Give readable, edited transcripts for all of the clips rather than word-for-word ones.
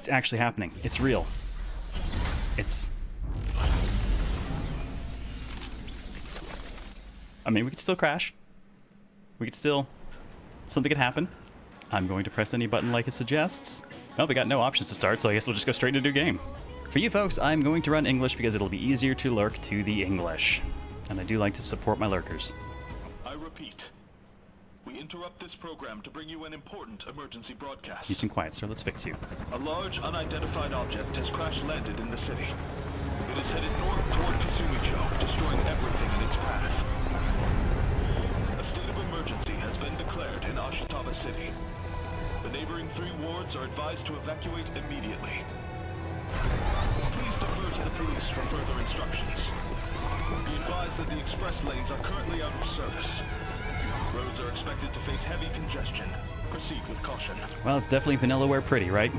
It's actually happening. It's real. It's... I mean, we could still crash. We could still... Something could happen. I'm going to press any button like it suggests. Oh, we got no options to start, so I guess we'll just go straight into game. For you folks, I'm going to run English because it'll be easier to lurk to the English. And I do like to support my lurkers. I repeat, we interrupt this program to bring you an important emergency broadcast. You seem quiet, sir. Let's fix you. A large, unidentified object has crash-landed in the city. It is headed north toward Kasumicho, destroying everything in its path. A state of emergency has been declared in Ashitaba City. The neighboring 3 wards are advised to evacuate immediately. Please defer to the police for further instructions. Be advised that the express lanes are currently out of service. Roads are expected to face heavy congestion. Proceed with caution. Well, it's definitely Vanillaware pretty, right?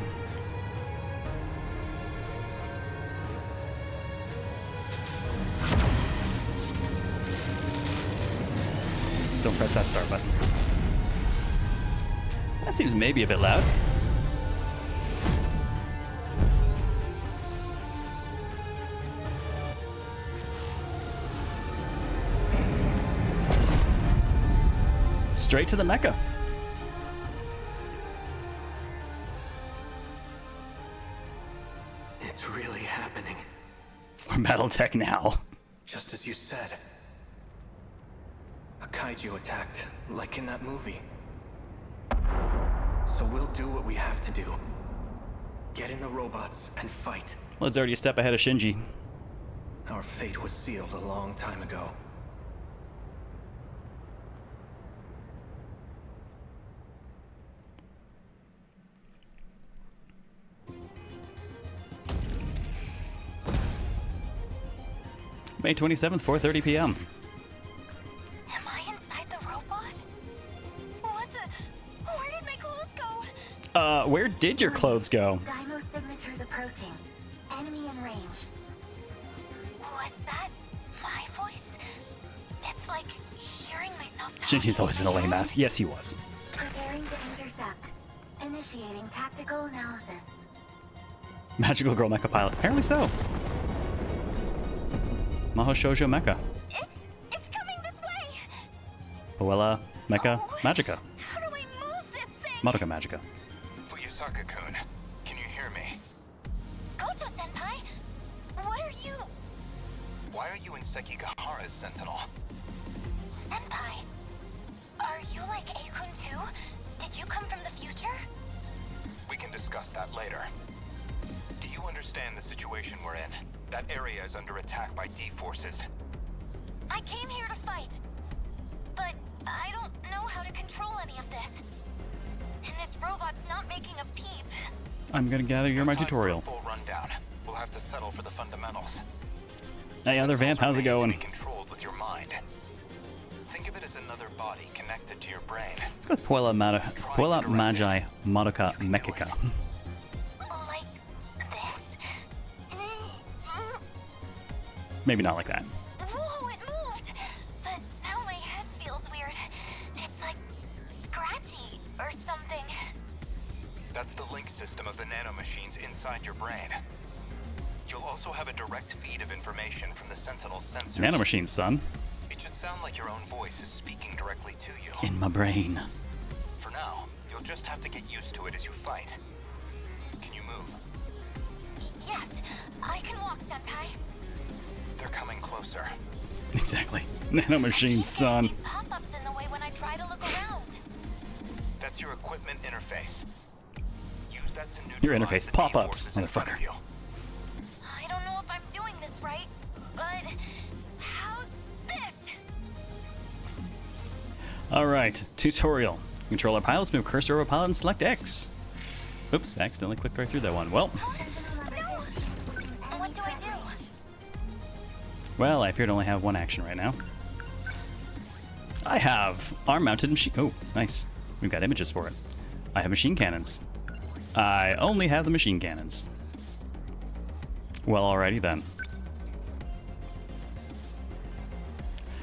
Don't press that start button. That seems maybe a bit loud. Straight to the mecha. It's really happening. We're Battletech now. Just as you said. A kaiju attacked, like in that movie. So we'll do what we have to do. Get in the robots and fight. Well, it's already a step ahead of Shinji. Our fate was sealed a long time ago. May 27th, 4:30 p.m. Am I inside the robot? What the? Where did my clothes go? Where did your clothes go? Daimo signatures approaching. Enemy in range. Was that my voice? It's like hearing myself talking. Shinji's always been a lame ass. Yes, he was. Preparing to intercept. Initiating tactical analysis. Magical Girl Mecha Pilot. Apparently so. Maho Shoujo Mecha. It's coming this way. Boella Mecha Magica. How do I move this thing? Madoka Magica. Fuyusaka-kun, can you hear me? Gojo-senpai, what are you? Why are you in Sekigahara's Sentinel? Senpai, are you like Akun too? Did you come from the future? We can discuss that later. Do you understand the situation we're in? That area is under attack by D-forces. I came here to fight, but I don't know how to control any of this. And this robot's not making a peep. I'm gonna gather you're my Time for a tutorial. full rundown. We'll have to settle for the fundamentals. Hey, other vamp, how's it Sentinels are going? made to be controlled with your mind. Think of it as another body connected to your brain. Let's go with Puella Magi Madoka Mecha. Like this. Maybe not like that. Whoa, it moved! But now my head feels weird. It's like scratchy or something. That's the link system of the nanomachines inside your brain. You'll also have a direct feed of information from the Sentinel's sensors. Nanomachine, son. It should sound like your own voice is speaking directly to you. In my brain. For now, you'll just have to get used to it as you fight. Can you move? Yes, I can walk, Senpai. They're coming closer. Exactly. Nanomachine, son. These pop-ups in the way when I try to look around. That's your equipment interface. Use that to Your neutralize interface the pop-ups, D-forces in front of motherfucker. you. I don't know if I'm doing this right, but how's this? Alright, tutorial. Control our pilots, move cursor over pilot and select X. Oops, I accidentally clicked right through that one. Well, No! What do I do? well, I appear to only have one action right now. I have arm-mounted machine... Oh, nice. We've got images for it. I have machine cannons. I only have the machine cannons. Well, alrighty then.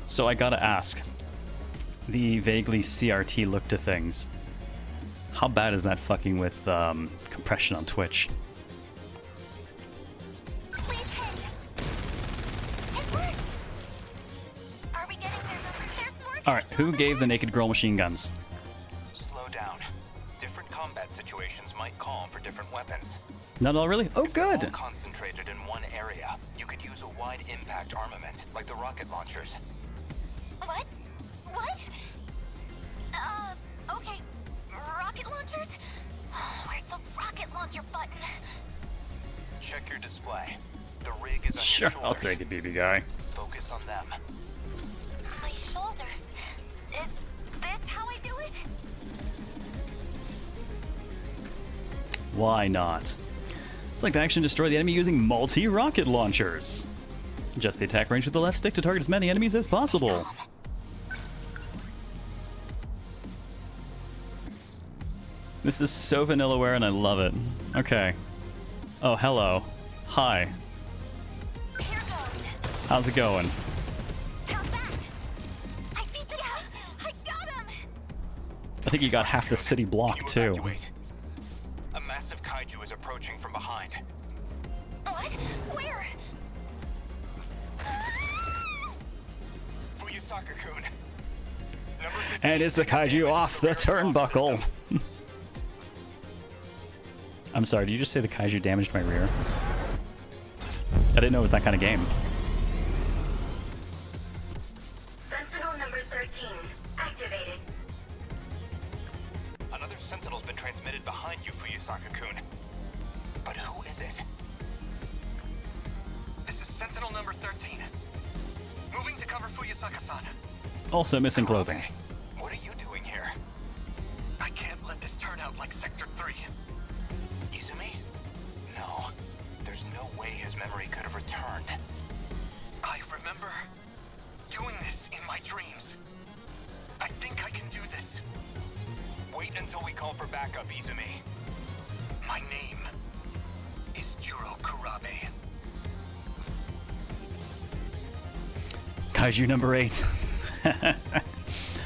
So I gotta ask, the vaguely CRT look to things, how bad is that fucking with compression on Twitch? Alright, who gave the naked girl machine guns? Slow down. Different combat situations might call for different weapons. Not all really? Oh, If they're all good! concentrated in one area, you could use a wide impact armament, like the rocket launchers. What? What? Okay. Rocket launchers? Where's the rocket launcher button? Check your display. The rig is on Sure, your shoulders. I'll take it, BB guy. Focus on them. My shoulders. Is this how I do it? Why not? Select action, destroy the enemy using multi-rocket launchers. Adjust the attack range with the left stick to target as many enemies as possible. This is so vanillaware and I love it. Okay. Oh, hello. Hi. Here goes. How's it going? How's that? I beat the I got him! I think you got half the city block, Can you too. evacuate? A massive kaiju is approaching from behind. What? Where? Fuyusaka-kun. And is the kaiju off the turnbuckle? I'm sorry, did you just say the kaiju damaged my rear? I didn't know it was that kind of game. Sentinel number 13. Activated. Another Sentinel's been transmitted behind you, Fuyusaka-kun. But who is it? This is Sentinel number 13. Moving to cover Fuyusaka-san. Also missing clothing. What are you doing here? I can't let this turn out like Sector 3. Izumi? No. There's no way his memory could have returned. I remember doing this in my dreams. I think I can do this. Wait until we call for backup, Izumi. My name is Juro Kurabe. Kaiju number 8.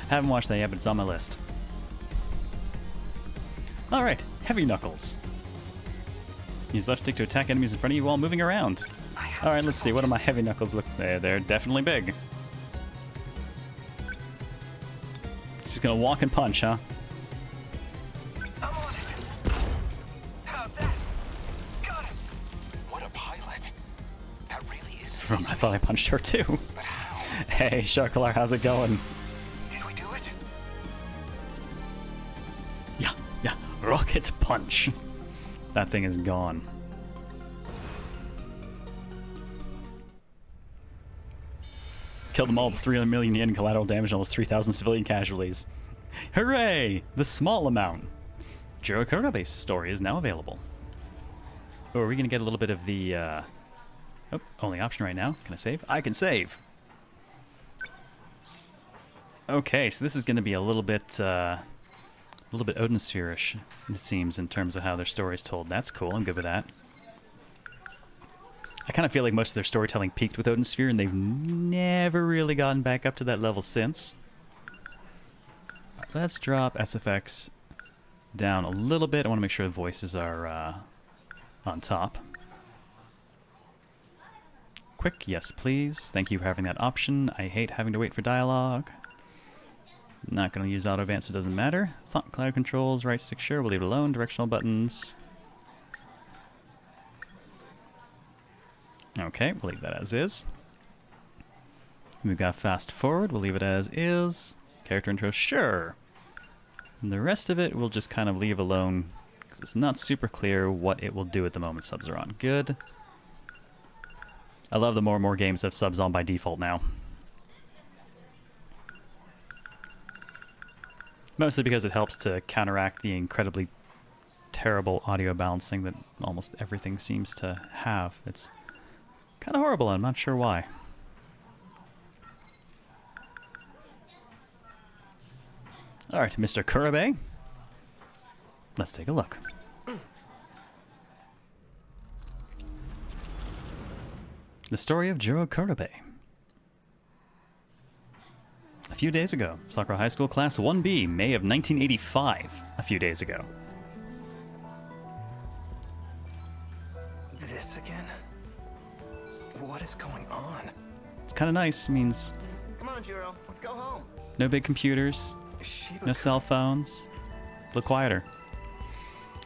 Haven't watched that yet, but it's on my list. Alright, Heavy Knuckles. Use left stick to attack enemies in front of you while moving around. Alright, let's see. What do my Heavy Knuckles look? They're definitely big. Just gonna walk and punch, huh? I'm on it. How's that? Got him. What a pilot. That really is. I thought I punched her too. But how? Hey, Sharkler, how's it going? Did we do it? Yeah, rocket punch. That thing is gone. Killed them all with 300 million yen collateral damage and almost 3,000 civilian casualties. Hooray! The small amount. Juro Kurabe's story is now available. Oh, are we going to get a little bit of the... Oh, only option right now. Can I save? I can save! Okay, so this is going to be a little bit Odin Sphere-ish, it seems, in terms of how their story is told. That's cool. I'm good with that. I kind of feel like most of their storytelling peaked with Odin Sphere, and they've never really gotten back up to that level since. Right, let's drop SFX down a little bit. I want to make sure the voices are on top. Quick, yes please. Thank you for having that option. I hate having to wait for dialogue. Not going to use auto advance, it doesn't matter. Font cloud controls, right stick, sure, we'll leave it alone. Directional buttons. Okay, we'll leave that as is. We've got fast forward, we'll leave it as is. Character intro, sure. And the rest of it we'll just kind of leave alone because it's not super clear what it will do at the moment subs are on. Good. I love the more and more games have subs on by default now. Mostly because it helps to counteract the incredibly terrible audio balancing that almost everything seems to have. It's kind of horrible, I'm not sure why. Alright, Mr. Kurabe. Let's take a look. The story of Juro Kurabe. A few days ago, Sakura High School Class 1B, May of 1985. A few days ago. This again? What is going on? It's kind of nice, means... Come on, Juro. Let's go home. No big computers. No cell phones. A little quieter.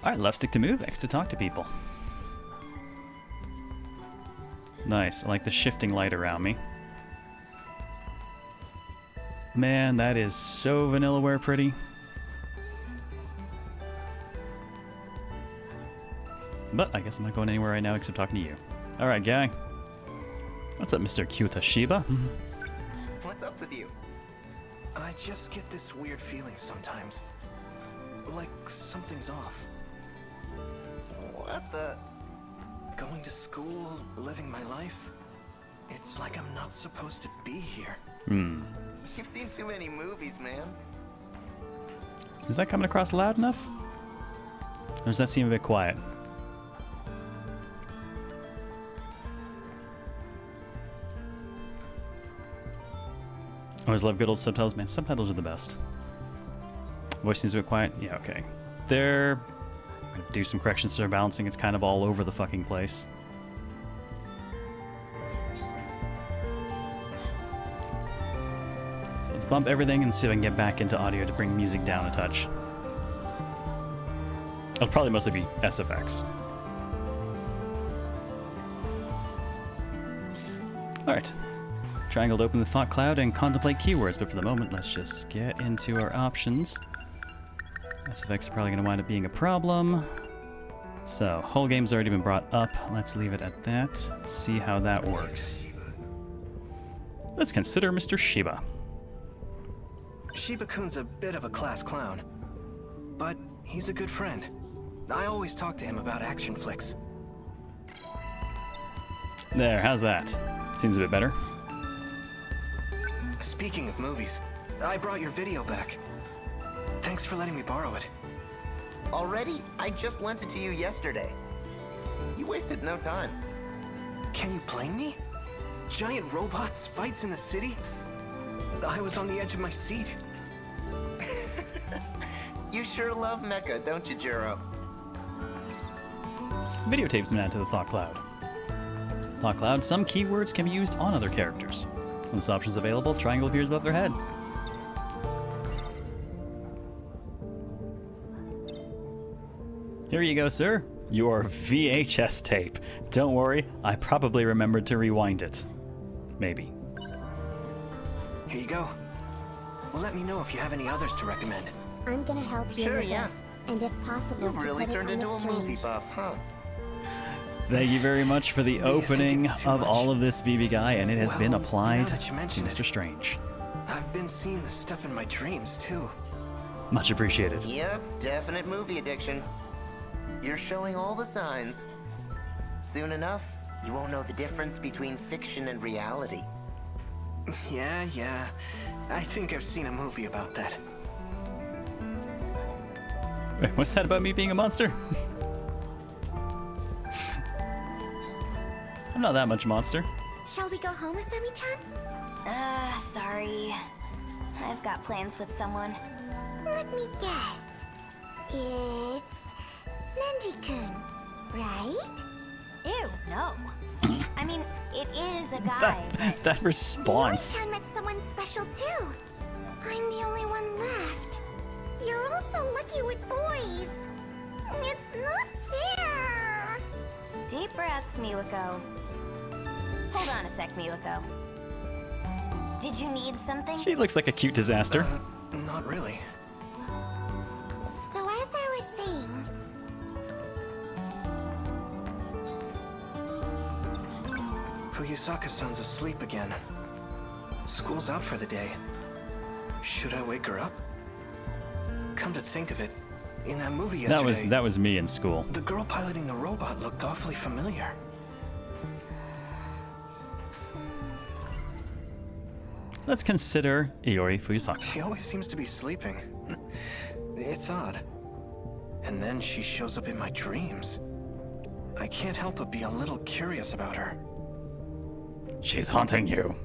Alright, left stick to move, X to talk to people. Nice. I like the shifting light around me. Man, that is so Vanillaware pretty. But I guess I'm not going anywhere right now except talking to you. Alright, guy. What's up, Mr. Kyutashiba? What's up with you? I just get this weird feeling sometimes. Like something's off. What the? Going to school, living my life. It's like I'm not supposed to be here. You've seen too many movies, man. Is that coming across loud enough? Or does that seem a bit quiet? Always love good old subtitles, man. Subtitles are the best. Voice seems a bit quiet. Yeah, okay. They're gonna do some corrections to their balancing. It's kind of all over the fucking place. So let's bump everything and see if I can get back into audio to bring music down a touch. It'll probably mostly be SFX. Alright. Triangle to open the thought cloud and contemplate keywords, but for the moment, let's just get into our options. SFX is probably going to wind up being a problem. So, whole game's already been brought up. Let's leave it at that. See how that works. Let's consider Mr. Shiba. Shiba-kun's a bit of a class clown, but he's a good friend. I always talk to him about action flicks. There, how's that? Seems a bit better. Speaking of movies, I brought your video back. Thanks for letting me borrow it. Already? I just lent it to you yesterday. You wasted no time. Can you blame me? Giant robots, fights in the city? I was on the edge of my seat. You sure love mecha, don't you, Juro? Videotapes been added to the thought cloud. Thought cloud, some keywords can be used on other characters. When this option is available, triangle appears above their head. Here you go, sir. Your VHS tape. Don't worry, I probably remembered to rewind it. Maybe. Here you go. Let me know if you have any others to recommend. I'm gonna help you Sure, with yeah. this, and if possible, You've to really put it turned on into the a movie strange. buff, huh? Thank you very much for the you think opening it's too of much? all of this, BB Guy, and it has been Well, applied now that you to mention Mr. it. Strange. I've been seeing this stuff in my dreams, too. Much appreciated. Yep, definite movie addiction. You're showing all the signs. Soon enough, you won't know the difference between fiction and reality. Yeah. I think I've seen a movie about that. Wait, what's that about me being a monster? I'm not that much a monster. Shall we go home, Asami-chan? Sorry. I've got plans with someone. Let me guess. It's Nenji-kun, right? Ew, no. I mean, it is a guy, but That response. Iori-chan met someone special too. I'm the only one left. You're all so lucky with boys. It's not fair. deep breaths, Miwako. Hold on a sec, Miwako. Did you need something? She looks like a cute disaster. Not really. So as I was saying, Fuyusaka-san's asleep again. School's out for the day. Should I wake her up? Come to think of it, in that movie yesterday, That was me in school. the girl piloting the robot looked awfully familiar. Let's consider Iori Fuyusaka. She always seems to be sleeping. It's odd. And then she shows up in my dreams. I can't help but be a little curious about her. She's haunting you.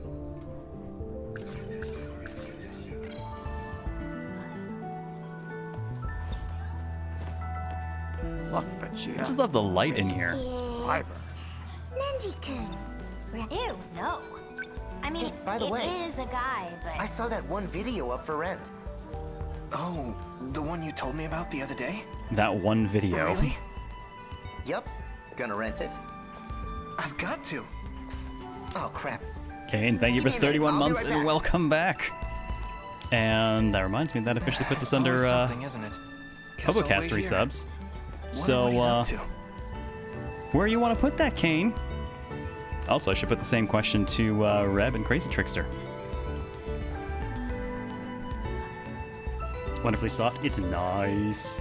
Look, Vegeta. I just love the light in here. it's Nenji-kun. Ew, no. I I mean, Hey, by the way, it is a guy, but... I saw that one video up for rent. Oh, the one you told me about the other day? That one video. Really? Yup. Gonna rent it. I've got to. Oh, crap. Kane, thank you for Give me a minute, 31 I'll be months right and back. welcome back. And that reminds me, that officially puts us It's always under something, isn't it? Guess I'll HoboCast wait here. resubs. Wonder So, what he's up to. where you want to put that, Kane? Also, I should put the same question to Reb and Crazy Trickster. Wonderfully soft. It's nice.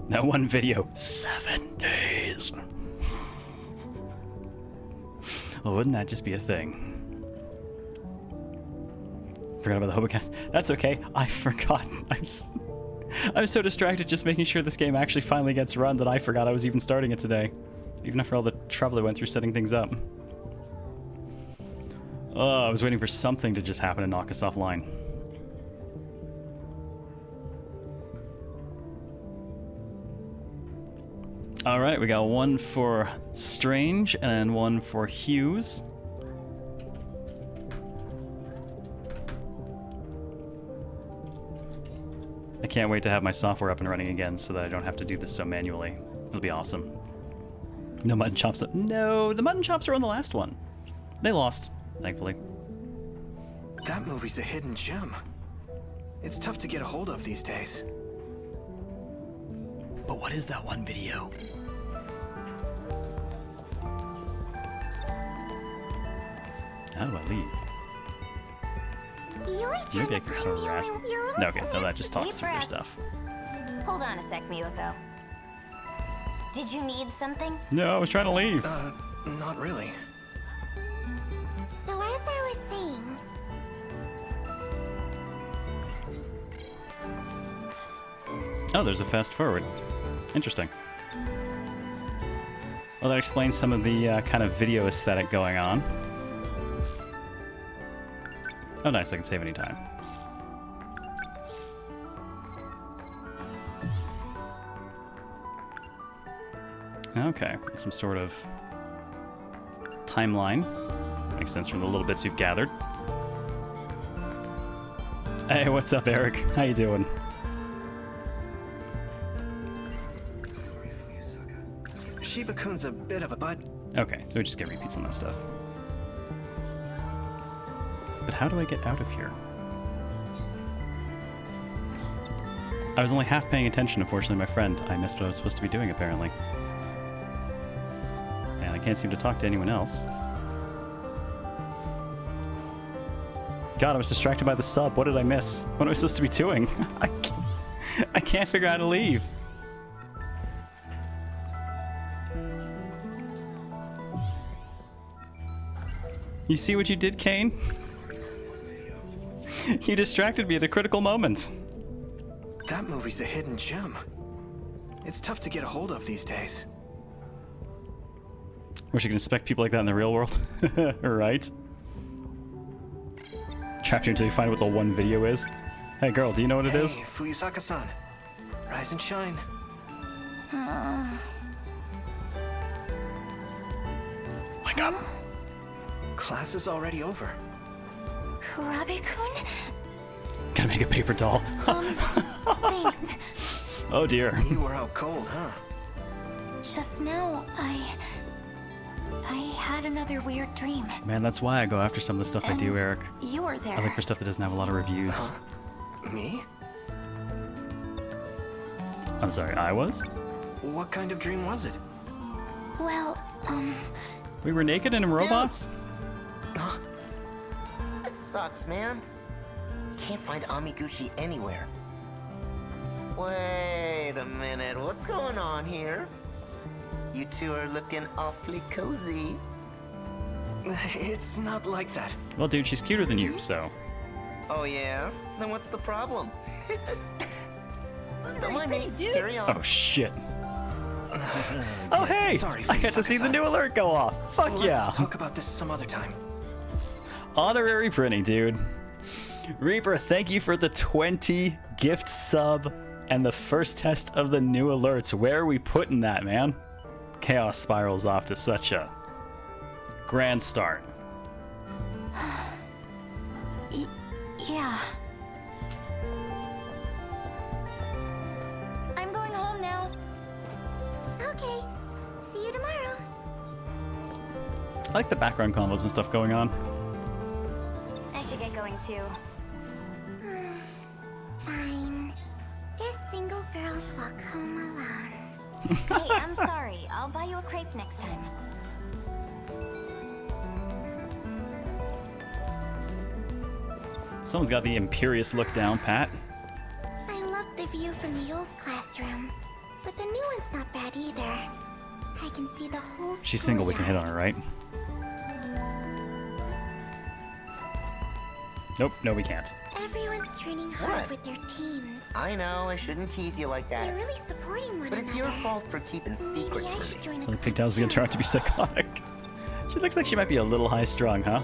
That one video, 7 days. Oh, wouldn't that just be a thing? Forgot about the HoboCast. That's okay. I forgot. I'm so distracted just making sure this game actually finally gets run that I forgot I was even starting it today. Even after all the trouble I went through setting things up. Oh, I was waiting for something to just happen and knock us offline. Alright, we got one for Strange and one for Hughes. I can't wait to have my software up and running again so that I don't have to do this so manually. It'll be awesome. No mutton chops. No, the mutton chops are on the last one. They lost, thankfully. That movie's a hidden gem. It's tough to get a hold of these days. But what is that one video? How do I leave? Iori Maybe I tried to can find the harass. only... You're No, all okay, no, that just talks through your Deep stuff. Hold on a sec, Miyuko. Did you need something? No, I was trying to leave. Not really. So as I was saying... Oh, there's a fast forward. Interesting. Well, that explains some of the kind of video aesthetic going on. Oh, nice, I can save any time. Okay, some sort of timeline. Makes sense from the little bits you've gathered. Hey, what's up, Eric? How you doing? Shiba-kun's a bit of a bud. Okay, so we just get repeats on that stuff. But how do I get out of here? I was only half paying attention, unfortunately, my friend. I missed what I was supposed to be doing, apparently. And I can't seem to talk to anyone else. God, I was distracted by the sub. What did I miss? What am I supposed to be doing? I can't figure out how to leave. You see what you did, Kane? You distracted me at a critical moment. That movie's a hidden gem. It's tough to get a hold of these days. Wish you could inspect people like that in the real world. Right? Trapped here until you find what the one video is. Hey girl, do you know what it is? Hey, Fuyusaka-san. Rise and shine. Wake up. Class is already over. Kurabe-kun? Gotta make a paper doll. Thanks. Oh dear. You were out cold, huh? Just now, I had another weird dream. Man, that's why I go after some of the stuff I do, And Eric. You were there. I look for stuff that doesn't have a lot of reviews. Me? I'm sorry, I was? What kind of dream was it? Well, We were naked and in robots? This sucks, man. Can't find Amiguchi anywhere. Wait a minute, what's going on here? You two are looking awfully cozy. It's not like that. Well, dude, she's cuter than you, so. Oh yeah? Then what's the problem? Don't mind me, carry on. Oh shit. Oh hey! Sorry, I get to see the Fuyusaka-san. new alert go off. Fuck Let's yeah. talk about this some other time. Honorary printing, dude. Reaper, thank you for the 20 gift sub and the first test of the new alerts. Where are we putting that, man? chaos spirals off to such a grand start. Yeah. I'm going home now. Okay. See you tomorrow. I like the background combos and stuff going on. I should get going too. Fine. Guess single girls walk home alone. Hey, I'm sorry. I'll buy you a crepe next time. Someone's got the imperious look down, Pat. I love the view from the old classroom, but the new one's not bad either. I can see the whole She's single, we can hit on her, right? Nope, no we can't. Everyone's training hard What? with their teams. I know, I shouldn't tease you like that. They're really supporting one But another. it's your fault for keeping secrets Maybe I from should me. join a Well, club Pigtails is gonna turn out to be too. psychotic. She looks like she might be a little high-strung, huh?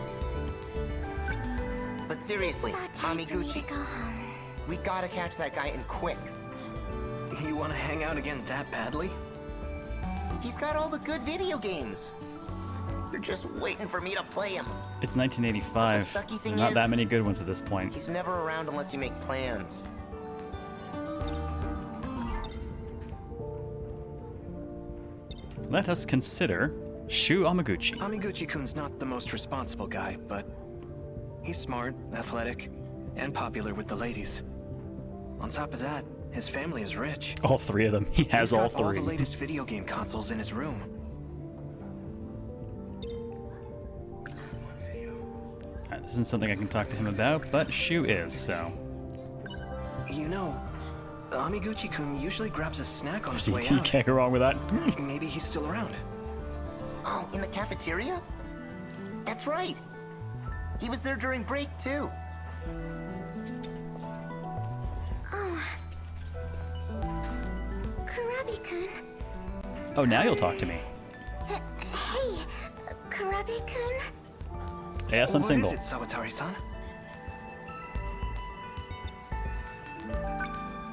But seriously, About time for me to Amiguchi, go home. we gotta catch that guy and quick. You want to hang out again that badly? He's got all the good video games. You're just waiting for me to play him. It's 1985. The sucky thing Not is- that many good ones at this point. He's never around unless you make plans. Let us consider Shu Amiguchi. Amiguchi-kun's not the most responsible guy, but he's smart, athletic, and popular with the ladies. On top of that, his family is rich. All three of them. He has He's all got all three. the latest video game consoles in his room. This isn't something I can talk to him about, but Shu is, so. You know, Amiguchi-kun usually grabs a snack on his way CT out. can't go wrong with that. Maybe he's still around. Oh, in the cafeteria? That's right. He was there during break, too. Oh. Kurabe-kun. Oh, now you'll talk to me. Hey, Kurabe-kun. Yes, I'm single. What is it, Sawatari-san?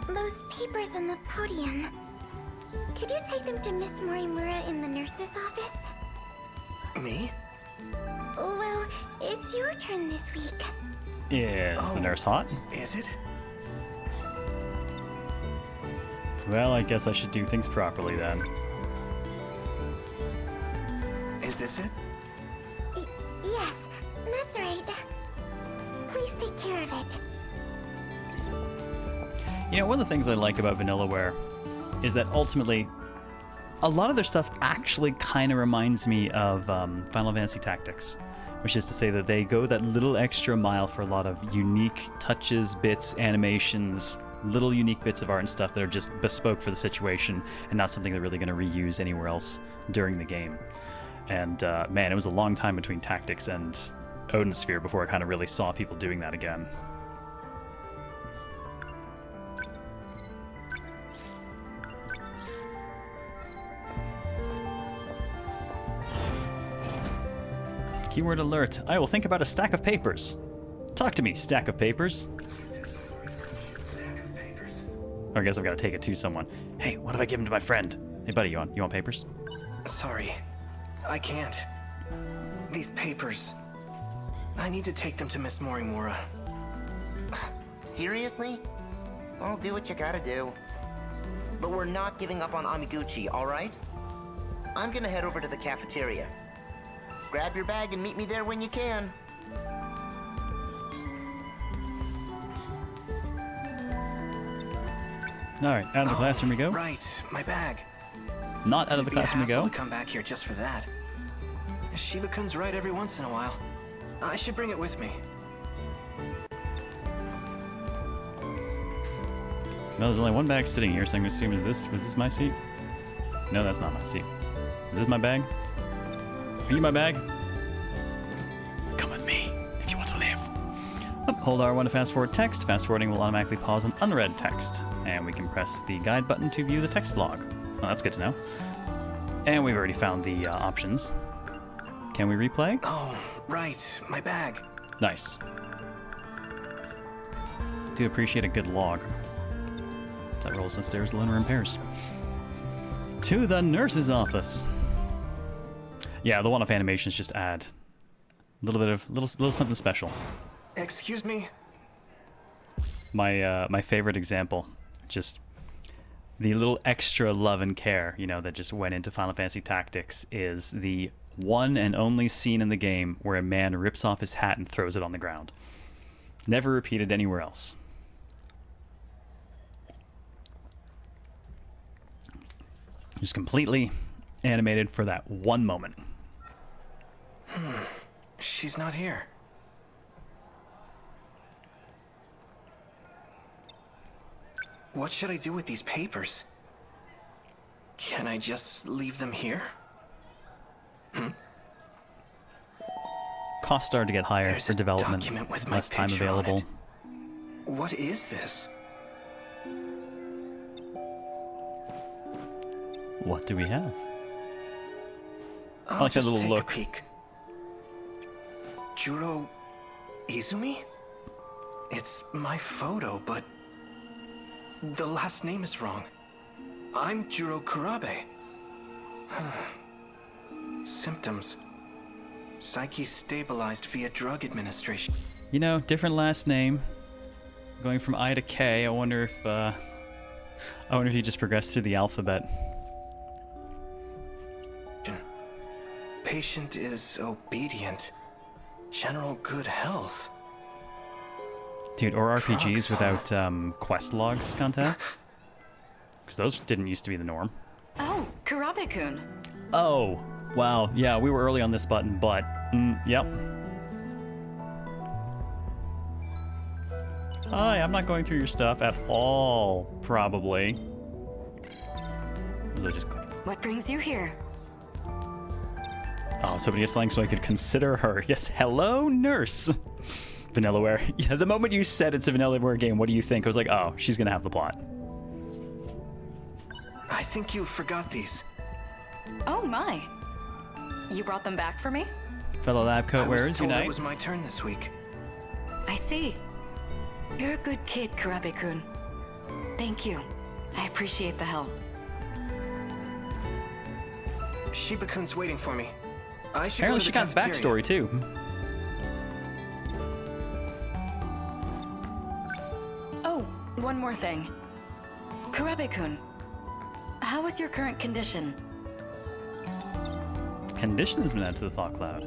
Those papers on the podium. Could you take them to Miss Morimura in the nurse's office? Me? Well, it's your turn this week. Is the nurse hot? Is it? Well, I guess I should do things properly then. Is this it? Yes, that's right. Please take care of it. You know, one of the things I like about Vanillaware is that ultimately, a lot of their stuff actually kind of reminds me of Final Fantasy Tactics, which is to say that they go that little extra mile for a lot of unique touches, bits, animations, little unique bits of art and stuff that are just bespoke for the situation and not something they're really going to reuse anywhere else during the game. And man, it was a long time between Tactics and Odin Sphere before I kind of really saw people doing that again. Keyword alert. I will think about a stack of papers. Talk to me, stack of papers. Or I guess I've got to take it to someone. Hey, what if I give them to my friend? Hey, buddy, you want papers? Sorry, I can't. These papers. I need to take them to Miss Morimura. Seriously? I'll do what you gotta do. But we're not giving up on Amiguchi, alright? I'm gonna head over to the cafeteria. Grab your bag and meet me there when you can. Alright, out of the classroom we go. Right, my bag. Not out of the It'd be a classroom we hassle go. to come back here just for that. Shiba-kun's right every once in a while. I should bring it with me. No, there's only one bag sitting here, so I'm going to assume was this my seat? No, that's not my seat. Is this my bag? Are you my bag? Come with me if you want to live. Hold R1 to fast forward text. Fast forwarding will automatically pause an unread text. And we can press the guide button to view the text log. Oh, that's good to know. And we've already found the options. Can we replay? Oh, right, my bag. Nice. Do appreciate a good log. That rolls downstairs, the learner impairs. To the nurse's office. Yeah, the one-off animations just add a little something special. Excuse me? My favorite example, just the little extra love and care, you know, that just went into Final Fantasy Tactics is the one and only scene in the game where a man rips off his hat and throws it on the ground. Never repeated anywhere else. Just completely animated for that one moment. She's not here. What should I do with these papers? Can I just leave them here? Costs started to get higher There's for a development, document with my less time picture on available. it. What is this? What do we have? I'll like that just little take look. a peek. Juro Izumi? It's my photo, but the last name is wrong. I'm Juro Kurabe. Symptoms. Psyche stabilized via drug administration. You know, different last name. Going from I to K. I wonder if you just progressed through the alphabet. Patient is obedient. General good health. Dude, or RPGs Drugs, without quest logs content? Because those didn't used to be the norm. Oh, Kurabe-kun. Oh, wow. Yeah, we were early on this button, but yep. Hi, I'm not going through your stuff at all, probably. They're just clicking. What brings you here? Oh, somebody is slang so I could consider her. Yes, hello, nurse. Vanillaware. Yeah, the moment you said it's a Vanillaware game, what do you think? I was like, oh, she's gonna have the plot. I think you forgot these. Oh my. You brought them back for me? Fellow lab coat I wearers, was told unite. it was my turn this week. I see. You're a good kid, Kurabe-kun. Thank you. I appreciate the help. Shiba-kun's waiting for me. I should Apparently go to she the got cafeteria. backstory, too. Oh, one more thing. Kurabe-kun, how is your current condition? Condition has been added to the thought cloud.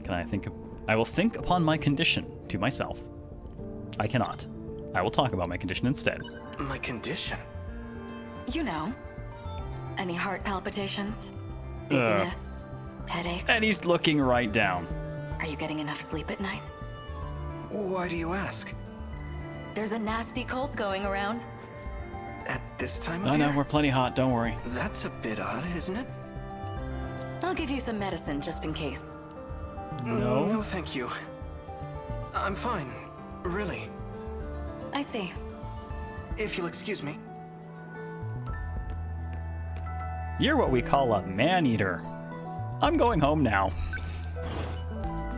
Can I think of... I will think upon my condition to myself. I cannot. I will talk about my condition instead. My condition? You know. Any heart palpitations? Dizziness? Headaches? And he's looking right down. Are you getting enough sleep at night? Why do you ask? There's a nasty cold going around. At this time of Oh year? no, we're plenty hot, don't worry. That's a bit odd, isn't it? I'll give you some medicine just in case. No? No, thank you. I'm fine. Really. I see. If you'll excuse me. You're what we call a man-eater. I'm going home now.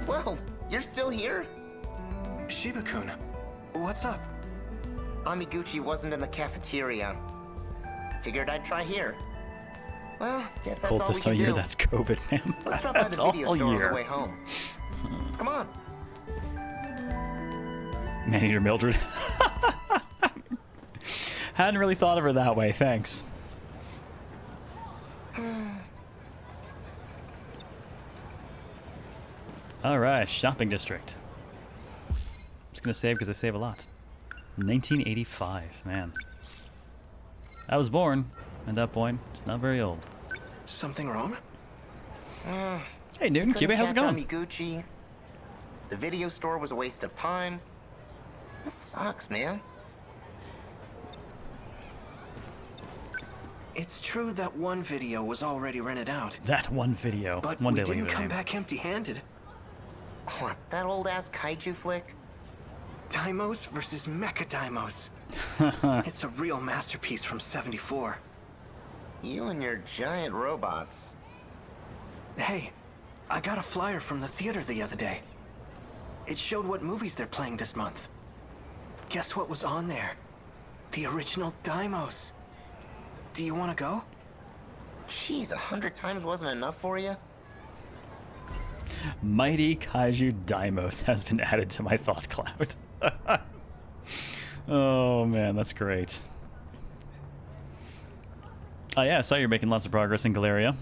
Whoa, you're still here? Shiba-kun, what's up? Amiguchi wasn't in the cafeteria. Figured I'd try here. Well, guess that's Cold all we this can whole do. year, that's COVID, man. Let's drop by That's the video all store on year. the way home. Come on. Man-eater Mildred. Hadn't really thought of her that way, thanks. Alright, shopping district. Just gonna save because I save a lot. 1985, man. I was born at that point, it's not very old. Something wrong? Hey Newton, Couldn't Cube, how's it catch going? Amiguchi. The video store was a waste of time. This sucks, man. It's true that one video was already rented out. That one video. But one we day didn't later. come back empty-handed. What, that old-ass kaiju flick? Daimos versus Mecha Daimos. It's a real masterpiece from '74. You and your giant robots. Hey, I got a flyer from the theater the other day. It showed what movies they're playing this month. Guess what was on there? The original Daimos. Do you want to go? Jeez, 100 times wasn't enough for you? Mighty Kaiju Daimos has been added to my thought cloud. Oh man, that's great. Oh yeah, I saw you're making lots of progress in Galeria.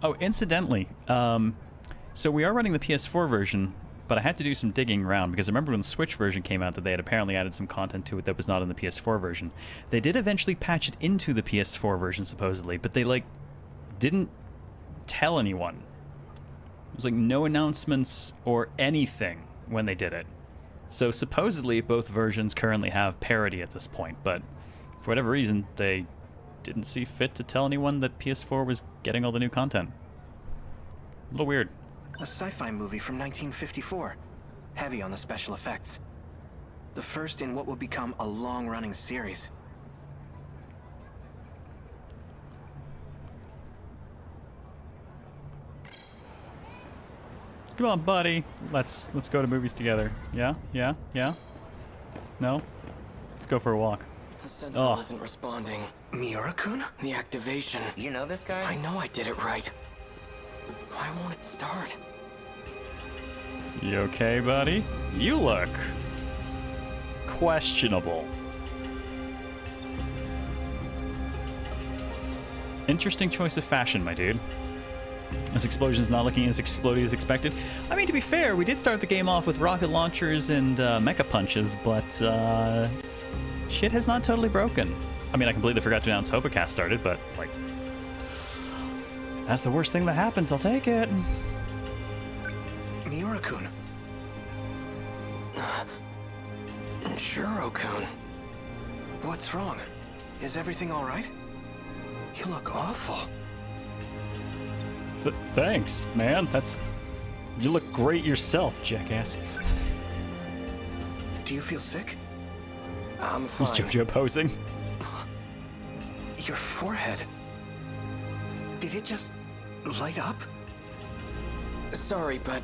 Oh, incidentally, so we are running the PS4 version, but I had to do some digging around because I remember when the Switch version came out that they had apparently added some content to it that was not in the PS4 version. They did eventually patch it into the PS4 version supposedly, but they like didn't tell anyone. There was like no announcements or anything when they did it. So supposedly both versions currently have parity at this point, but for whatever reason they didn't see fit to tell anyone that PS4 was getting all the new content. A little weird. A sci-fi movie from 1954. Heavy on the special effects. The first in what would become a long-running series. Come on, buddy. Let's go to movies together. Yeah? Yeah? Yeah? No? Let's go for a walk. The Sentinel isn't responding. Miura-kun? The activation. You know this guy? I know I did it right. Why won't it start? You okay, buddy? You look questionable. Interesting choice of fashion, my dude. This explosion's not looking as explodey as expected. I mean, to be fair, we did start the game off with rocket launchers and mecha punches, but shit has not totally broken. I mean, I completely forgot to announce Hopacast started, but, like, that's the worst thing that happens. I'll take it. Miura-kun. Juro-kun. What's wrong? Is everything all right? You look awful. Thanks, man. You look great yourself, jackass. Do you feel sick? I'm Is fine. JoJo posing? Your forehead. Did it just light up? Sorry, but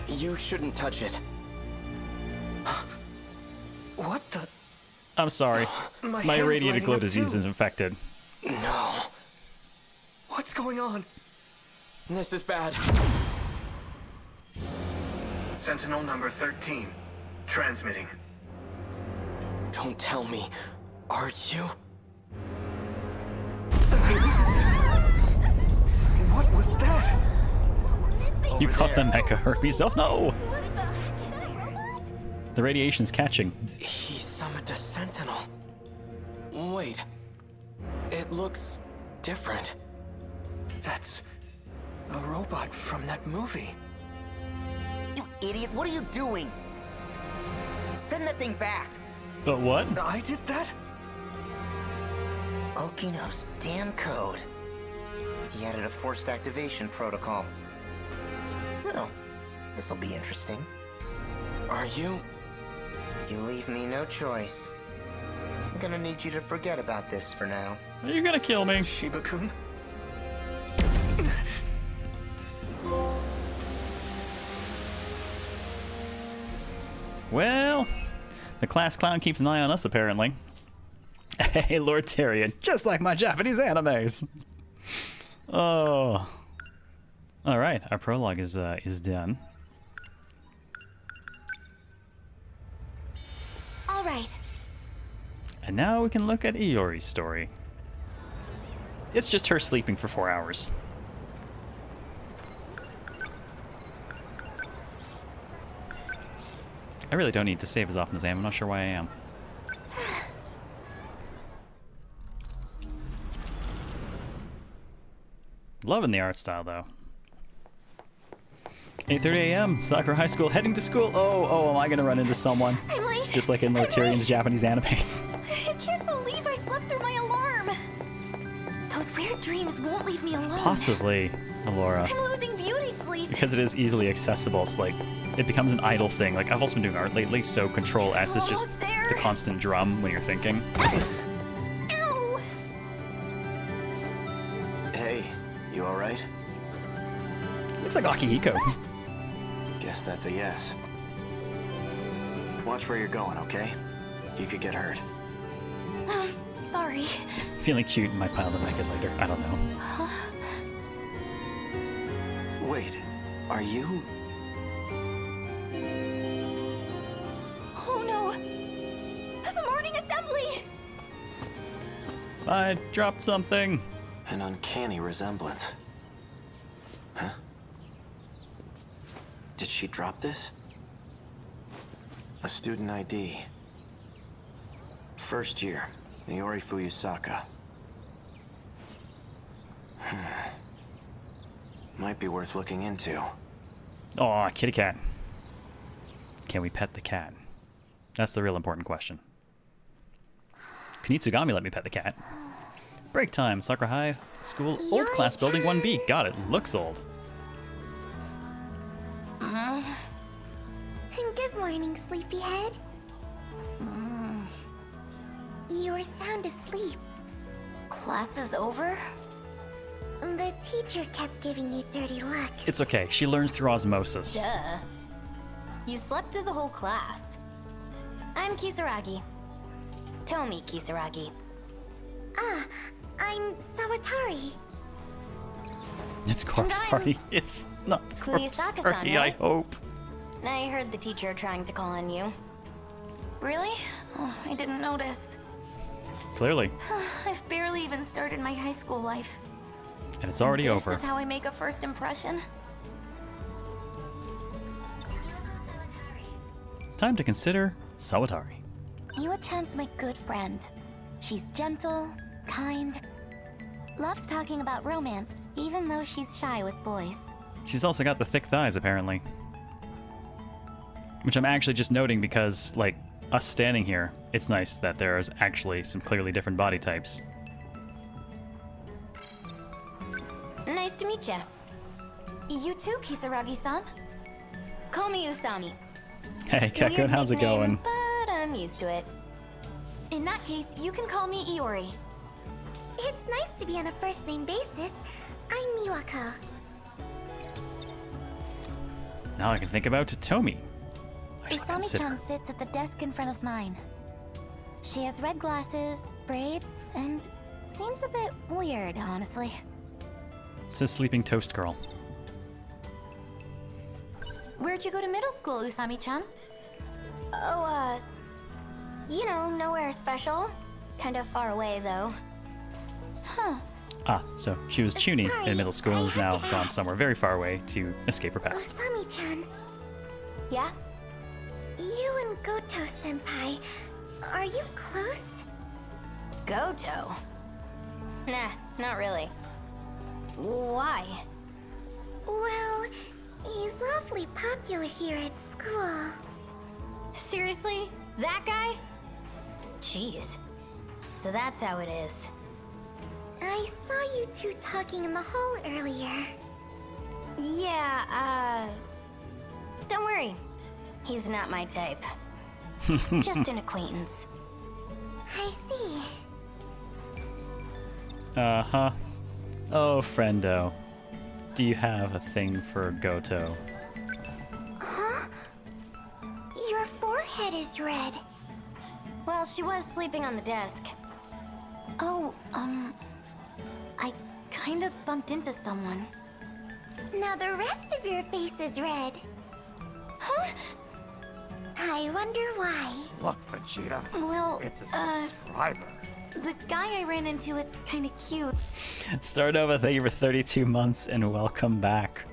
you shouldn't touch it. What the? I'm sorry. My My hand's radiated lighting glow up disease too. is infected. No. What's going on? This is bad. Sentinel number 13. Transmitting. Don't tell me. Are you? What was that? You Over caught the there. mecha herpes. Oh no! What the heck? Is that a robot? The radiation's catching. He summoned a sentinel. Wait. It looks different. That's a robot from that movie. You idiot, what are you doing? Send that thing back. What? I did that? Okino's damn code. He added a forced activation protocol. Oh, this'll be interesting. Are you? You leave me no choice. I'm gonna need you to forget about this for now. Are you gonna kill me? Shiba-kun? Well, the class clown keeps an eye on us, apparently. Hey, Lord Tyrion, just like my Japanese animes. Oh. All right, our prologue is done. All right. And now we can look at Iori's story. It's just her sleeping for 4 hours. I really don't need to save as often as I am. I'm not sure why I am. Loving the art style, though. 8:30 a.m. Sakura High School, heading to school. Oh, am I gonna run into someone? I'm late. Just like in I'm Tyrion's late. Japanese animes. I can't believe I slept through my alarm. Those weird dreams won't leave me alone. Possibly, Alora. I'm losing beauty sleep. Because it is easily accessible, it's like, it becomes an idle thing. Like, I've also been doing art lately, so Control S is just Almost there. the constant drum when you're thinking. Ow! Hey, you alright? Looks like Akihiko. Guess that's a yes. Watch where you're going, okay? You could get hurt. Sorry. Feeling cute might pile to make it later. I don't know. Wait, are you? Oh no! The morning assembly! I dropped something. An uncanny resemblance. Huh? Did she drop this? A student ID. First year, Iori Fuyusaka. Might be worth looking into. Aw, kitty cat. Can we pet the cat? That's the real important question. Can Itsugami let me pet the cat? Break time, Sakura High School, old class building 1B. Got it, looks old. Good morning, sleepyhead. You were sound asleep. Class is over? The teacher kept giving you dirty looks. It's okay, she learns through osmosis. Duh. You slept through the whole class. I'm Kisaragi. Tomi Kisaragi. Ah, I'm Sawatari. It's corpse And I'm party. It's not corpse Fuyusaka-san, party, I right? hope. I heard the teacher trying to call on you. Really? Oh, I didn't notice. Clearly. I've barely even started my high school life. And it's already over. This is how I make a first impression? Time to consider Sawatari. Iwa-chan's my good friend. She's gentle, kind, loves talking about romance, even though she's shy with boys. She's also got the thick thighs, apparently. Which I'm actually just noting because, like, us standing here, it's nice that there's actually some clearly different body types. Nice to meet ya. You too, Kisaragi-san. Call me Usami. Hey, Kekun, Weird how's it nickname, going? But I'm used to it. In that case, you can call me Iori. It's nice to be on a first-name basis. I'm Miwako. Now I can think about Tomi. I should consider. Usami-chan sits at the desk in front of mine. She has red glasses, braids, and seems a bit weird, honestly. It's a sleeping toast girl. Where'd you go to middle school, Usami-chan? Oh, you know, nowhere special. Kind of far away, though. Huh. Ah, so she was Chuni Sorry, in middle school and is I now have to gone ask. somewhere very far away to escape her past. Usami-chan, Yeah? you and Goto-senpai, are you close? Goto? Nah, not really. Why? Well, he's awfully popular here at school. Seriously? That guy? Jeez. So that's how it is. I saw you two talking in the hall earlier. Yeah, don't worry. He's not my type. Just an acquaintance. I see. Uh-huh. Oh, friendo. Do you have a thing for Goto? Huh? Your forehead is red. Well, she was sleeping on the desk. Oh, I kind of bumped into someone. Now the rest of your face is red. Huh? I wonder why. Look, Vegeta. Well, It's a subscriber. the guy I ran into is kind of cute. Starnova, thank you for 32 months and welcome back.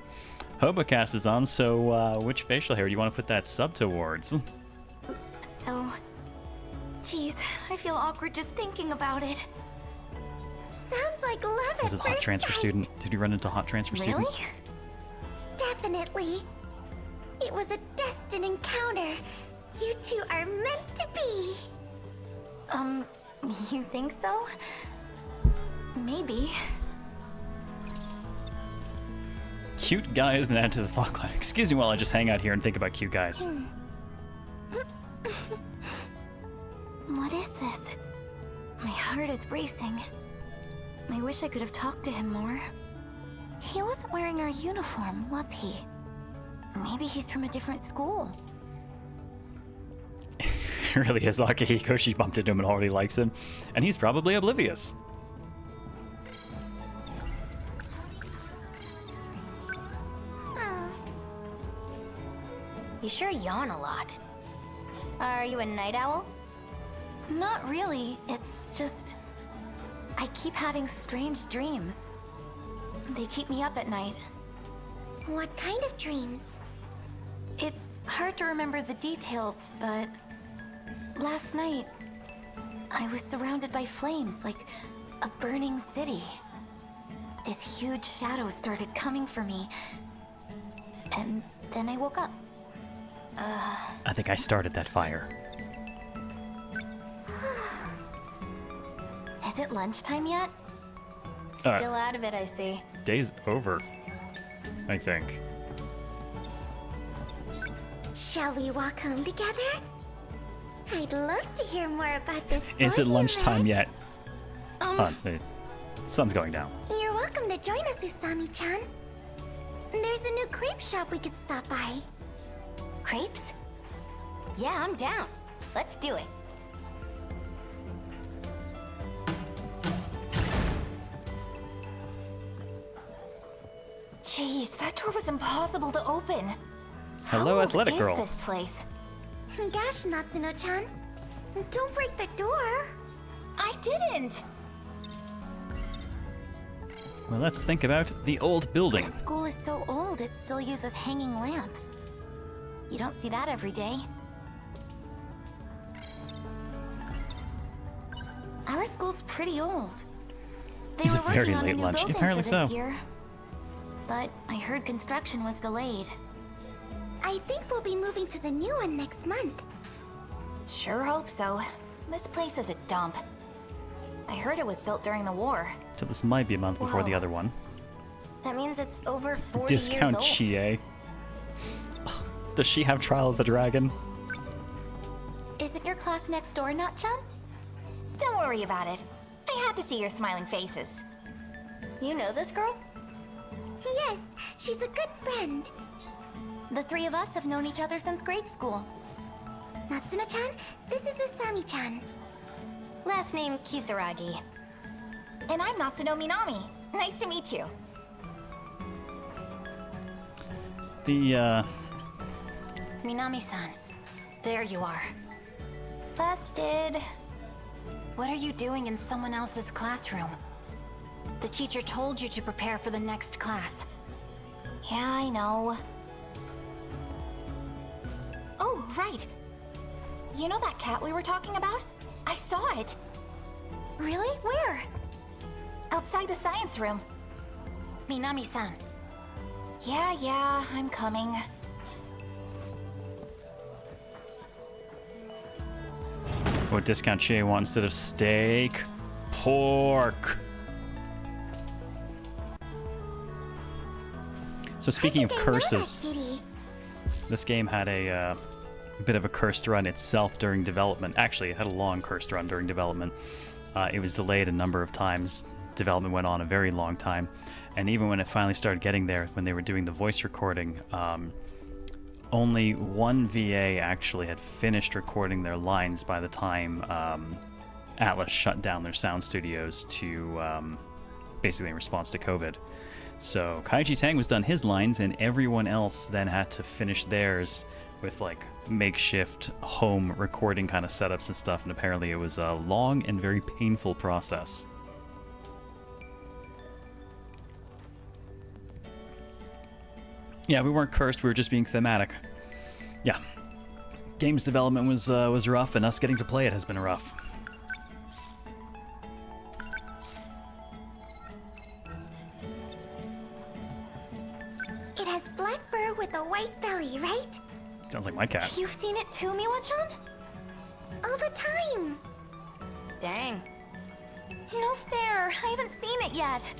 Hobocast is on, so which facial hair do you want to put that sub towards? So, geez, I feel awkward just thinking about it. Sounds like love at Was it hot first transfer sight. student? Did you run into hot transfer student? Really? Definitely. It was a destined encounter. You two are meant to be. You think so? Maybe. Cute guy has been added to the thought cloud. Excuse me while I just hang out here and think about cute guys. What is this? My heart is racing. I wish I could have talked to him more. He wasn't wearing our uniform, was he? Maybe he's from a different school. It really is Akihiko. She bumped into him and already likes him. And he's probably oblivious. You sure yawn a lot. Are you a night owl? Not really. It's just... I keep having strange dreams. They keep me up at night. What kind of dreams? It's hard to remember the details, but... Last night, I was surrounded by flames, like a burning city. This huge shadow started coming for me, and then I woke up. I think I started that fire. Is it lunchtime yet? Still out of it, I see. Day's over, I think. Shall we walk home together? I'd love to hear more about this. Is it lunchtime yet? Um, The sun's going down. You're welcome to join us, Usami-chan. There's a new crepe shop we could stop by. Crepes? Yeah, I'm down. Let's do it. Jeez, that door was impossible to open. Hello, How athletic old girl. is this place? Gosh, Natsuno-chan. Don't break the door. I didn't! Well, let's think about the old building. The school is so old, it still uses hanging lamps. You don't see that every day. Our school's pretty old. They It's were a very working on a late new lunch. building Apparently for this so. year. But I heard construction was delayed. I think we'll be moving to the new one next month. Sure hope so. This place is a dump. I heard it was built during the war. So this might be a month before the Whoa. other one. That means it's over 40 Discount years old. Chie. Does she have Trial of the Dragon? Isn't your class next door, Nat-chan? Don't worry about it. I had to see your smiling faces. You know this girl? Yes, she's a good friend. The three of us have known each other since grade school. Natsuno-chan, this is Usami-chan. Last name Kisaragi. And I'm Natsuno Minami. Nice to meet you. The, Minami-san, there you are. Busted. What are you doing in someone else's classroom? The teacher told you to prepare for the next class. Yeah, I know. Oh, right. You know that cat we were talking about? I saw it. Really? Where? Outside the science room. Minami-san. Yeah, I'm coming. what Discount Chie want instead of steak? Pork. So speaking of curses, this game had a bit of a cursed run itself during development. Actually, it had a long cursed run during development. It was delayed a number of times. Development went on a very long time. And even when it finally started getting there, when they were doing the voice recording, only one VA actually had finished recording their lines by the time Atlas shut down their sound studios to basically in response to COVID. So Kaiji Tang was done his lines, and everyone else then had to finish theirs with like makeshift home recording kind of setups and stuff, and apparently it was a long and very painful process. Yeah, we weren't cursed, we were just being thematic. Yeah. Games development was rough, and us getting to play it has been rough. It has black fur with a white belly, right? Sounds like my cat. You've seen it too, Miwa-chan? All the time. Dang. No fair. I haven't seen it yet.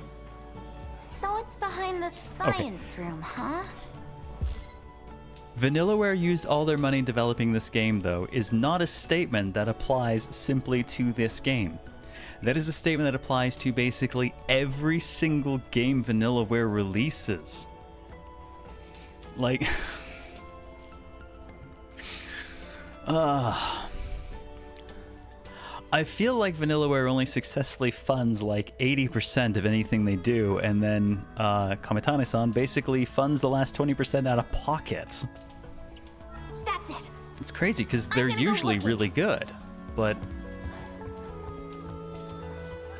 So it's behind the science room, huh? Vanillaware used all their money developing this game, though, is not a statement that applies simply to this game. That is a statement that applies to basically every single game Vanillaware releases. Like... I feel like Vanillaware only successfully funds like 80% of anything they do, and then Kamitane-san basically funds the last 20% out of pocket. it? It's crazy because they're gonna go usually looking. really good, but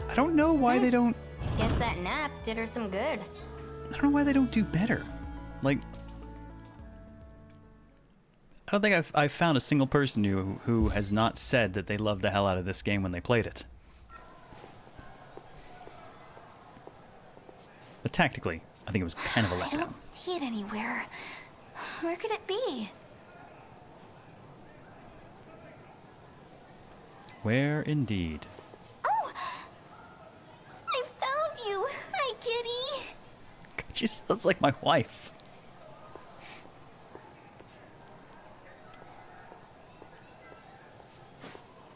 I don't know why they don't. Guess that nap did her some good. I don't know why they don't do better. Like, I don't think I've found a single person who has not said that they loved the hell out of this game when they played it. But tactically, I think it was kind of a I don't letdown. see it anywhere. Where could it be? Where indeed? Oh! I found you! Hi, kitty! She sounds like my wife.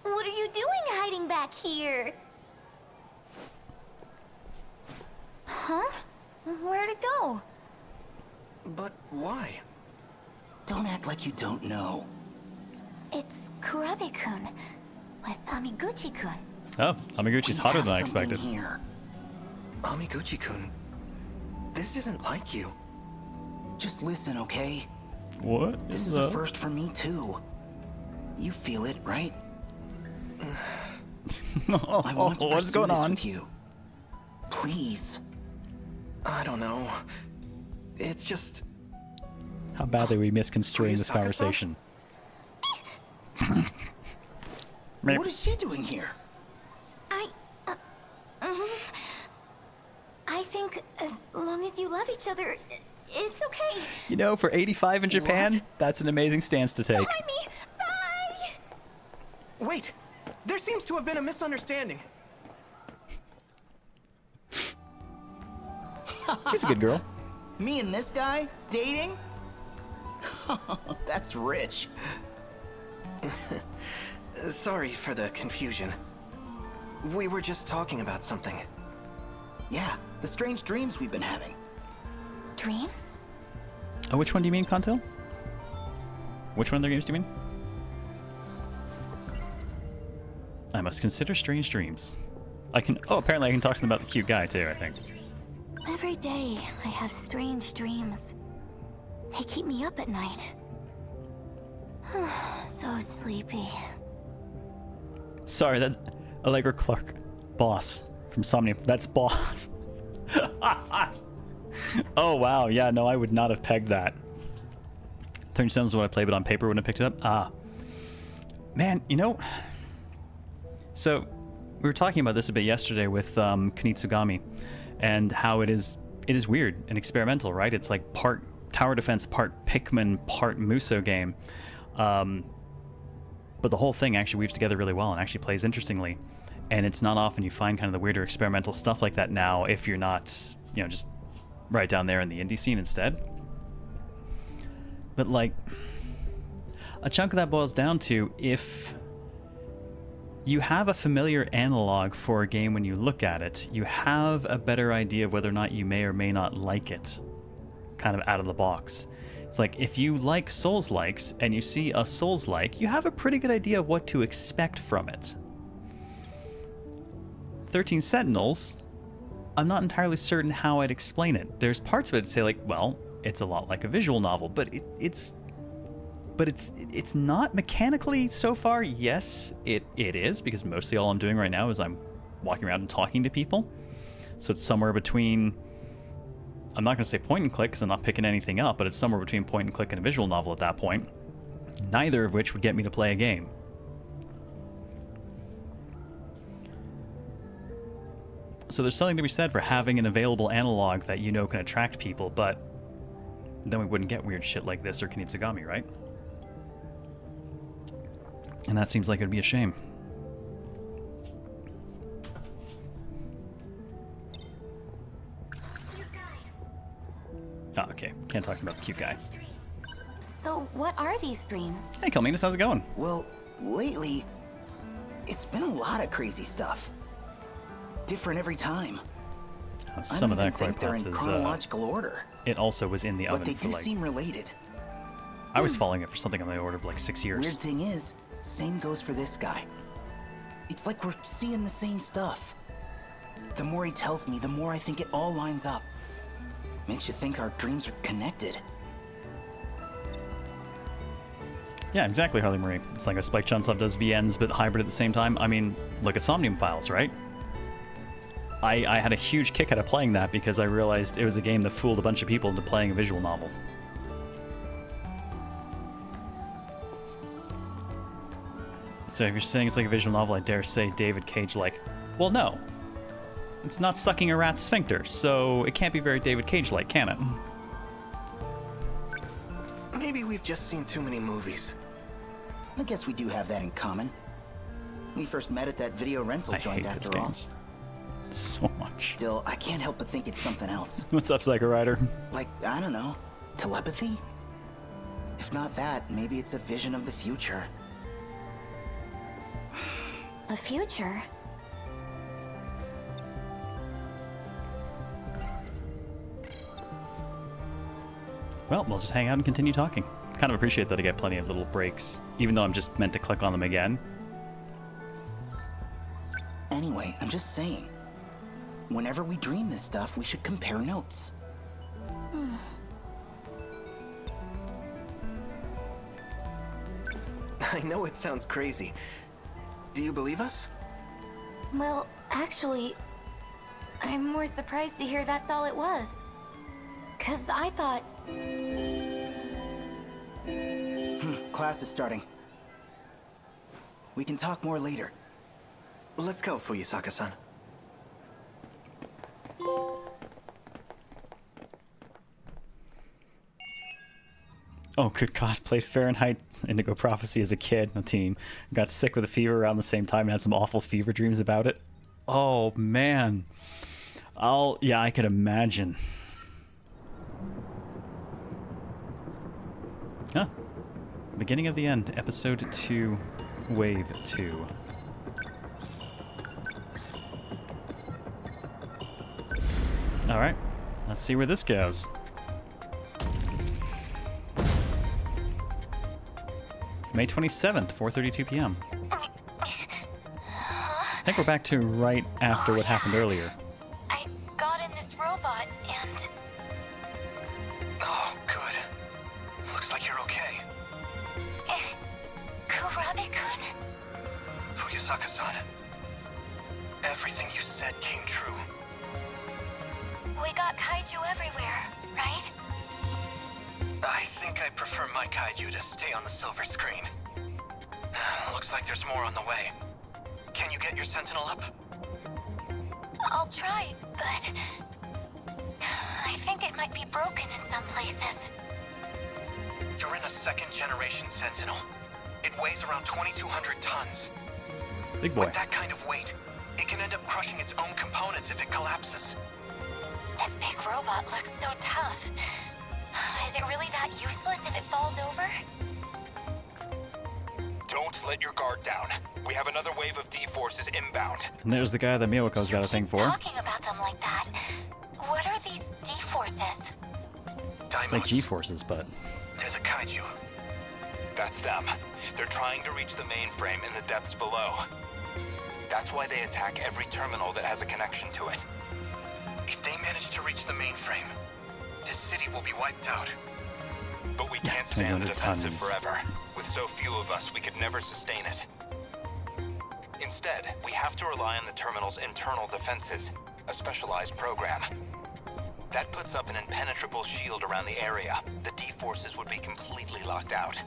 What are you doing hiding back here? Huh? Where'd it go? But why? Don't act like you don't know. It's Kurabe-kun with Amiguchi-kun. Oh, Amiguchi's hotter than I expected. Here. Amiguchi-kun, this isn't like you. Just listen, okay? What? This is a first for me too. You feel it, right? I want to What's pursue going this on? with you. Please. I don't know. It's just... How badly we misconstruing this Fuyusaka-san? conversation. What is she doing here? I think as long as you love each other, it's okay. You know, for 85 in Japan, that's an amazing stance to take. Don't mind me. Bye! Wait! There seems to have been a misunderstanding. She's a good girl. Me and this guy? Dating? That's rich. Sorry for the confusion. We were just talking about something. Yeah, the strange dreams we've been having. Dreams? Oh, which one do you mean, Kanto? Which one of their games do you mean? I must consider strange dreams. I can. Oh, apparently I can talk to them about the cute guy too, I think. Every day, I have strange dreams. They keep me up at night. So sleepy. Sorry, that's Allegra Clark. Boss. From Somnia. That's Boss. Oh, wow. Yeah, no, I would not have pegged that. 30 Sentinels is what I played, but on paper wouldn't have picked it up. Ah. Man, you know... So, we were talking about this a bit yesterday with Kunitsugami, and how it is weird and experimental, right? It's like part tower defense, part Pikmin, part Muso game. But the whole thing actually weaves together really well and actually plays interestingly. And it's not often you find kind of the weirder experimental stuff like that now if you're not, you know, just right down there in the indie scene instead. But like, a chunk of that boils down to if you have a familiar analog for a game when you look at it, you have a better idea of whether or not you may or may not like it, kind of out of the box. It's like, if you like Souls-likes and you see a Souls-like, you have a pretty good idea of what to expect from it. 13 Sentinels, I'm not entirely certain how I'd explain it. There's parts of it that say like, well, it's a lot like a visual novel, but it's not mechanically so far. Yes, it is, because mostly all I'm doing right now is I'm walking around and talking to people. So it's somewhere between, I'm not going to say point and click because I'm not picking anything up, but it's somewhere between point and click and a visual novel at that point. Neither of which would get me to play a game. So there's something to be said for having an available analog that you know can attract people, but then we wouldn't get weird shit like this or Kunitsugami, right? And that seems like it would be a shame. Oh, okay. Can't talk about the cute guy. So, what are these dreams? Hey, Kelminus, how's it going? Well, lately, it's been a lot of crazy stuff. Different every time. Some of that think they're quite in is, chronological order. it also was in the But oven they for do like... seem related. I was following it for something on the order of like 6 years. Weird thing is, same goes for this guy. It's like we're seeing the same stuff. The more he tells me, the more I think it all lines up. Makes you think our dreams are connected. Yeah, exactly, Harley Marie. It's like a Spike Chunsoft does VNs, but hybrid at the same time. I mean, look at Somnium Files, right? I had a huge kick out of playing that because I realized it was a game that fooled a bunch of people into playing a visual novel. So if you're saying it's like a visual novel, I dare say David Cage-like. Well, no. It's not sucking a rat's sphincter, so it can't be very David Cage-like, can it? Maybe we've just seen too many movies. I guess we do have that in common. We first met at that video rental joint after all. Games so much. Still, I can't help but think it's something else. What's up, Psycho Rider? Like, I don't know, telepathy? If not that, maybe it's a vision of the future. The future? Well, we'll just hang out and continue talking. Kind of appreciate that I get plenty of little breaks, even though I'm just meant to click on them again. Anyway, I'm just saying. Whenever we dream this stuff, we should compare notes. I know it sounds crazy. Do you believe us? Well, actually, I'm more surprised to hear that's all it was. 'Cause I thought... Class is starting. We can talk more later. Let's go, Fuyusaka-san. Oh, good God. Played Fahrenheit Indigo Prophecy as a kid, a teen. Got sick with a fever around the same time and had some awful fever dreams about it. Oh, man. Yeah, I could imagine. Huh. Beginning of the end, episode 2, wave 2. Alright, let's see where this goes. May 27th, 4:32 p.m. I think we're back to right after what happened earlier. I got in this robot and... Oh, good. Looks like you're okay. Kurabe-kun? Fuyusaka-san, everything you said came true. We got kaiju everywhere, right? I think I prefer my kaiju to stay on the silver screen. Looks like there's more on the way. Can you get your Sentinel up? I'll try, but... I think it might be broken in some places. You're in a second-generation Sentinel. It weighs around 2,200 tons. Big boy. With that kind of weight, it can end up crushing its own components if it collapses. This big robot looks so tough. Is it really that useless if it falls over? Don't let your guard down. We have another wave of D-forces inbound. And there's the guy that Miyoko's got a thing for. Talking about them like that. What are these D-forces? It's like G-forces, but... They're the kaiju. That's them. They're trying to reach the mainframe in the depths below. That's why they attack every terminal that has a connection to it. If they manage to reach the mainframe, this city will be wiped out. But we can't stay on the defensive forever. With so few of us, we could never sustain it. Instead, we have to rely on the terminal's internal defenses, a specialized program. That puts up an impenetrable shield around the area. The D-forces would be completely locked out.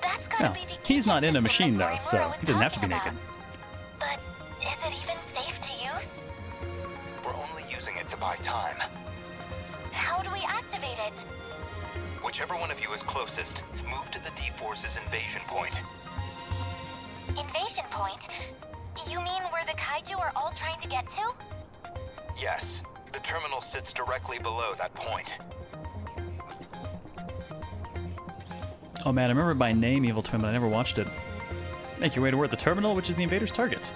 That's gotta be the he's not in a ecosystem machine, though, Mori so Mura was he doesn't have to be talking naked. about. But is it even safe to use? We're only using it to buy time. How do we activate it? Whichever one of you is closest, move to the D-Force's invasion point. Invasion point? You mean where the kaiju are all trying to get to? Yes, the terminal sits directly below that point. Oh man, I remember by name Evil Twin, but I never watched it. Make your way toward the terminal, which is the invader's target.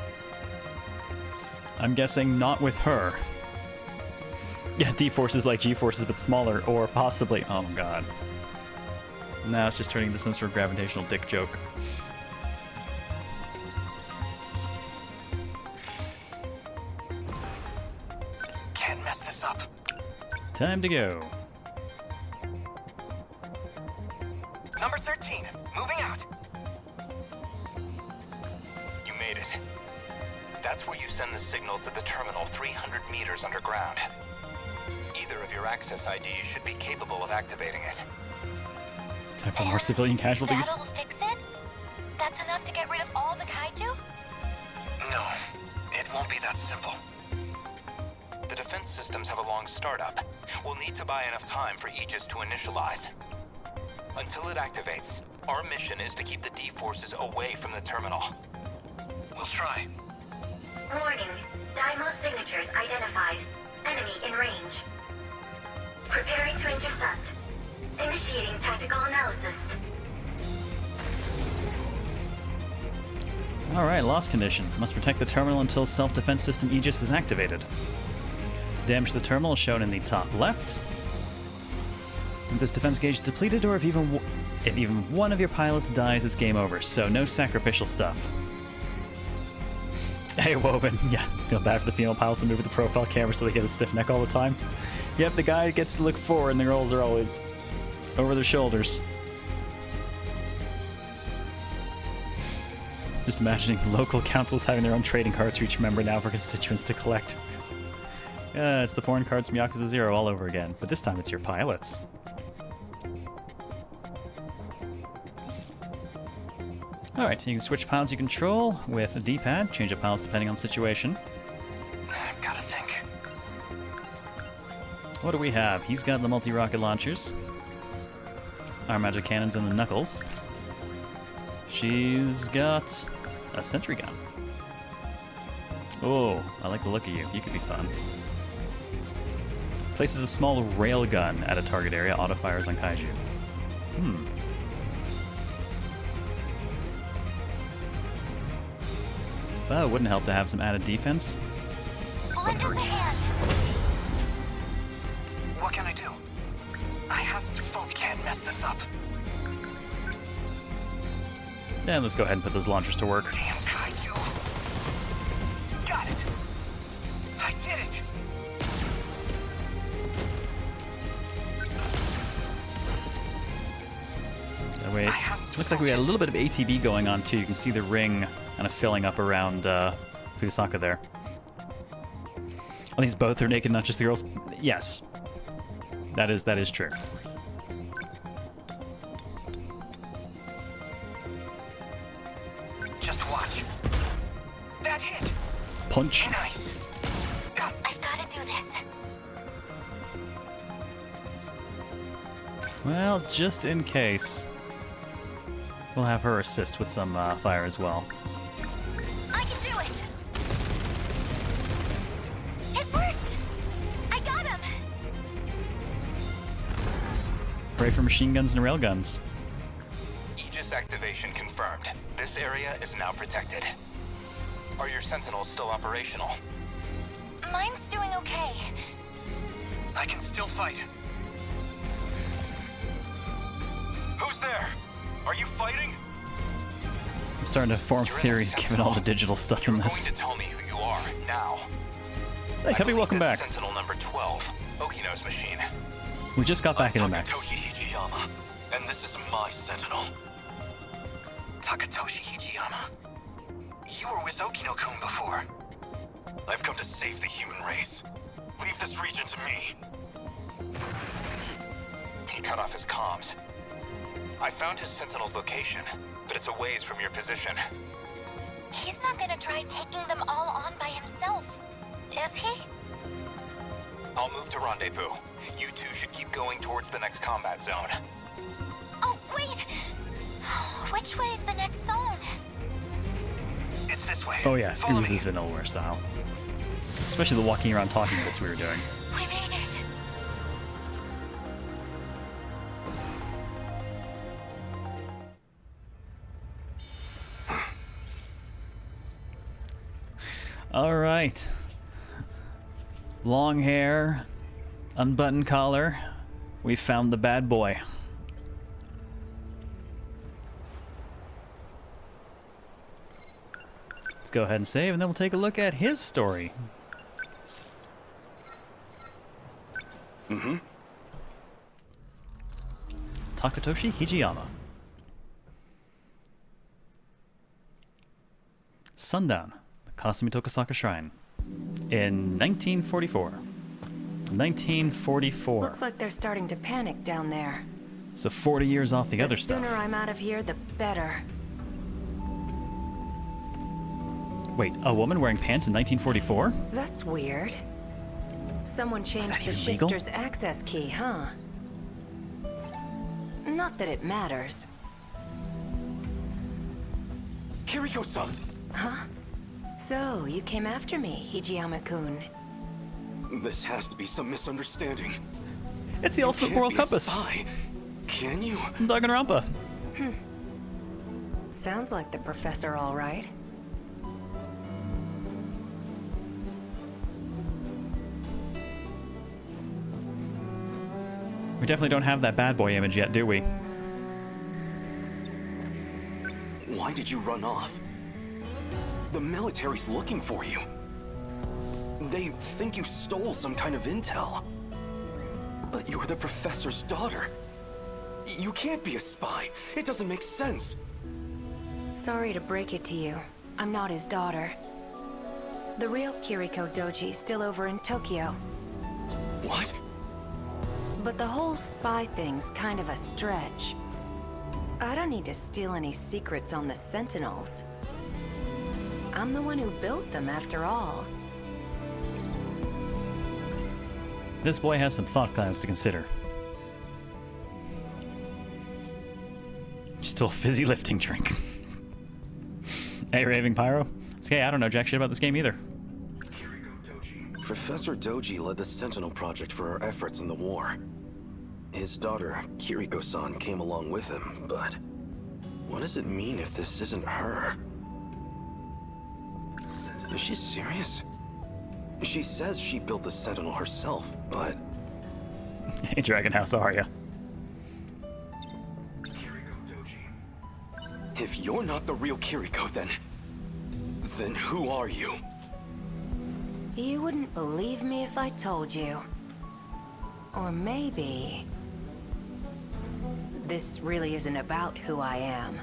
I'm guessing not with her. Yeah, D-forces like G-forces, but smaller, or possibly... Oh god. Now it's just turning into some sort of gravitational dick joke. Can't mess this up. Time to go. Number 13, moving out. You made it. That's where you send the signal to the terminal 300 meters underground. Either of your access IDs should be capable of activating it. Time for more civilian casualties. That'll fix it? That's enough to get rid of all the kaiju? No, it won't be that simple. The defense systems have a long startup. We'll need to buy enough time for Aegis to initialize. Until it activates, our mission is to keep the D-forces away from the terminal. We'll try. Warning. Daimos signatures identified. Enemy in range. Preparing to intercept. Initiating tactical analysis. Alright, lost condition. Must protect the terminal until self-defense system Aegis is activated. Damage to the terminal is shown in the top left. If this defense gauge is depleted, or if even one of your pilots dies, it's game over. So no sacrificial stuff. Hey, Woven. Yeah, feel bad for the female pilots that move with the profile camera so they get a stiff neck all the time. Yep, the guy gets to look forward and the girls are always over their shoulders. Just imagining local councils having their own trading cards for each member now for constituents to collect. Yeah, it's the porn cards from Yakuza 0 all over again, but this time it's your pilots. Alright, you can switch pilots you control with a D-pad, change up pilots depending on the situation. I've gotta think. What do we have? He's got the multi-rocket launchers, our magic cannons, and the knuckles. She's got a sentry gun. Oh, I like the look of you. You could be fun. Places a small rail gun at a target area, auto-fires on kaiju. Well, it wouldn't help to have some added defense. Lend us a hand. What can I do? I have to focus. Can't mess this up. Yeah, let's go ahead and put those launchers to work. Damn kaiju. Got it. I did it. That way, it looks like we got a little bit of ATB going on too. You can see the ring kind of filling up around Fuyusaka there. At least both are naked, not just the girls. Yes, that is true. Just watch. That hit. Punch. Nice. I've gotta do this. Well, just in case, we'll have her assist with some fire as well. I can do it! It worked! I got him! Pray for machine guns and railguns. Aegis activation confirmed. This area is now protected. Are your Sentinels still operational? Mine's doing okay. I can still fight. Who's there? Are you fighting? I'm starting to form theories given all the digital stuff in this. You're going to tell me who you are now. Hey, Cubby, welcome back. Sentinel number 12, Okino's machine. We just got back in the mix. Takatoshi Hijiyama, and this is my Sentinel. Takatoshi Hijiyama. You were with Okino-kun before. I've come to save the human race. Leave this region to me. He cut off his comms. I found his Sentinel's location, but it's a ways from your position. He's not gonna try taking them all on by himself, is he? I'll move to rendezvous. You two should keep going towards the next combat zone. Oh, wait! Which way is the next zone? It's this way. Oh yeah, Follow this me. is Vanillaware style. Especially the walking around talking bits we were doing. We made it! All right. Long hair, unbuttoned collar. We found the bad boy. Let's go ahead and save, and then we'll take a look at his story. Takatoshi Hijiyama. Sundown, the Kasumi Tokasaka Shrine. In 1944. 1944. Looks like they're starting to panic down there. So 40 years off the other stuff. The sooner I'm out of here, the better. Wait, a woman wearing pants in 1944? That's weird. Someone changed the even legal? shifter's access key, huh? Not that it matters. Kiriko-san! Huh? So, you came after me, Hijiyama-kun. This has to be some misunderstanding. It's the ultimate moral compass. Spy. Can you? Danganronpa. Sounds like the professor, all right. We definitely don't have that bad boy image yet, do we? Why did you run off? The military's looking for you. They think you stole some kind of intel. But you're the professor's daughter. You can't be a spy. It doesn't make sense. Sorry to break it to you. I'm not his daughter. The real Kiriko Doji's still over in Tokyo. What? But the whole spy thing's kind of a stretch. I don't need to steal any secrets on the Sentinels. I'm the one who built them, after all. This boy has some thought plans to consider. Still a fizzy lifting drink. Hey, Raving Pyro. It's okay, I don't know jack shit about this game either. Professor Doji led the Sentinel project for our efforts in the war. His daughter, Kiriko-san, came along with him, but what does it mean if this isn't her? Is she serious? She says she built the Sentinel herself, but... Hey, Dragon House, how are ya? If you're not the real Kiriko, then who are you? You wouldn't believe me if I told you. Or maybe... this really isn't about who I am.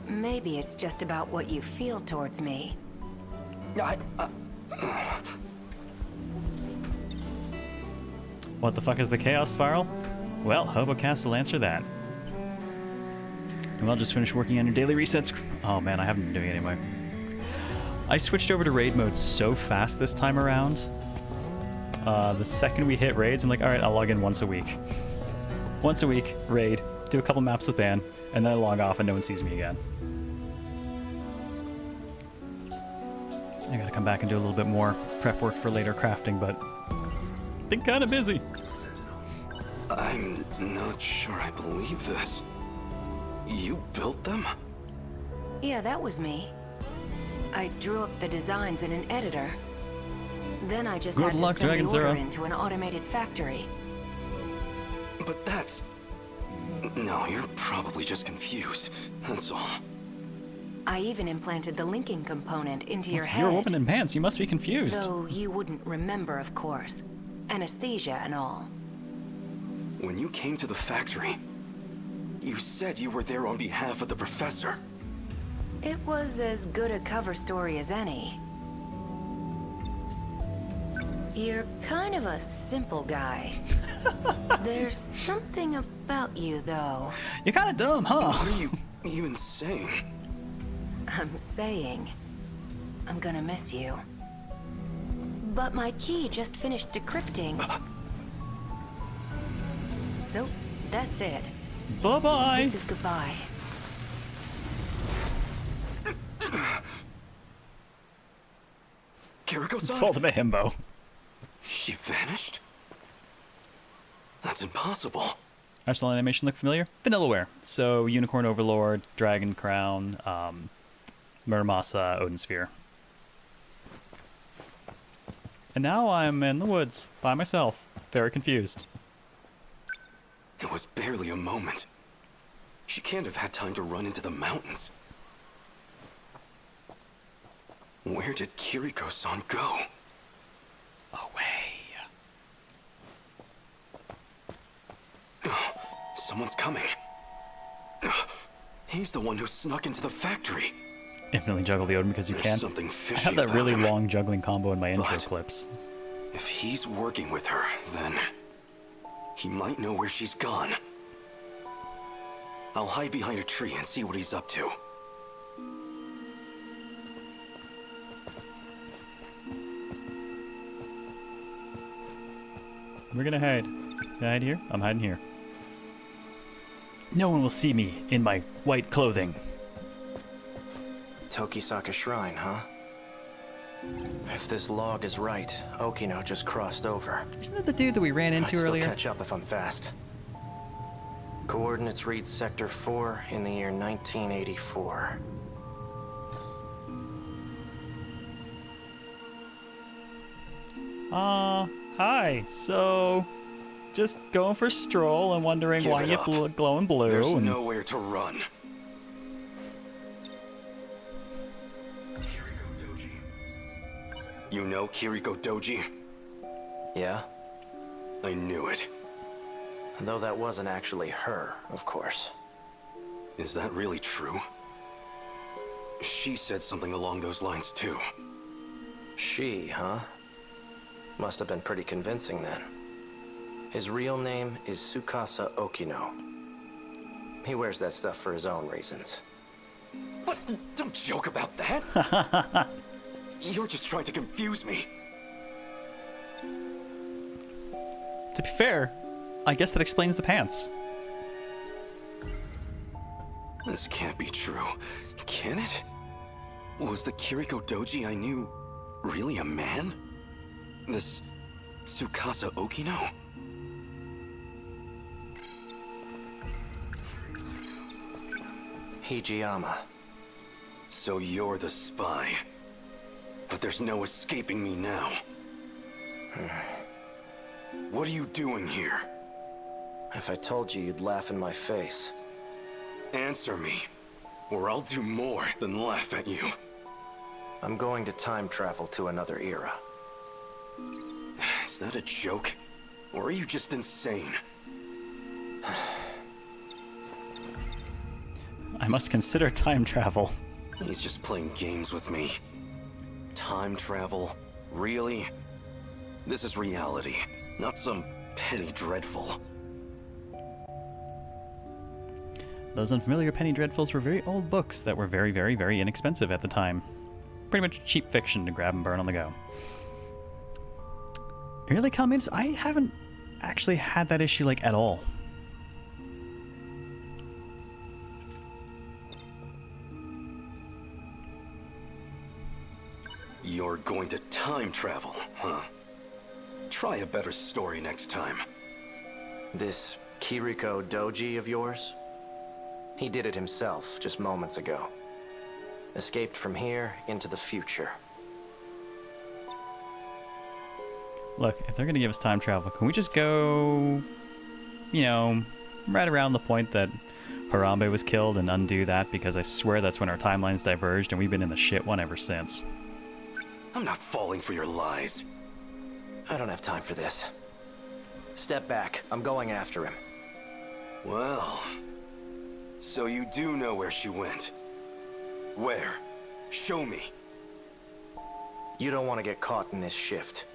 Maybe it's just about what you feel towards me. What the fuck is the Chaos Spiral? Well, Hobocast will answer that. And I'll just finish working on your daily resets. Oh man, I haven't been doing it anyway. I switched over to raid mode so fast this time around. The second we hit raids, I'm like, alright, I'll log in once a week. Once a week, raid, do a couple maps with Ban, and then I log off and no one sees me again. I gotta come back and do a little bit more prep work for later crafting, but been kinda busy. I'm not sure I believe this. You built them? Yeah, that was me. I drew up the designs in an editor. Then I just had to send the order into an automated factory. But that's... No, you're probably just confused. That's all. I even implanted the linking component into your head. You're a woman in pants, you must be confused. Though you wouldn't remember, of course. Anesthesia and all. When you came to the factory, you said you were there on behalf of the professor. It was as good a cover story as any. You're kind of a simple guy. There's something about you, though. You're kind of dumb, huh? What are you even saying? I'm saying I'm gonna miss you. But my key just finished decrypting. So, that's it. Bye-bye. This is goodbye. Kiriko-san? Called him a himbo. She vanished? That's impossible. Arsenal animation look familiar? Vanillaware. So, Unicorn Overlord, Dragon Crown, Muramasa, Odin Sphere. And now I'm in the woods, by myself, very confused. It was barely a moment. She can't have had time to run into the mountains. Where did Kiriko-san go? Away. Someone's coming. He's the one who snuck into the factory. infinitely juggle the Odin because you There's can. something I fishy have that about really him. long juggling combo in my intro But- clips. If he's working with her, then he might know where she's gone. I'll hide behind a tree and see what he's up to. We're gonna hide. Can I hide here? I'm hiding here. No one will see me in my white clothing. Tokisaka Shrine, huh? If this log is right, Okino just crossed over. Isn't that the dude that we ran I'd into still earlier? catch up if I'm fast. Coordinates read Sector 4 in the year 1984. Hi. So, just going for a stroll and wondering Give why it you up. glowing blue. There's and... nowhere to run. You know Kiriko Doji? Yeah? I knew it. Though that wasn't actually her, of course. Is that really true? She said something along those lines too. She, huh? Must have been pretty convincing then. His real name is Tsukasa Okino. He wears that stuff for his own reasons. What? Don't joke about that! You're just trying to confuse me. To be fair, I guess that explains the pants. This can't be true. Can it? Was the Kiriko Doji I knew really a man? This Tsukasa Okino? Hijiyama. So you're the spy. But there's no escaping me now. What are you doing here? If I told you, you'd laugh in my face. Answer me, or I'll do more than laugh at you. I'm going to time travel to another era. Is that a joke? Or are you just insane? I must consider time travel. He's just playing games with me. Time travel? Really? This is reality, not some penny dreadful. Those unfamiliar penny dreadfuls were very old books that were very, very, very inexpensive at the time. Pretty much cheap fiction to grab and burn on the go. Early comments, I haven't actually had that issue like at all. You're going to time travel, huh? Try a better story next time. This Kiriko Doji of yours? He did it himself just moments ago. Escaped from here into the future. Look, if they're going to give us time travel, can we just go, you know, right around the point that Harambe was killed and undo that? Because I swear that's when our timelines diverged and we've been in the shit one ever since. I'm not falling for your lies. I don't have time for this. Step back. I'm going after him. Well, so you do know where she went. Where? Show me. You don't want to get caught in this shift.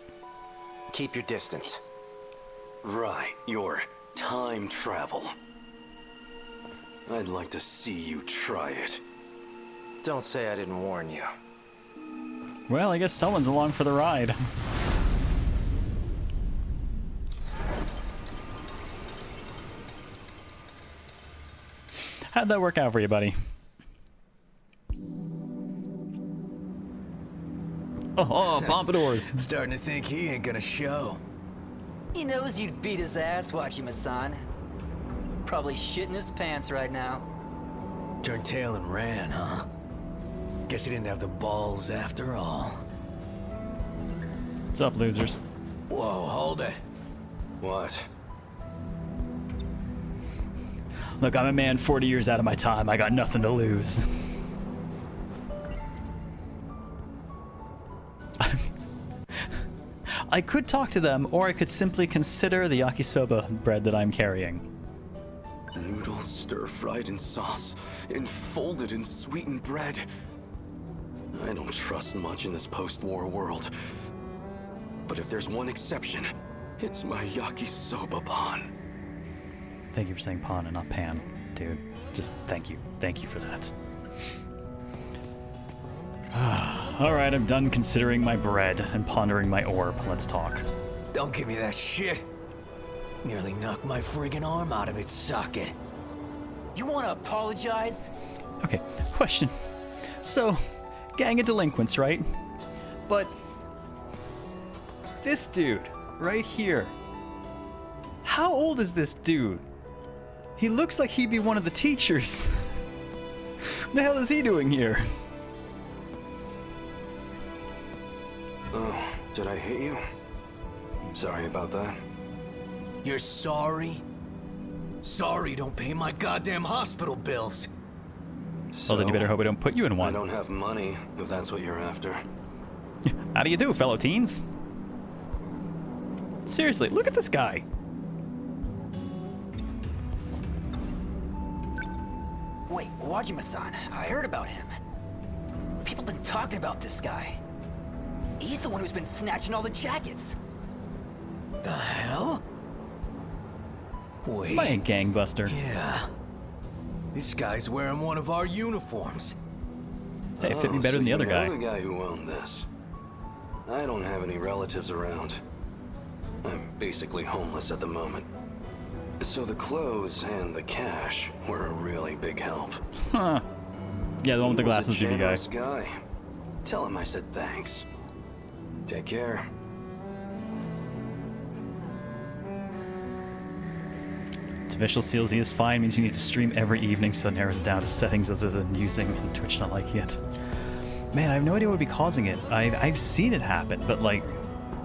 Keep your distance. Right, your time travel. I'd like to see you try it. Don't say I didn't warn you. Well, I guess someone's along for the ride. How'd that work out for you, buddy? Oh, pompadours. Starting to think he ain't gonna show. He knows you'd beat his ass, Wachiman-san. Probably shitting his pants right now. Turned tail and ran, huh? Guess he didn't have the balls after all. What's up, losers? Whoa, hold it. What? Look, I'm a man 40 years out of my time. I got nothing to lose. I could talk to them, or I could simply consider the yakisoba bread that I'm carrying. Noodles stir-fried in sauce, enfolded in sweetened bread. I don't trust much in this post-war world. But if there's one exception, it's my yakisoba pan. Thank you for saying pawn and not pan, dude. Just thank you. Thank you for that. Alright, I'm done considering my bread and pondering my orb. Let's talk. Don't give me that shit. Nearly knocked my friggin' arm out of its socket. You want to apologize? Okay, question. So, gang of delinquents, right? But this dude right here, how old is this dude? He looks like he'd be one of the teachers. What the hell is he doing here? Oh, did I hit you? Sorry about that. You're sorry? Sorry don't pay my goddamn hospital bills. Well, then you better hope I don't put you in one. I don't have money, if that's what you're after. How do you do, fellow teens? Seriously, look at this guy. Wait, Wajima-san, I heard about him. People been talking about this guy. He's the one who's been snatching all the jackets. The hell? Wait. Am I a gangbuster? Yeah. This guy's wearing one of our uniforms. Hey, it fit me better than the other guy. The guy who owned this. I don't have any relatives around. I'm basically homeless at the moment. So the clothes and the cash were a really big help. Huh. Yeah, the one with the glasses, He was a BB guy. generous guy. Tell him I said thanks. Take care. Official CLZ is fine means you need to stream every evening, so it narrows it down to settings other than using Twitch not liking it. Man, I have no idea what would be causing it. I've seen it happen, but like,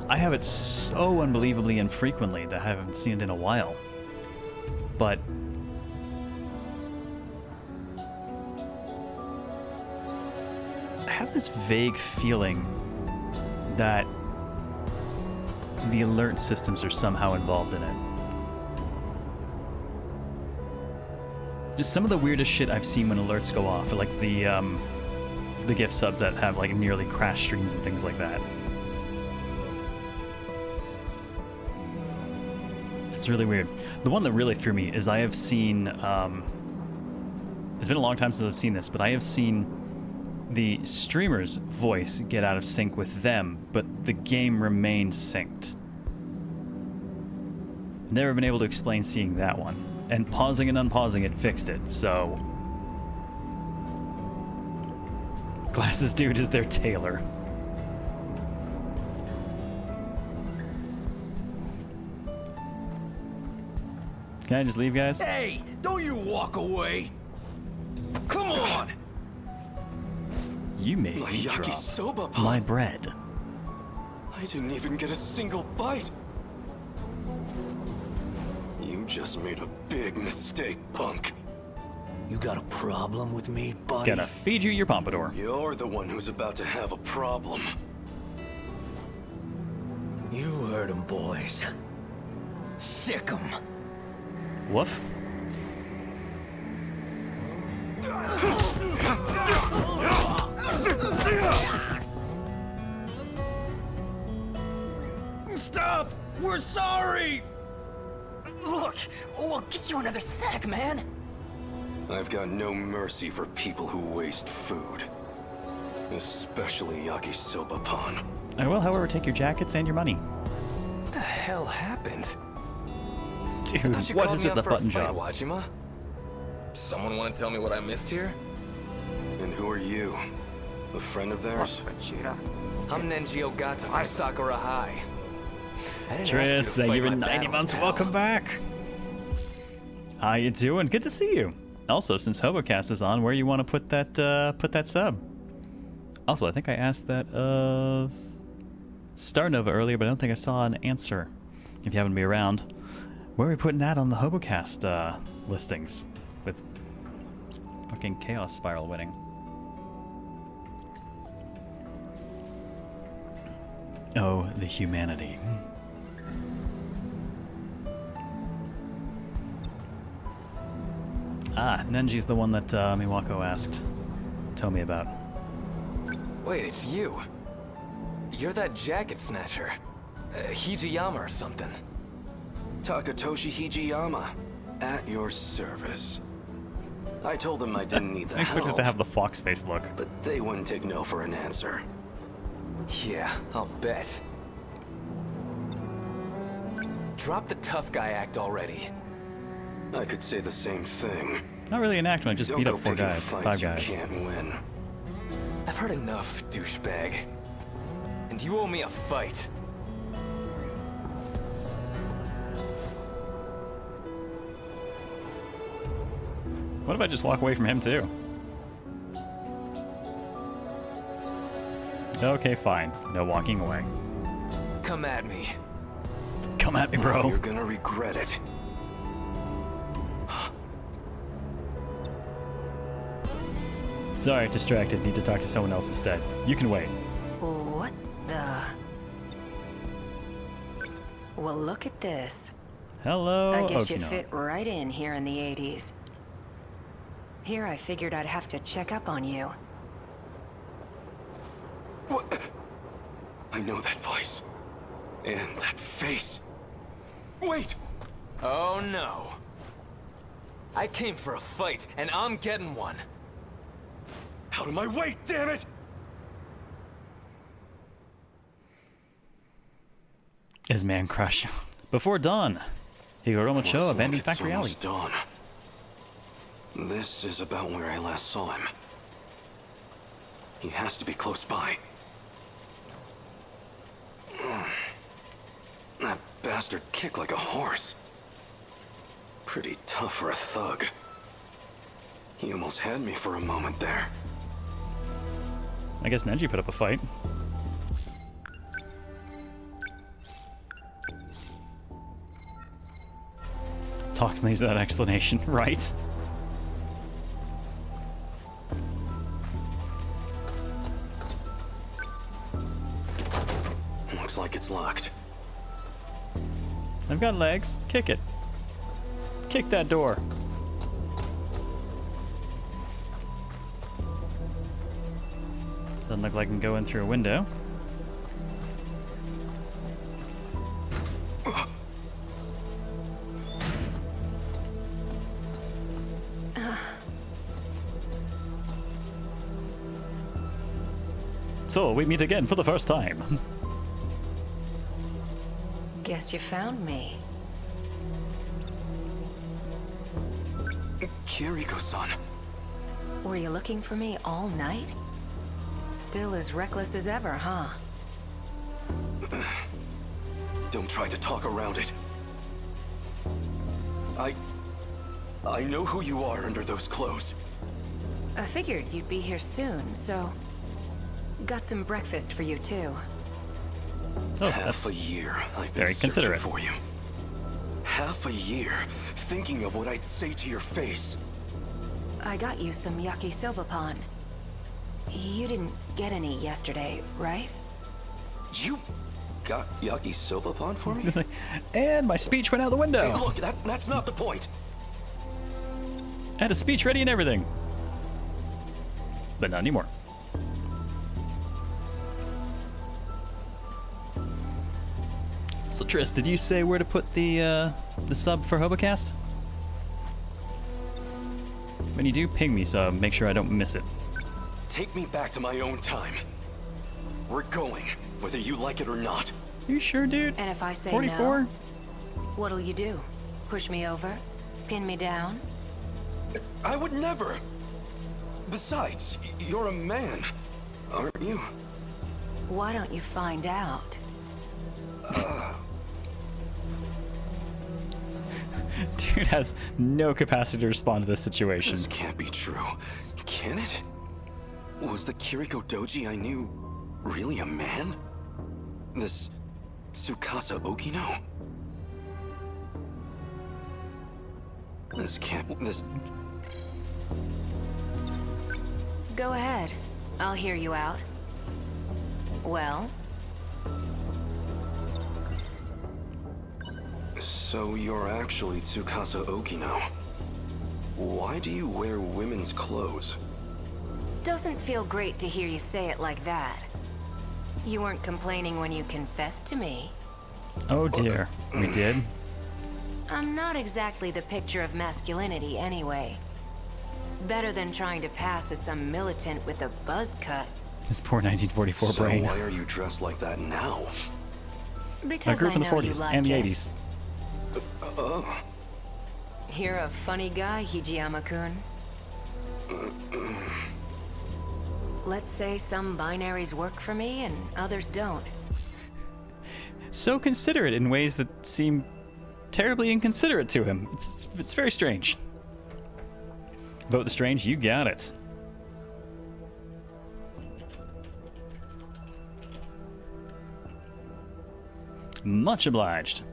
I have it so unbelievably infrequently that I haven't seen it in a while. But I have this vague feeling that the alert systems are somehow involved in it. Just some of the weirdest shit I've seen when alerts go off, like the gift subs that have like nearly crash streams and things like that. It's really weird. The one that really threw me is I have seen, it's been a long time since I've seen this, but I have seen the streamer's voice get out of sync with them, but the game remained synced. Never been able to explain seeing that one. And pausing and unpausing it fixed it, so... Glasses dude is their tailor. Can I just leave, guys? Hey, don't you walk away. Come on. You made My me drop yakisoba pan. my bread. I didn't even get a single bite. You just made a big mistake, punk. You got a problem with me, buddy? Gonna feed you your pompadour. You're the one who's about to have a problem. You heard him, boys. Sick 'em. Woof. Stop! We're sorry! Look, we'll get you another snack, man. I've got no mercy for people who waste food. Especially yakisoba pan. I will, however, take your jackets and your money. What the hell happened? Dude, what is with the button job? Wajima? Someone want to tell me what I missed here? And who are you? A friend of theirs? Vegeta. I'm Nenji Ogata from Sakura High. I didn't ask you Tris, to thank you fight for my 90 battles, months. pal. Welcome back. How you doing? Good to see you. Also, since HoboCast is on, where you want to put that sub? Also, I think I asked that of Starnova earlier, but I don't think I saw an answer. If you happen to be around, where are we putting that on the HoboCast listings with fucking Chaos Spiral winning? Oh, the humanity. Ah, Nenji's the one that Miwako asked Tomi about. Wait, it's you. You're that jacket snatcher. Hijiyama or something. Takatoshi Hijiyama, at your service. I told them I didn't need the I expect us help, to have the fox face look. but they wouldn't take no for an answer. Yeah, I'll bet. Drop the tough guy act already. I could say the same thing. Not really an act when I just Don't beat go up 4 picking guys, fights 5 you guys. can't win. I've heard enough, douchebag. And you owe me a fight. What if I just walk away from him too? Okay, fine. No walking away. Come at me. Come at me, bro. You're gonna regret it. Sorry, distracted. Need to talk to someone else instead. You can wait. What the? Well, look at this. Hello, I guess you Okino. fit right in here in the 80s. Here I figured I'd have to check up on you. What? I know that voice. And that face. Wait! Oh no. I came for a fight, and I'm getting one. Out of my way, damn it! Is Man Crush. Before dawn. Higoromo Cho abandoned it's Factory Alley. almost dawn. This is about where I last saw him. He has to be close by. That bastard kicked like a horse. Pretty tough for a thug. He almost had me for a moment there. I guess Nenji put up a fight. Talks leaves that explanation, right? Looks like it's locked. I've got legs. Kick it. Kick that door. Doesn't look like I can go in through a window. So, we meet again for the first time. Guess you found me. Kiriko-san. Were you looking for me all night? Still as reckless as ever, huh? Don't try to talk around it. I know who you are under those clothes. I figured you'd be here soon, so... Got some breakfast for you, too. Oh, Half a year I've been very searching considerate. for you. Half a year thinking of what I'd say to your face. I got you some yakisoba pan. You didn't get any yesterday, right? You got yakisoba pan for me? He's like, and my speech went out the window. Hey, look, that's not the point. I had a speech ready and everything. But not anymore. So Triss, did you say where to put the sub for Hobocast? When you do, ping me so make sure I don't miss it. Take me back to my own time. We're going, whether you like it or not. You sure, dude? And if I say 44? no, what'll you do? Push me over? Pin me down? I would never. Besides, you're a man, aren't you? Why don't you find out? Dude has no capacity to respond to this situation. This can't be true, can it? Was the Kiriko Doji I knew really a man? This Tsukasa Okino? This... Go ahead. I'll hear you out. Well? So you're actually Tsukasa Okino. Why do you wear women's clothes? Doesn't feel great to hear you say it like that. You weren't complaining when you confessed to me. Oh dear, we did? I'm not exactly the picture of masculinity anyway. Better than trying to pass as some militant with a buzz cut. His poor 1944 so brain. Why are you dressed like that now? Because I grew up in the know you 40s like and the it. 80s. You're a funny guy, Hijiyama-kun. Let's say some binaries work for me and others don't. So considerate in ways that seem terribly inconsiderate to him. It's very strange. Vote the strange, you got it. Much obliged.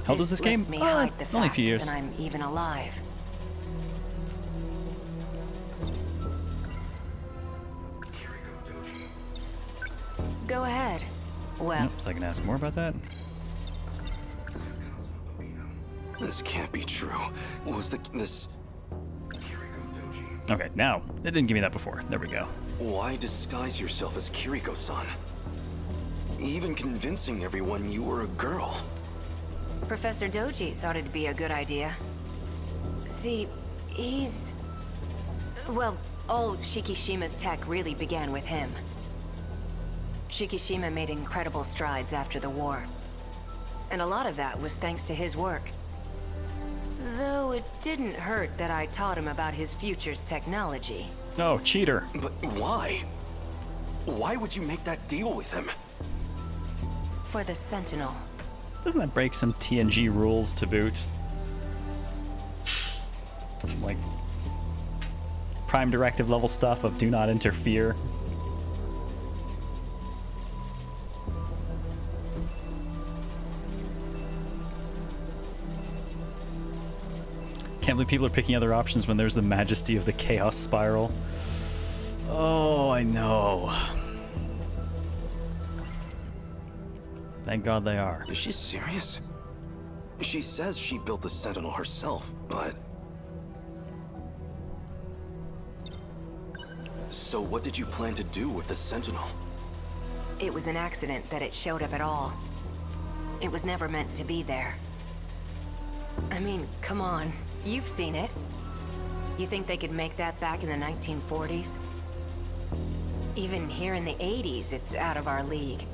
How old is this game? Lets me hide the Only a fact few years. that I'm even alive. Go ahead. Well, Nope, so I can ask more about that. This can't be true. This... Okay, now, it didn't give me that before. There we go. Why disguise yourself as Kiriko-san? Even convincing everyone you were a girl. Professor Doji thought it'd be a good idea. See, he's... Well, all Shikishima's tech really began with him. Shikishima made incredible strides after the war. And a lot of that was thanks to his work. Though it didn't hurt that I taught him about his future's technology. Oh, cheater. But why? Why would you make that deal with him? For the Sentinel. Doesn't that break some TNG rules to boot? Like, Prime Directive level stuff of do not interfere. Can't believe people are picking other options when there's the majesty of the chaos spiral. Oh, I know. Thank God they are. Is she serious? She says she built the Sentinel herself, but... So what did you plan to do with the Sentinel? It was an accident that it showed up at all. It was never meant to be there. I mean, come on. You've seen it. You think they could make that back in the 1940s? Even here in the 80s, it's out of our league.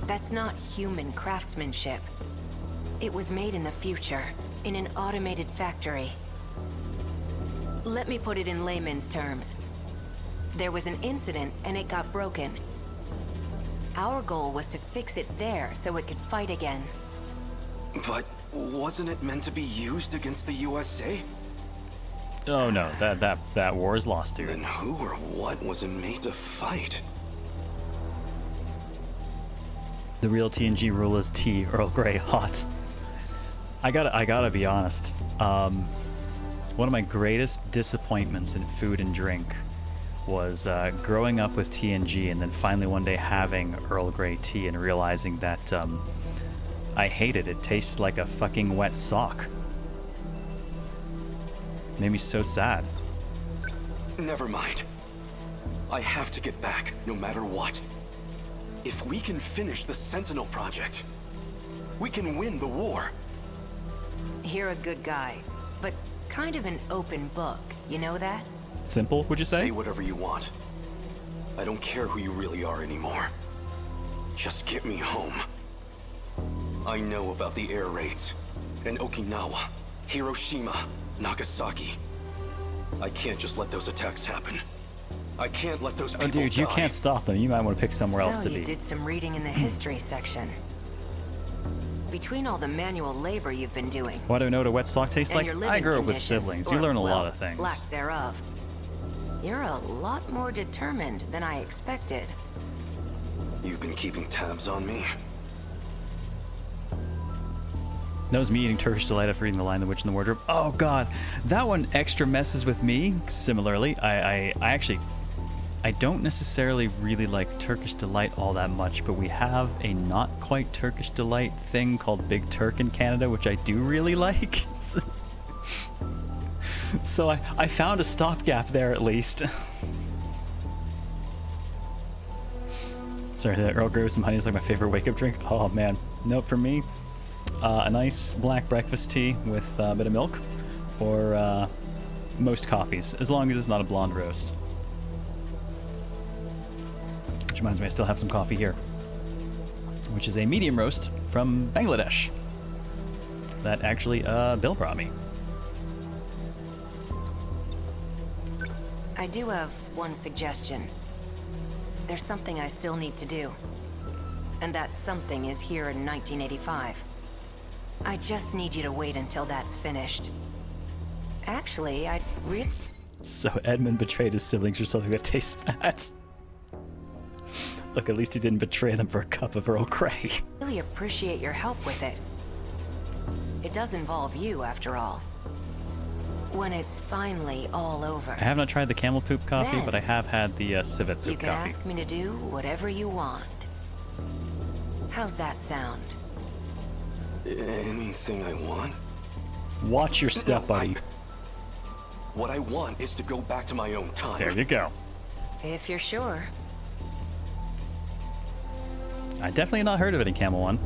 That's not human craftsmanship. It was made in the future, in an automated factory. Let me put it in layman's terms. There was an incident and it got broken. Our goal was to fix it there so it could fight again. But wasn't it meant to be used against the USA? Oh no, that war is lost, dude. Then who or what was it made to fight? The real TNG rule is tea, Earl Grey hot. I gotta be honest. One of my greatest disappointments in food and drink was growing up with TNG and then finally one day having Earl Grey tea and realizing that I hate it. It tastes like a fucking wet sock. Made me so sad. Never mind. I have to get back, no matter what. If we can finish the Sentinel project, we can win the war. You're a good guy, but kind of an open book, you know that? Simple, would you say? Say whatever you want. I don't care who you really are anymore. Just get me home. I know about the air raids. In Okinawa, Hiroshima, Nagasaki. I can't just let those attacks happen. I can't let those people dude, you die. can't stop them. You might want to pick somewhere else to So you be. did some reading in the history section. Between all the manual labor you've been doing, Why do I know what a wet sock tastes and like? your I living grew up with conditions, siblings. You or, learn a well, lot of things. lack thereof, you're a lot more determined than I expected. You've been keeping tabs on me. That was me eating Turkish Delight after reading The Lion, the Witch, and the Wardrobe. Oh god, that one extra messes with me. Similarly, I actually, I don't necessarily really like Turkish Delight all that much, but we have a not quite Turkish Delight thing called Big Turk in Canada, which I do really like. So I found a stopgap there at least. Sorry, that Earl Grey with some honey is like my favorite wake-up drink. Oh man, nope, for me, a nice black breakfast tea with a bit of milk, or most coffees, as long as it's not a blonde roast. Which reminds me, I still have some coffee here, which is a medium roast from Bangladesh that actually Bill brought me. I do have one suggestion. There's something I still need to do. And that something is here in 1985. I just need you to wait until that's finished. Actually, I'd really... So Edmund betrayed his siblings for something that tastes bad. Look, at least he didn't betray them for a cup of Earl Grey. really appreciate your help with it. It does involve you, after all. When it's finally all over. I have not tried the camel poop coffee, Then but I have had the civet poop you can coffee. ask me to do whatever you want. How's that sound? Anything I want? Watch your step, buddy. What I want is to go back to my own time. There you go. If you're sure. I definitely had not heard of it in Camel 1.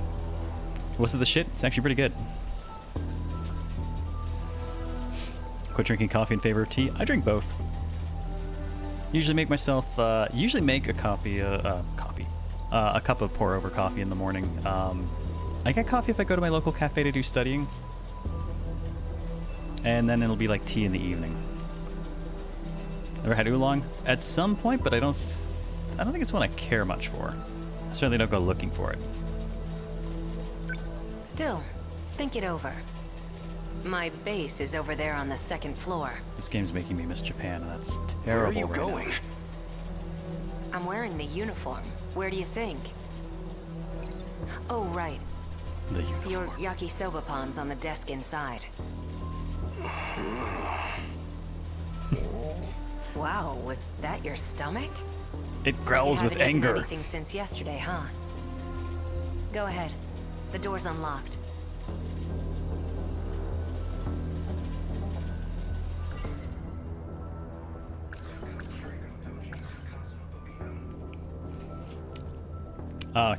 Was it the shit? It's actually pretty good. Quit drinking coffee in favor of tea. I drink both. Usually make myself, usually make a a cup of pour over coffee in the morning. I get coffee if I go to my local cafe to do studying. And then it'll be like tea in the evening. Ever had oolong? At some point, but I don't think it's one I care much for. I certainly don't go looking for it. Still, think it over. My base is over there on the second floor. This game's making me miss Japan, and that's terrible. Where are you going? I'm wearing the uniform. Where do you think? Oh, right. The uniform. Your yakisoba pon's on the desk inside. Wow, was that your stomach? It growls with You haven't eaten anger. anything since yesterday, huh? Go ahead. The door's unlocked.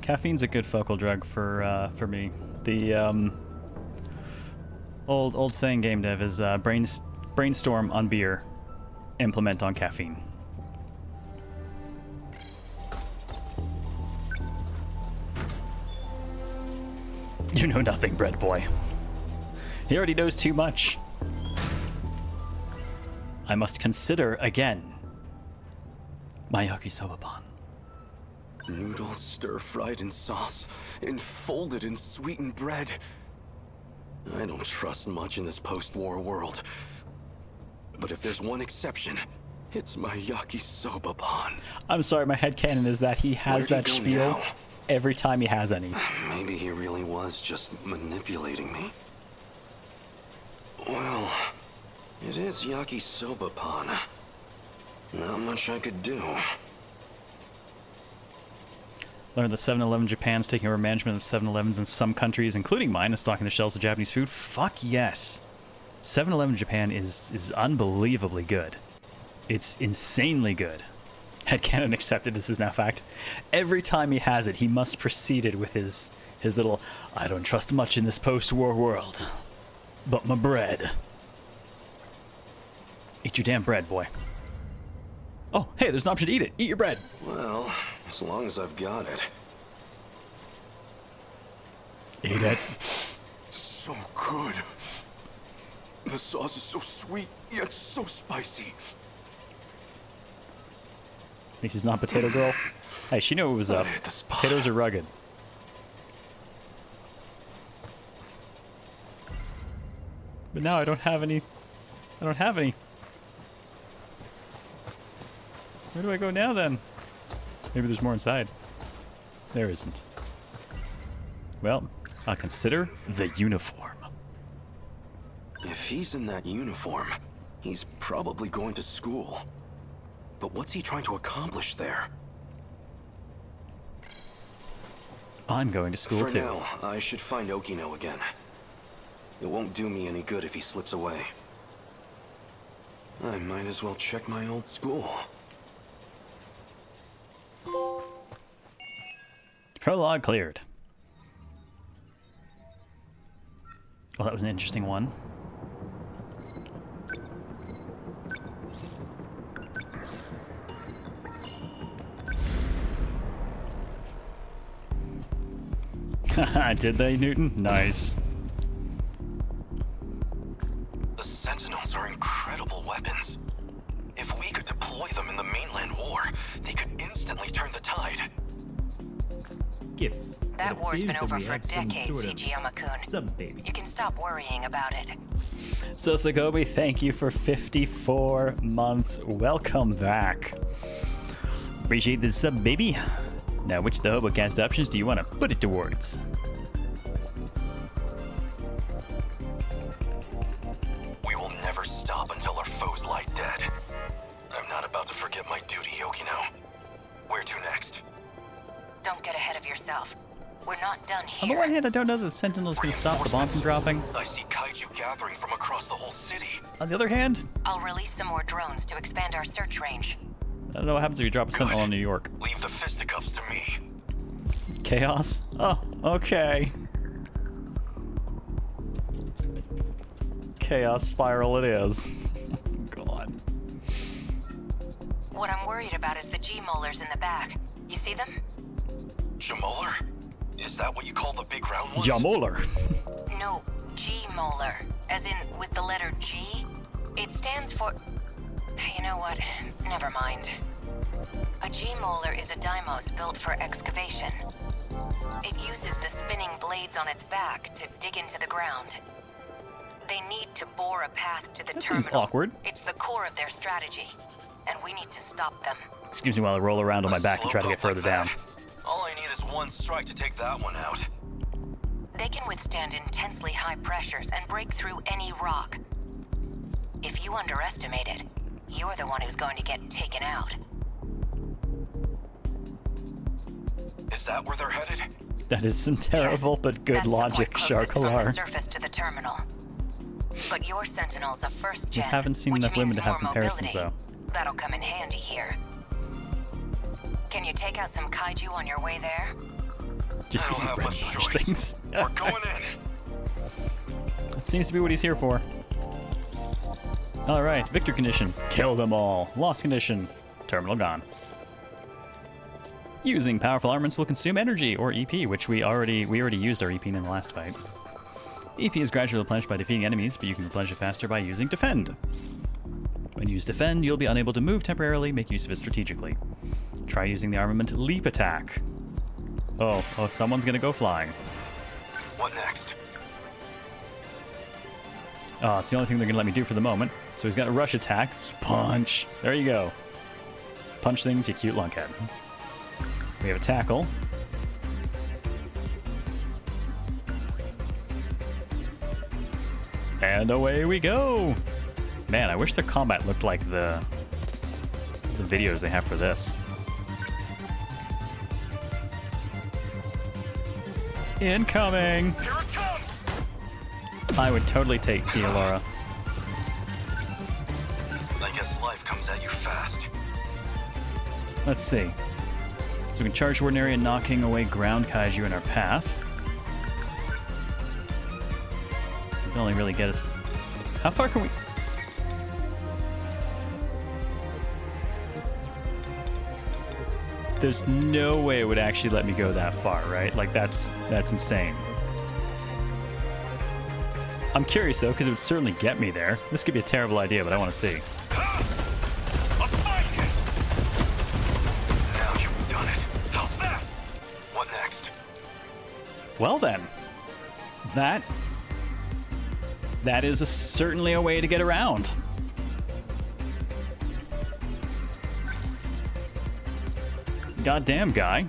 Caffeine's a good focal drug for me. The old saying game dev is brainstorm on beer, implement on caffeine. You know nothing, bread boy. He already knows too much. I must consider again my yakisoba pan. Noodles stir-fried in sauce, enfolded in sweetened bread. I don't trust much in this post-war world. But if there's one exception, it's my yakisoba pan. I'm sorry, my headcanon is that he has that spiel now? every time he has any. Maybe he really was just manipulating me. Well, it is yakisoba pan. Not much I could do. Learned that 7-Eleven Japan's taking over management of 7-Elevens in some countries, including mine, and stocking the shelves of Japanese food. Fuck yes. 7-Eleven Japan is unbelievably good. It's insanely good. Headcanon accepted, this is now fact. Every time he has it, he must proceed it with his little, I don't trust much in this post-war world, but my bread. Eat your damn bread, boy. Oh, hey, there's an option to eat it. Eat your bread. Well, as long as I've got it. Eat it. So good. The sauce is so sweet, yet so spicy. At least he's not Potato Girl. Hey, she knew what was up. Potatoes are rugged. But now I don't have any. I don't have any. Where do I go now then? Maybe there's more inside. There isn't. Well, I'll consider the uniform. If he's in that uniform, he's probably going to school. But what's he trying to accomplish there? I'm going to school For too. now, I should find Okino again. It won't do me any good if he slips away. I might as well check my old school. Prologue cleared. Well, that was an interesting one. Did they, Newton? Nice. The Sentinels are incredible weapons. If we could deploy them in the mainland war, they could instantly turn the tide. That war's been over for decades, Hijiyama-kun. You can stop worrying about it. So, Sagobi, thank you for 54 months. Welcome back. Appreciate the sub, baby. Now, which of the HoboCast options do you want to put it towards? We will never stop until our foes lie dead. I'm not about to forget my duty, Yokino. Where to next? Don't get ahead of yourself. We're not done here. On the one hand, I don't know that the Sentinels can stop the bombs from dropping. I see kaiju gathering from across the whole city. On the other hand, I'll release some more drones to expand our search range. I don't know what happens if you drop a Sentinel in New York. Leave the fisticuffs to me. Chaos? Oh, okay. Chaos spiral it is. God. What I'm worried about is the G-molars in the back. You see them? Jamolar? Is that what you call the big round ones? Jamolar. No, G-molar. As in, with the letter G. It stands for... You know what? Never mind. A G-molar is a Deimos built for excavation. It uses the spinning blades on its back to dig into the ground. They need to bore a path to the terminal. Seems awkward. It's the core of their strategy, and we need to stop them. Excuse me while I roll around on my back and try to get further down. All I need is one strike to take that one out. They can withstand intensely high pressures and break through any rock. If you underestimate it, you're the one who's going to get taken out. Is that where they're headed? That is some terrible but good logic, From the Sharkalar. surface to the terminal. But your Sentinel's a first gen, We haven't seen which enough women means to have more comparisons, mobility. though. That'll come in handy here. Can you take out some kaiju on your way there? Just to have much punch choice. things. We're going in. That seems to be what he's here for. Alright, victor condition. Kill them all. Lost condition. Terminal gone. Using powerful armaments will consume energy, or EP, which we already used our EP in the last fight. EP is gradually replenished by defeating enemies, but you can replenish it faster by using Defend. When you use Defend, you'll be unable to move temporarily, make use of it strategically. Try using the armament Leap Attack. Oh, someone's gonna go flying. What next? Oh, it's the only thing they're gonna let me do for the moment. So he's got a Rush Attack. Just punch. There you go. Punch things, you cute lunkhead. We have a Tackle. And away we go! Man, I wish the combat looked like the videos they have for this. Incoming! Here it comes! I would totally take Tia Laura. I guess life comes at you fast. Let's see. So we can charge ordinary and knocking away ground kaiju in our path. It'll only really get us... How far can we... There's no way it would actually let me go that far, right? Like, that's insane. I'm curious, though, because it would certainly get me there. This could be a terrible idea, but I want to see. Now you've done it. How's that? What next? Well, then. That is certainly a way to get around. Goddamn, guy.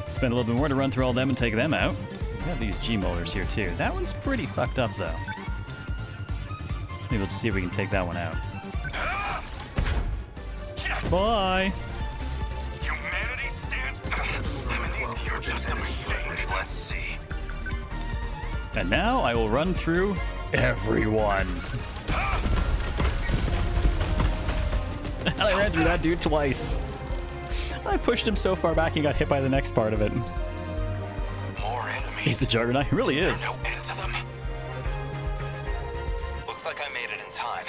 Spend a little bit more to run through all them and take them out. We have these G-molars here, too. That one's pretty fucked up, though. Maybe we'll just see if we can take that one out. Yes! Bye! Humanity stands... You're just a machine. Let's see. And now I will run through everyone. I ran through that dude twice. I pushed him so far back he got hit by the next part of it. More enemies. He's the Juggernaut. He really is. No end to them. Looks like I made it in time.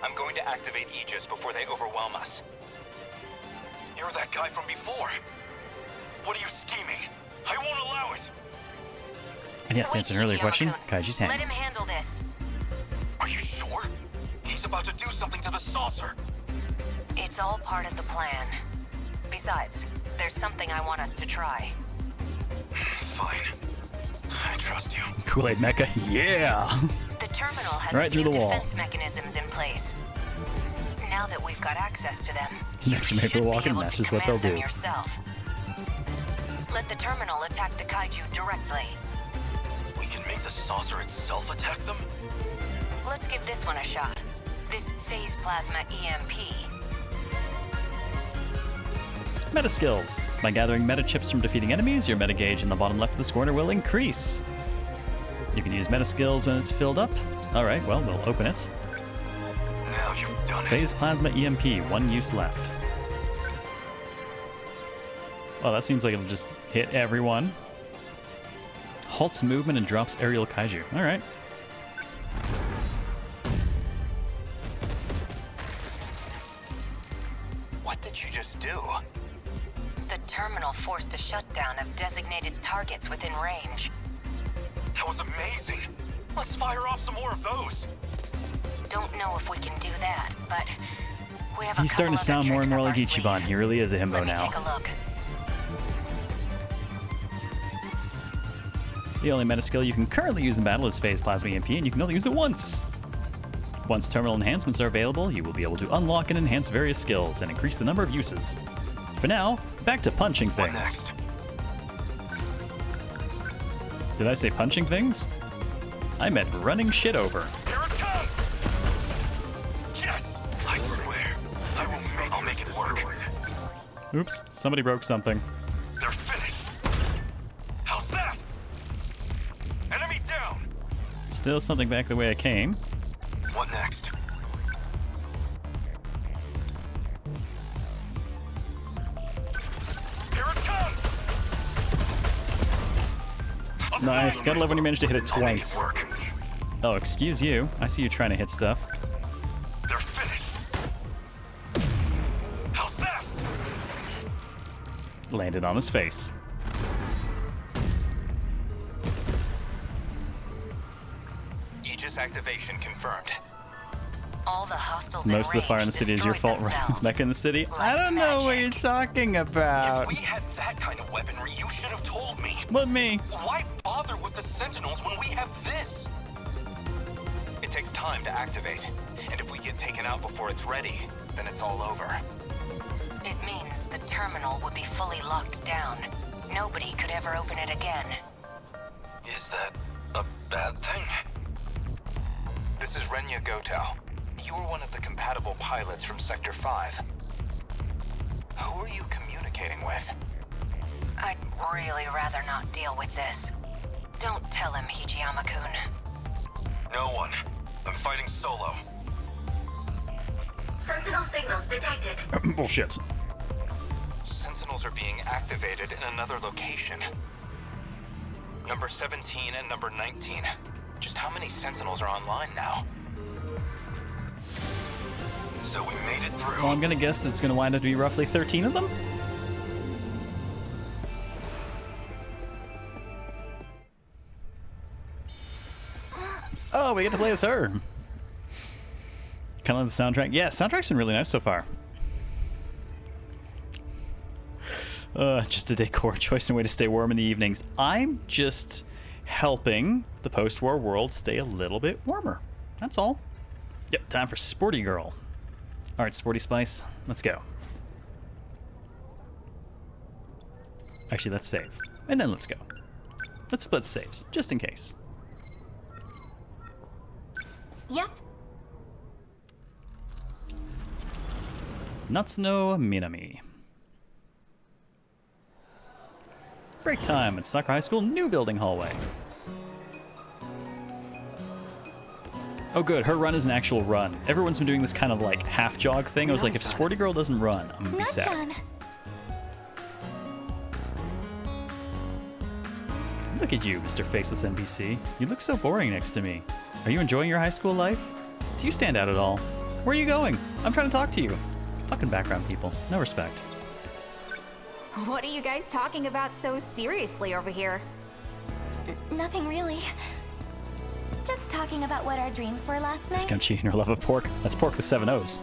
I'm going to activate Aegis before they overwhelm us. You're that guy from before. What are you scheming? I won't allow it. And yes, to answer an earlier question, Kaiji Tang. Let him handle this. Are you sure? He's about to do something to the saucer. It's all part of the plan. Besides, there's something I want us to try. Fine. I trust you. Kool-Aid Mecha, yeah! The terminal has Right a few through the wall. defense mechanisms in place. Now that we've got access to them, Next from April Walk, and that's just what they'll do. yourself. Let the terminal attack the kaiju directly. We can make the saucer itself attack them? Let's give this one a shot. This phase plasma EMP. Meta skills. By gathering meta chips from defeating enemies, your meta gauge in the bottom left of the corner will increase. You can use meta skills when it's filled up. Alright, well, we'll open it. Now you've done it. Phase Plasma EMP, 1 use left. Well, that seems like it'll just hit everyone. Halts movement and drops aerial kaiju. Alright. What did you just do? The terminal forced a shutdown of designated targets within range. That was amazing. Let's fire off some more of those. Don't know if we can do that, but we have He's starting to sound more and more like Ichiban. He really is a himbo now. Take a look. The only meta skill you can currently use in battle is Phase Plasma EMP, and you can only use it once. Once terminal enhancements are available, you will be able to unlock and enhance various skills and increase the number of uses. For now, back to punching things. Next. Did I say punching things? I meant running shit over. Here it comes! Yes! I swear, I'll make it work. Oops, somebody broke something. They're finished. How's that? Enemy down! Still something back the way I came. What next? Here it comes! Nice, gotta love when you manage to hit it twice. Oh, excuse you. I see you trying to hit stuff. They're finished. How's that? Landed on his face. Aegis activation confirmed. All the hostiles Most of the fire in the city is your fault, right? Back in the city? I don't know what you're talking about. If we had that kind of weaponry, you should have told me. What, me? Why bother with the Sentinels when we have this? It takes time to activate, and if we get taken out before it's ready, then it's all over. It means the terminal would be fully locked down. Nobody could ever open it again. Is that a bad thing? This is Renya Goto. You were one of the compatible pilots from Sector 5. Who are you communicating with? I'd really rather not deal with this. Don't tell him, Hijiyama-kun. No one. I'm fighting solo. Sentinel signals detected. Bullshit. Sentinels are being activated in another location. Number 17 and number 19. Just how many Sentinels are online now? So we made it through. Well, I'm gonna guess it's gonna wind up to be roughly 13 of them? Oh, we get to play as her. Kind of the soundtrack. Yeah, soundtrack's been really nice so far. Just a decor choice and way to stay warm in the evenings. I'm just helping the post-war world stay a little bit warmer. That's all. Yep, time for Sporty Girl. All right, Sporty Spice, let's go. Actually, let's save. And then let's go. Let's split saves, just in case. Yep. Natsuno Minami. Break time at Sakura High School new building hallway. Oh good, her run is an actual run. Everyone's been doing this kind of like half jog thing. I was like, if Sporty Girl doesn't run, I'm gonna be sad. Not-chan. Look at you, Mr. Faceless NPC. You look so boring next to me. Are you enjoying your high school life? Do you stand out at all? Where are you going? I'm trying to talk to you. Fucking background people. No respect. What are you guys talking about so seriously over here? Nothing really. Just talking about what our dreams were last night. Discount Chi and her love of pork. That's pork with 7 O's.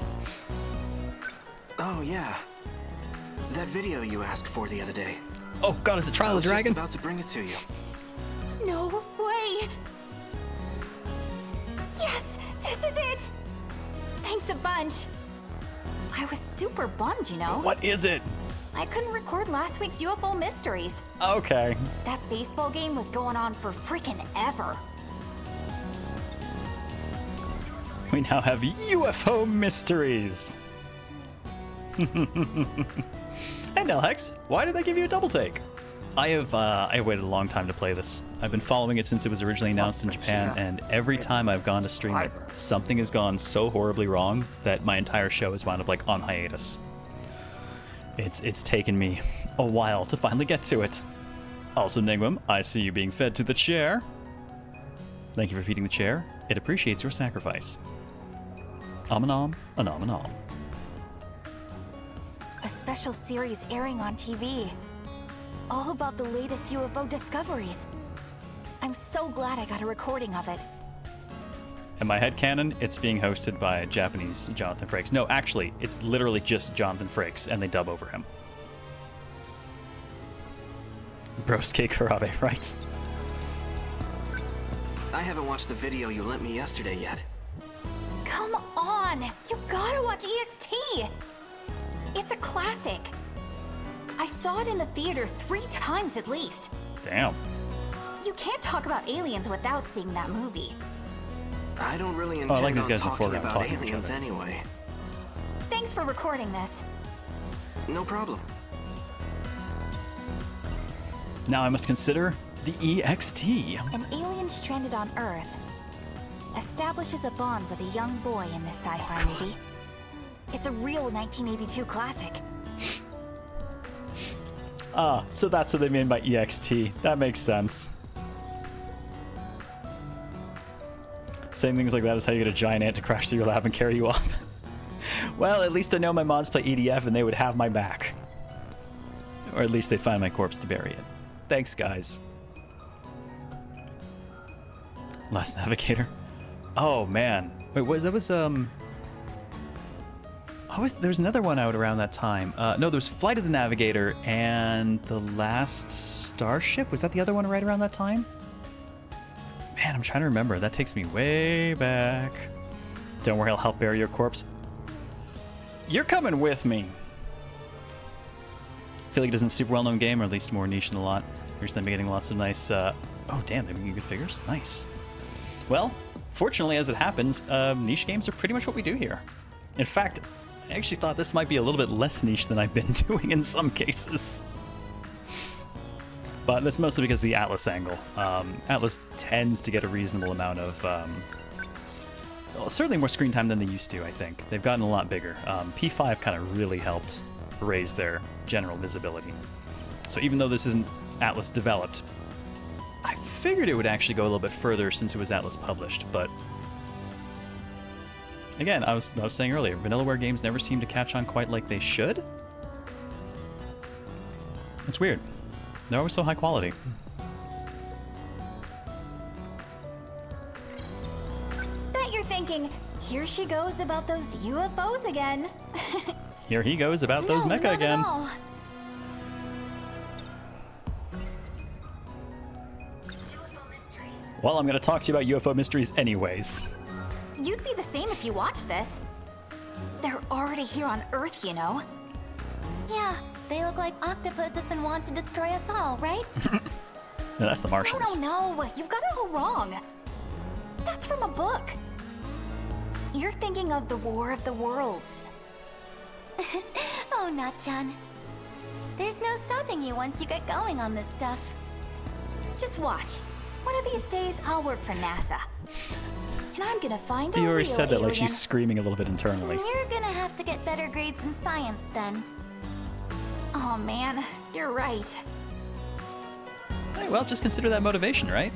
Oh, yeah. That video you asked for the other day. Oh god, is it Trial of the Dragon? I was just about to bring it to you. No way! Yes, this is it! Thanks a bunch. I was super bummed, you know? What is it? I couldn't record last week's UFO Mysteries. Okay. That baseball game was going on for freaking ever. We now have UFO Mysteries. And Elhex, why did they give you a double take? I waited a long time to play this. I've been following it since it was originally announced in Japan, and every time I've gone to stream it, something has gone so horribly wrong that my entire show is wound up like on hiatus. It's taken me a while to finally get to it. Also, Nigwam, I see you being fed to the chair. Thank you for feeding the chair. It appreciates your sacrifice. Om-a-nom, a-nom-a-nom. A special series airing on TV. All about the latest UFO discoveries. I'm so glad I got a recording of it. In my headcanon, it's being hosted by Japanese Jonathan Frakes. No, actually, it's literally just Jonathan Frakes, and they dub over him. Brosuke Kurabe, right? I haven't watched the video you lent me yesterday yet. Come on! You gotta watch EXT! It's a classic. I saw it in the theater 3 times at least. Damn. You can't talk about aliens without seeing that movie. I don't really intend I like these guys on in the talking foreground about talking to each aliens other. anyway. Thanks for recording this. No problem. Now I must consider the EXT. An alien stranded on Earth establishes a bond with a young boy in this sci-fi movie. It's a real 1982 classic. Ah, so that's what they mean by EXT. That makes sense. Saying things like that is how you get a giant ant to crash through your lab and carry you off. Well, at least I know my mods play EDF and they would have my back. Or at least they'd find my corpse to bury it. Thanks, guys. Last Navigator. Oh, man. Wait, there was another one out around that time. No, there was Flight of the Navigator and The Last Starship. Was that the other one right around that time? Man, I'm trying to remember. That takes me way back. Don't worry, I'll help bury your corpse. You're coming with me. I feel like it isn't a super well-known game, or at least more niche than a lot. Recently, I'm getting lots of nice... oh, damn, they're making good figures. Nice. Well, fortunately, as it happens, niche games are pretty much what we do here. In fact, I actually thought this might be a little bit less niche than I've been doing in some cases. But that's mostly because of the Atlas angle. Atlas tends to get a reasonable amount of... well, certainly more screen time than they used to, I think. They've gotten a lot bigger. P5 kind of really helped raise their general visibility. So even though this isn't Atlas developed, I figured it would actually go a little bit further since it was Atlas published, but... Again, I was saying earlier, Vanillaware games never seem to catch on quite like they should. It's weird. They're always so high quality. Bet you're thinking, here she goes about those UFOs again. Here he goes about those mecha again. No. Well, I'm going to talk to you about UFO mysteries anyways. You'd be the same if you watched this. They're already here on Earth, you know. Yeah, they look like octopuses and want to destroy us all, right? No, that's the Martians. No, you've got it all wrong. That's from a book. You're thinking of the War of the Worlds. Oh, Natchan. There's no stopping you once you get going on this stuff. Just watch. One of these days, I'll work for NASA. And I'm I'm gonna find a Iori real said that like alien. she's screaming a little bit internally. You're gonna have to get better grades in science then. Oh man, you're right. Hey, well, just consider that motivation, right?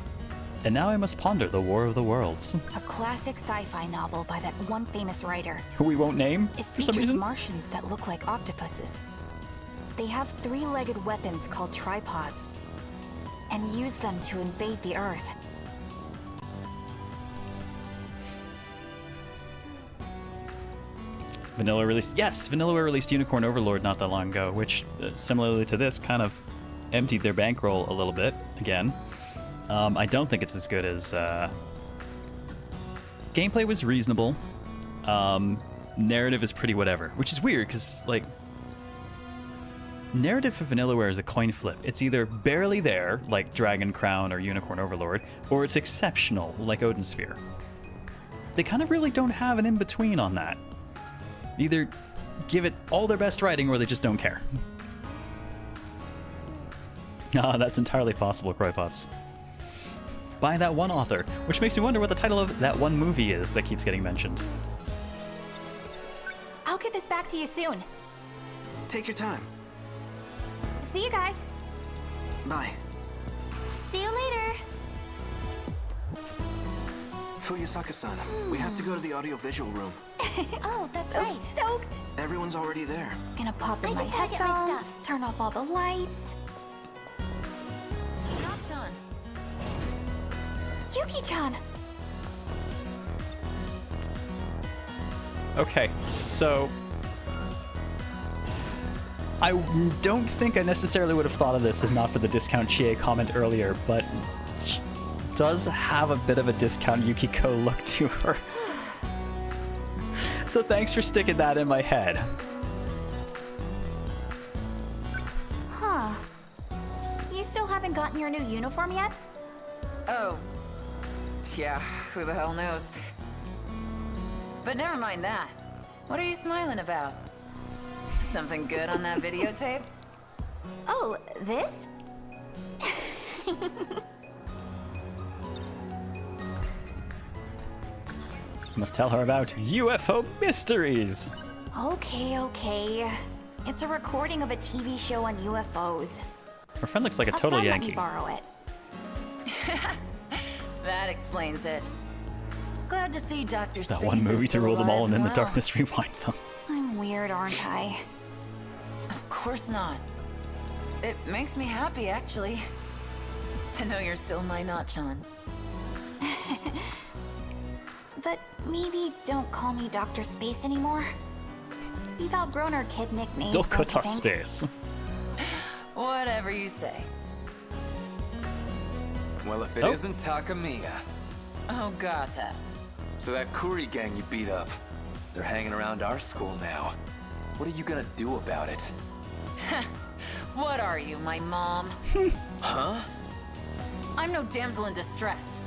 And now I must ponder the War of the Worlds. A classic sci-fi novel by that one famous writer. Who we won't name It for some features reason. Martians that look like octopuses. They have three-legged weapons called tripods, and use them to invade the Earth. Vanilla released, yes, Vanilla released Unicorn Overlord not that long ago, which, similarly to this, kind of emptied their bankroll a little bit again. I don't think it's as good as. Gameplay was reasonable. Narrative is pretty whatever, which is weird because like. Narrative for Vanillaware is a coin flip. It's either barely there, like Dragon Crown or Unicorn Overlord, or it's exceptional, like Odin Sphere. They kind of really don't have an in-between on that. Either give it all their best writing or they just don't care. Ah, that's entirely possible, Croypots. By that one author, which makes me wonder what the title of that one movie is that keeps getting mentioned. I'll get this back to you soon. Take your time. See you guys. Bye. See you later. Fuyusaka-san, we have to go to the audiovisual room. Oh, that's So right. stoked. Everyone's already there. Gonna pop in I my just gotta get my headphones, stuff. turn off all the lights. Not-chan. Yuki-chan. Okay, so I don't think I necessarily would have thought of this if not for the discount Chie comment earlier, but she does have a bit of a discount Yukiko look to her. So thanks for sticking that in my head. Huh. You still haven't gotten your new uniform yet? Oh. Yeah, who the hell knows? But never mind that. What are you smiling about? Something good on that videotape? Oh, this? Must tell her about UFO mysteries. Okay. It's a recording of a TV show on UFOs. Her friend looks like a total friend Yankee. Let me borrow it. That explains it. Glad to see Dr. That one movie to rule them all and in the darkness rewind them. I'm weird, aren't I? Of course not. It makes me happy, actually. To know you're still my Not-chan. But maybe don't call me Dr. Space anymore. We've outgrown our kid nicknames, don't you Dokota think? Space. Whatever you say. Well, if it isn't Takamiya. Oh, gata. So that Kuri gang you beat up, they're hanging around our school now. What are you gonna do about it? What are you, my mom? Huh? I'm no damsel in distress.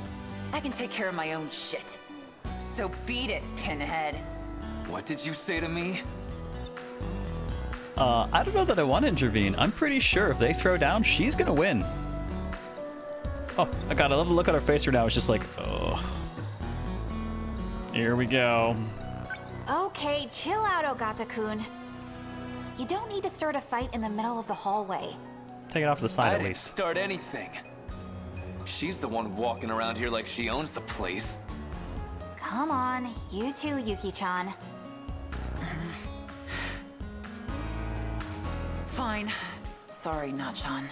I can take care of my own shit. So beat it, Pinhead. What did you say to me? I don't know that I want to intervene. I'm pretty sure if they throw down, she's gonna win. Oh, I gotta love the look on her face right now. It's just like, oh. Here we go. Okay, chill out, Ogata-kun. You don't need to start a fight in the middle of the hallway. Take it off to the side I at didn't least. start anything. She's the one walking around here like she owns the place. Come on, you too, Yuki-chan. Fine. Sorry, Not-chan.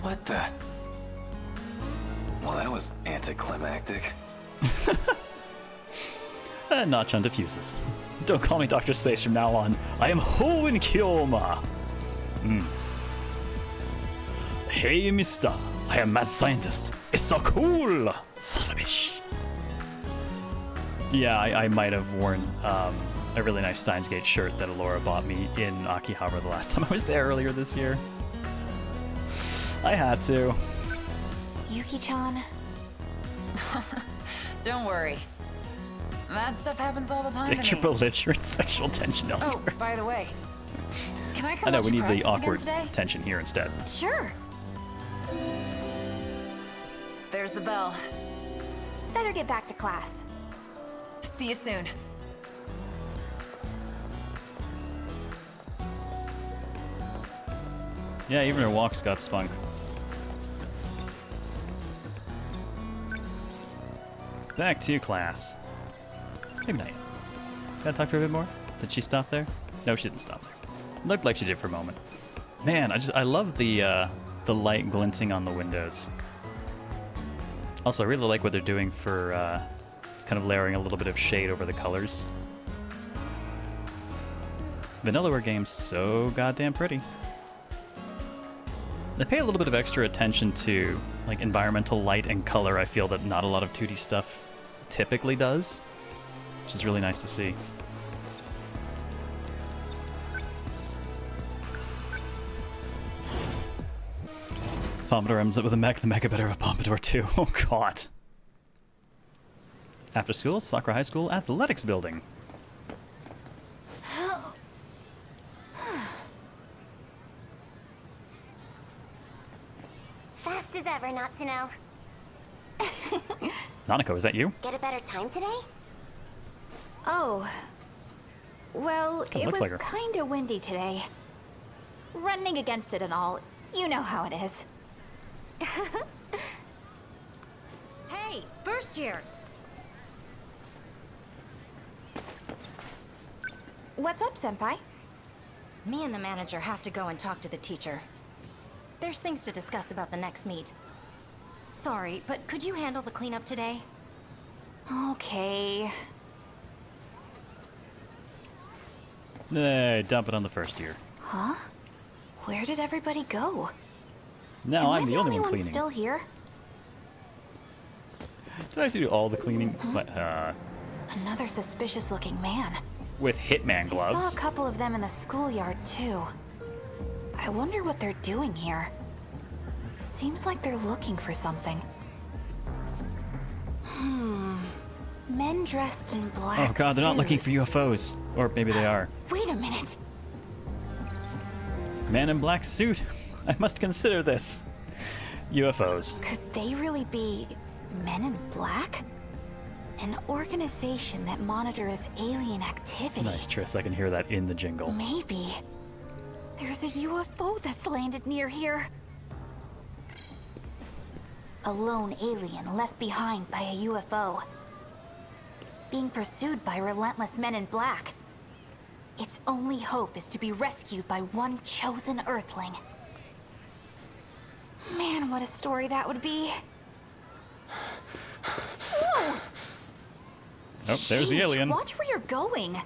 What the? Well, that was anticlimactic. Nachan diffuses. Don't call me Dr. Space from now on. I am Hoenn Kyoma. Hey, mister. I am mad scientist. It's so cool. Son of a bitch. Yeah, I might have worn a really nice Steins Gate shirt that Alora bought me in Akihabara the last time I was there earlier this year. I had to. Yuki-chan. Don't worry. That stuff happens all the time Take to your me. belligerent sexual tension elsewhere. Oh, by the way, can I come I know, watch we you need the practice awkward again today? tension here instead. Sure. There's the bell. better get back to class. See you soon. Yeah, even her walk's got spunk. Back to class. Ignite. Gotta talk to her a bit more? Did she stop there? No, she didn't stop there. Looked like she did for a moment. Man, I love the light glinting on the windows. Also, I really like what they're doing for just kind of layering a little bit of shade over the colors. Vanillaware games, so goddamn pretty. They pay a little bit of extra attention to like environmental light and color. I feel that not a lot of 2D stuff typically does, which is really nice to see. Pompadour ends up with a mech, the mecha better of a Pompadour too. Oh god. After school, Sakura High School Athletics Building. Fast as ever, Natsuno. Nanako, is that you? Get a better time today? Oh. Well, Kinda it looks was like her. kinda windy today. Running against it and all. You know how it is. Hey, first year. What's up, Senpai? Me and the manager have to go and talk to the teacher. There's things to discuss about the next meet. Sorry, but could you handle the cleanup today? Okay. Dump it on the first year. Huh? Where did everybody go? No, I'm the only one one cleaning. still here? Did I have to do all the cleaning? But, Another suspicious-looking man. with Hitman I gloves. saw a couple of them in the schoolyard, too. I wonder what they're doing here. Seems like they're looking for something. Men dressed in black Oh god, they're not looking for suits. UFOs. Or maybe they are. Wait a minute. Man in black suit. I must consider this. UFOs. Could they really be Men in Black? An organization that monitors alien activity. Nice, Triss. I can hear that in the jingle. Maybe. There's a UFO that's landed near here. A lone alien left behind by a UFO. Being pursued by relentless men in black. Its only hope is to be rescued by one chosen Earthling. Man, what a story that would be. Whoa! Oh, there's the Sheesh, alien. Watch where you're going.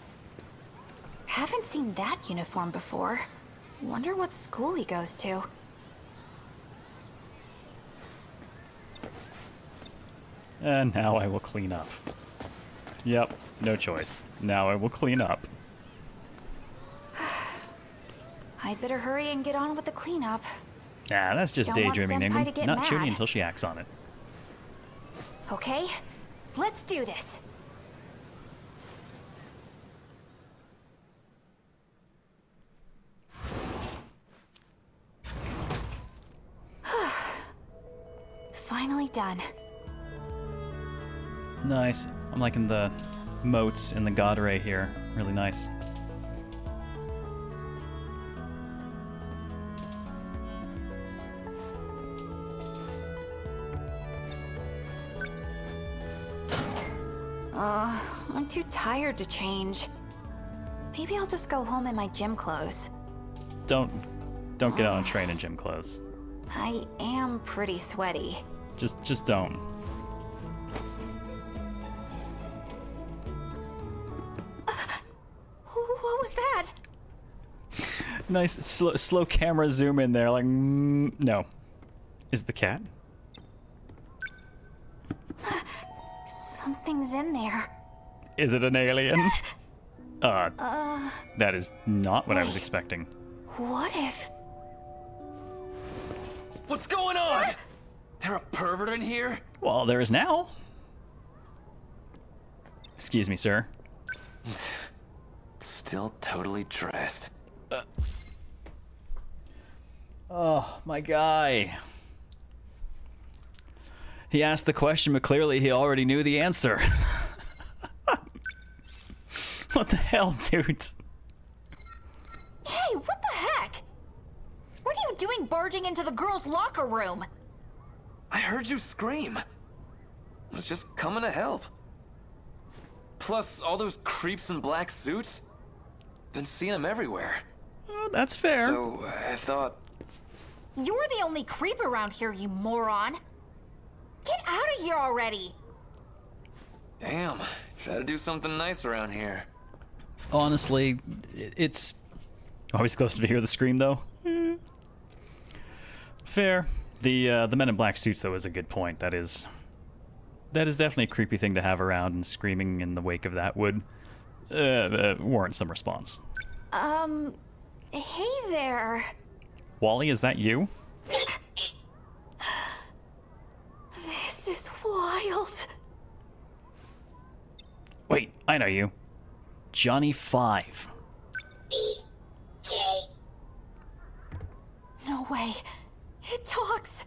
Haven't seen that uniform before. Wonder what school he goes to. And now I will clean up. Yep, no choice. Now I will clean up. I'd better hurry and get on with the cleanup. Nah, that's just Don't want daydreaming, Senpai to Megumi. get Not mad. Chuni until she acts on it. Okay? Let's do this. Finally done. Nice. I'm liking the moats in the god ray here. Really nice. I'm too tired to change. Maybe I'll just go home in my gym clothes. Don't get on a train in gym clothes. I am pretty sweaty. Just don't. What was that? Nice slow camera zoom in there. Like, no. Is it the cat? Something's in there. Is it an alien? That is not what I was wait. expecting. What if... What's going on? There a pervert in here? Well, there is now. Excuse me, sir. Still totally dressed. Oh, my guy. He asked the question, but clearly he already knew the answer. What the hell, dude? Hey, what the heck? What are you doing barging into the girls' locker room? I heard you scream. I was just coming to help. Plus, all those creeps in black suits. Been seeing them everywhere. Oh, that's fair. So, I thought... You're the only creep around here, you moron. Get out of here already. Damn, try to do something nice around here. Honestly, it's... Always close to hear the scream, though. Fair. The men in black suits, though, is a good point. That is definitely a creepy thing to have around, and screaming in the wake of that would warrant some response. Hey there. Wally, is that you? This is wild. Wait, I know you. Johnny 5. No way. It talks.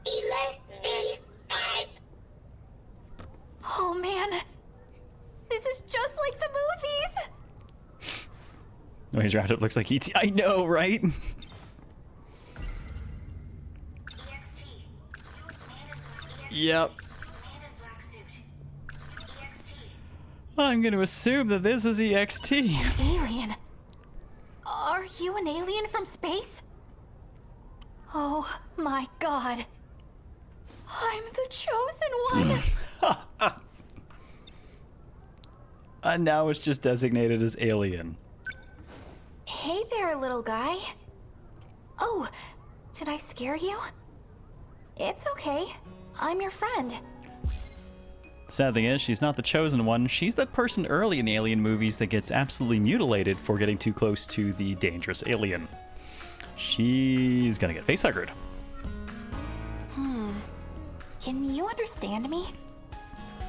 11-5. Oh man. This is just like the movies. Oh, his roundup looks like E.T. I know, right? Yep. I'm gonna assume that this is EXT. Alien. Are you an alien from space? Oh my god. I'm the chosen one. And now it's just designated as alien. Hey there, little guy. Oh, did I scare you? It's okay. I'm your friend. Sad thing is, she's not the chosen one. She's that person early in the Alien movies that gets absolutely mutilated for getting too close to the dangerous alien. She's gonna get facehuggered. Can you understand me?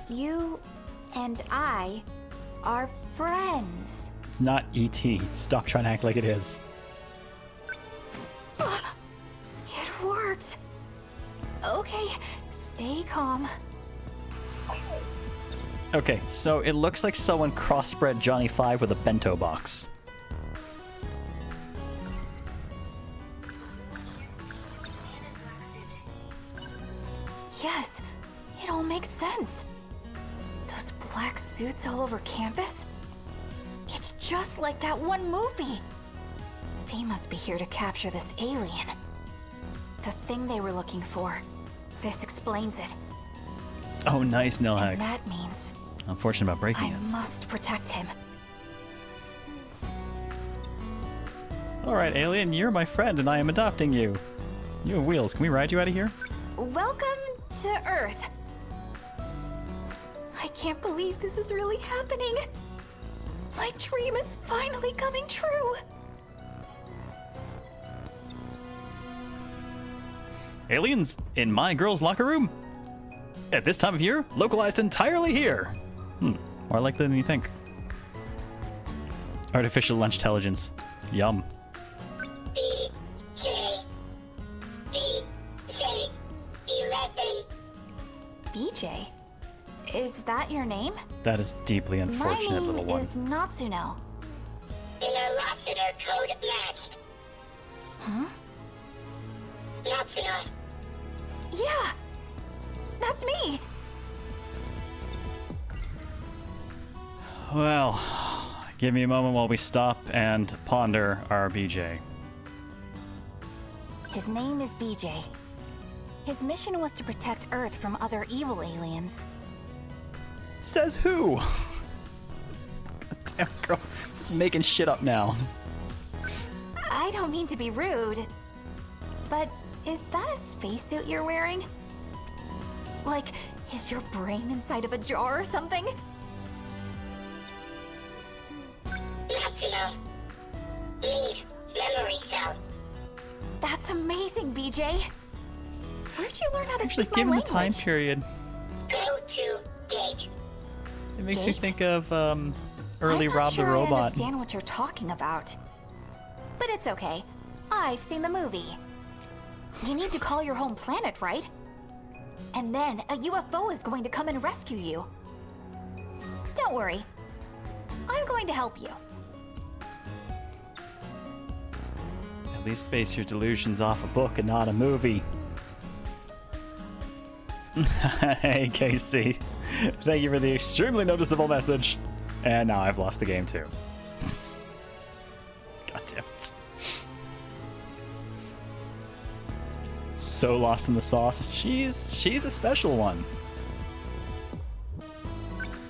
You and I are friends. It's not E.T. Stop trying to act like it is. It worked. Okay, stay calm. Okay, so it looks like someone crossbred Johnny 5 with a bento box. Yes, it all makes sense. Those black suits all over campus? It's just like that one movie. They must be here to capture this alien. The thing they were looking for. This explains it. Oh, nice, Nilhex. And that means Unfortunate about breaking I it. must protect him. Alright, alien, you're my friend and I am adopting you. You have wheels. Can we ride you out of here? Welcome to Earth. I can't believe this is really happening. My dream is finally coming true. Aliens in my girl's locker room? At this time of year, localized entirely here. More likely than you think. Artificial lunch intelligence. Yum. BJ 11. BJ? Is that your name? That is deeply unfortunate, little My name one. is Natsuno. Interlocutor code matched. Natsuno. Yeah! That's me! Well, give me a moment while we stop and ponder our BJ. His name is BJ. His mission was to protect Earth from other evil aliens. Says who? Damn girl, just making shit up now. I don't mean to be rude, but is that a spacesuit you're wearing? Like, is your brain inside of a jar or something? Natsuno. Need memory cell. That's amazing, BJ. Where'd you learn how to Actually, speak my given the language? time period, Go to gate. it makes me Gate? think of early I'm not Rob sure the I Robot. understand what you're talking about. But it's okay. I've seen the movie. You need to call your home planet, right? And then a UFO is going to come and rescue you. Don't worry. I'm going to help you. At least base your delusions off a book and not a movie. Hey, Casey. Thank you for the extremely noticeable message. And now I've lost the game too. God damn it. So lost in the sauce. She's a special one.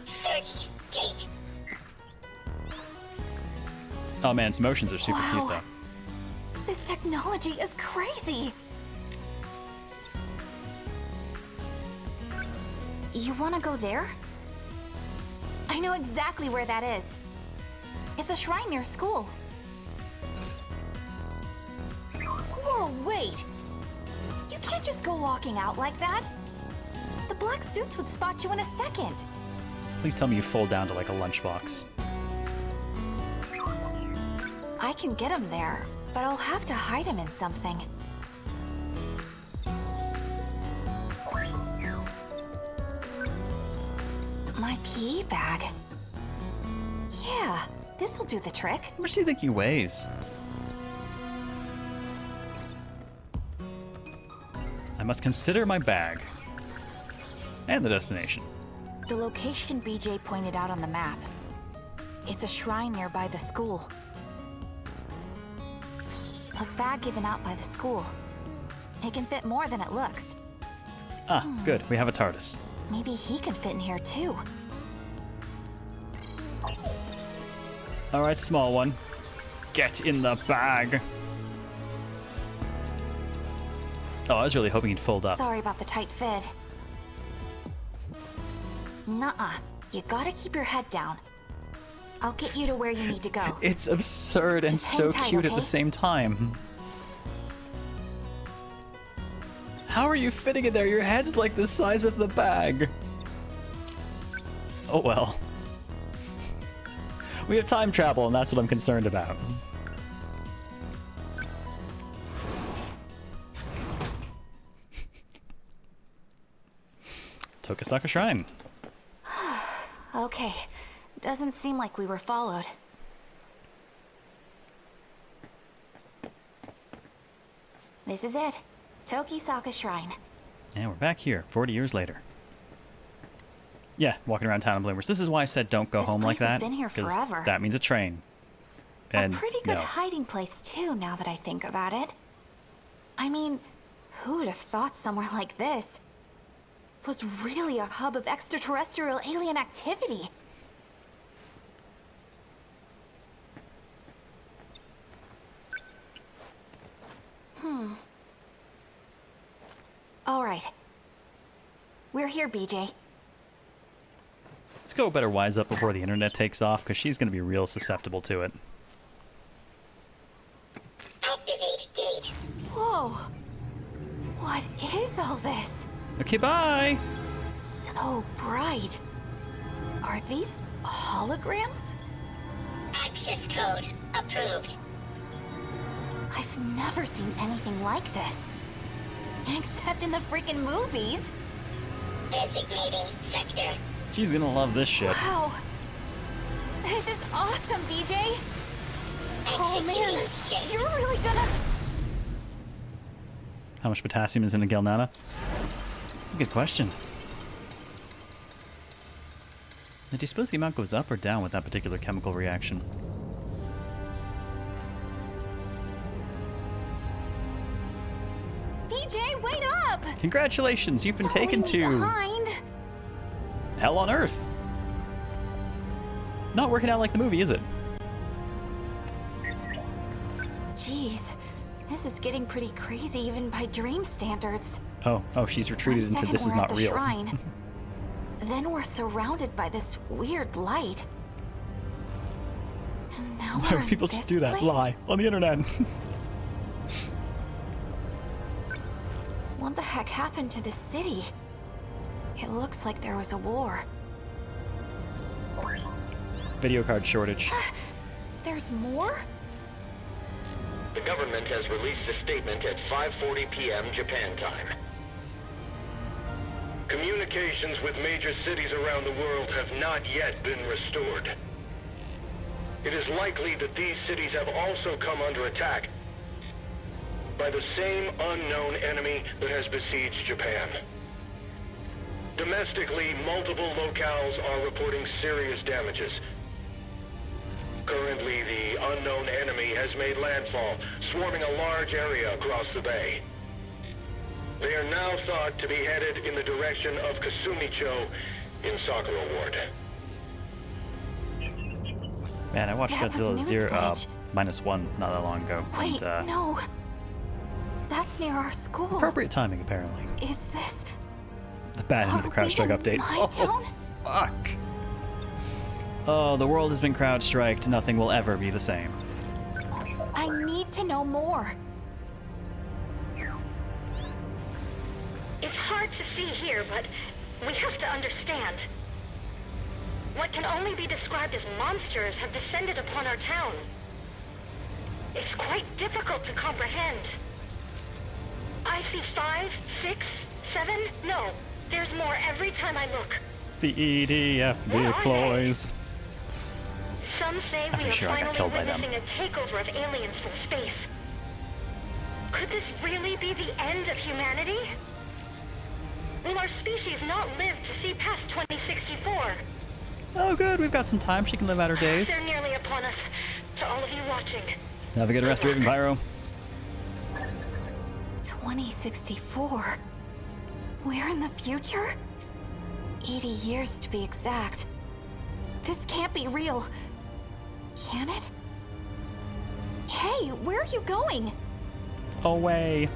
Search gate. Oh man, its motions are super cute though. This technology is crazy. You want to go there? I know exactly where that is. It's a shrine near school. Whoa, wait! You can't just go walking out like that. The black suits would spot you in a second. Please tell me you fold down to like a lunchbox. I can get him there, but I'll have to hide him in something. My PE bag. Yeah, this'll do the trick. How much do you think he weighs? I must consider my bag. And the destination. The location BJ pointed out on the map. It's a shrine nearby the school. A bag given out by the school. It can fit more than it looks. Ah, good. We have a TARDIS. Maybe he can fit in here too. Alright, small one. Get in the bag. Oh, I was really hoping he'd fold up. Sorry about the tight fit. Nuh-uh. You gotta keep your head down. I'll get you to where you need to go. It's absurd and Just so hang tight, cute at okay? the same time. How are you fitting in there? Your head's like the size of the bag. Oh well. We have time travel, and that's what I'm concerned about. Tokisaka Shrine. Okay. Doesn't seem like we were followed. This is it. Tokisaka Shrine. And we're back here, 40 years later. Yeah, walking around town in bloomers. This is why I said don't go home like place that. has been here 'cause forever. that means a train. And a pretty good no. hiding place too, now that I think about it. I mean, who would have thought somewhere like this was really a hub of extraterrestrial alien activity? All right. We're here, BJ. Let's go better wise up before the internet takes off, because she's going to be real susceptible to it. Activate gate. Whoa. What is all this? Okay, bye! So bright. Are these holograms? Access code approved. I've never seen anything like this. Except in the freaking movies. Designating sector. She's going to love this shit. Wow. This is awesome, BJ. Oh man, you're really gonna... How much potassium is in a Gelnana? That's a good question. Now, do you suppose the amount goes up or down with that particular chemical reaction? BJ, wait up! Congratulations, you've been Don't taken leave me to behind. hell on earth. Not working out like the movie, is it? Jeez, this is getting pretty crazy even by dream standards. Oh, she's retreated One into second this is we're not at the real. Shrine. Then we're surrounded by this weird light. And now Why we're would in people just this do that? place? Lie on the internet. What the heck happened to this city? It looks like there was a war. Video card shortage. There's more? The government has released a statement at 5:40 p.m. Japan time. Communications with major cities around the world have not yet been restored. It is likely that these cities have also come under attack by the same unknown enemy that has besieged Japan. Domestically, multiple locales are reporting serious damages. Currently, the unknown enemy has made landfall, swarming a large area across the bay. They are now thought to be headed in the direction of Kasumicho in Sakura Ward. Man, I watched Godzilla Zero -1 not that long ago. Wait, and, no. That's near our school. Appropriate timing, apparently. Is this... The bad end of the CrowdStrike update. My town? Fuck. Oh, the world has been CrowdStriked. Nothing will ever be the same. I need to know more. It's hard to see here, but we have to understand. What can only be described as monsters have descended upon our town. It's quite difficult to comprehend. I see 5, 6, 7, no, there's more every time I look. The EDF deploys. Some say we are sure I got killed finally by them. witnessing a takeover of aliens from space. Could this really be the end of humanity? Will our species not live to see past 2064? Oh, good. We've got some time. She can live out her days. They're nearly upon us. To all of you watching. Have a good rest of it, Pyro. 2064? We're in the future? 80 years to be exact. This can't be real. Can it? Hey, where are you going? Away.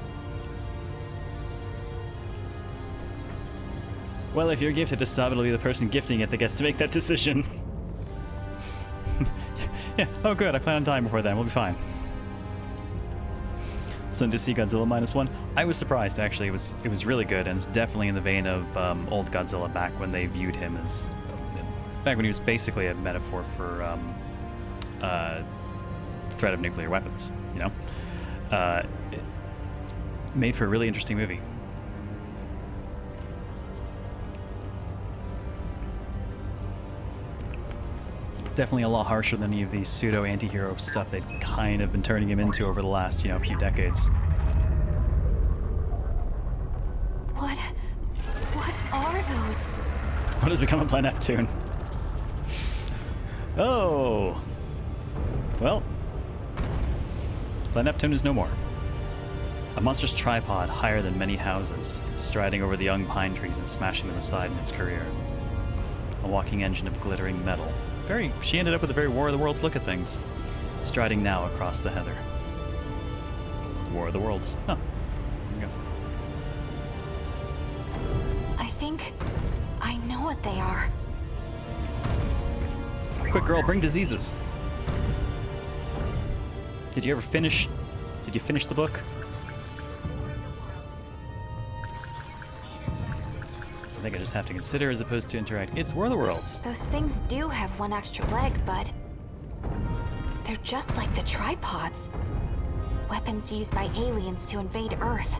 Well, if you're gifted a sub, it'll be the person gifting it that gets to make that decision. Yeah, oh good, I plan on dying before then, we'll be fine. Something to see Godzilla -1. I was surprised, actually. It was really good, and it's definitely in the vein of old Godzilla back when they viewed him as... back when he was basically a metaphor for threat of nuclear weapons, you know? Made for a really interesting movie. Definitely a lot harsher than any of the pseudo anti-hero stuff they'd kind of been turning him into over the last, few decades. What are those? What has become of Planet Neptune? Oh! Well, Planet Neptune is no more. A monstrous tripod higher than many houses, striding over the young pine trees and smashing them aside in its career. A walking engine of glittering metal. She ended up with a very War of the Worlds look at things. Striding now across the heather. War of the Worlds. Huh. There you I think I know what they are. go. Quick, girl, bring diseases. Did you finish the book? I think I just have to consider as opposed to interact. It's War of the Worlds. Those things do have one extra leg, but they're just like the tripods. Weapons used by aliens to invade Earth.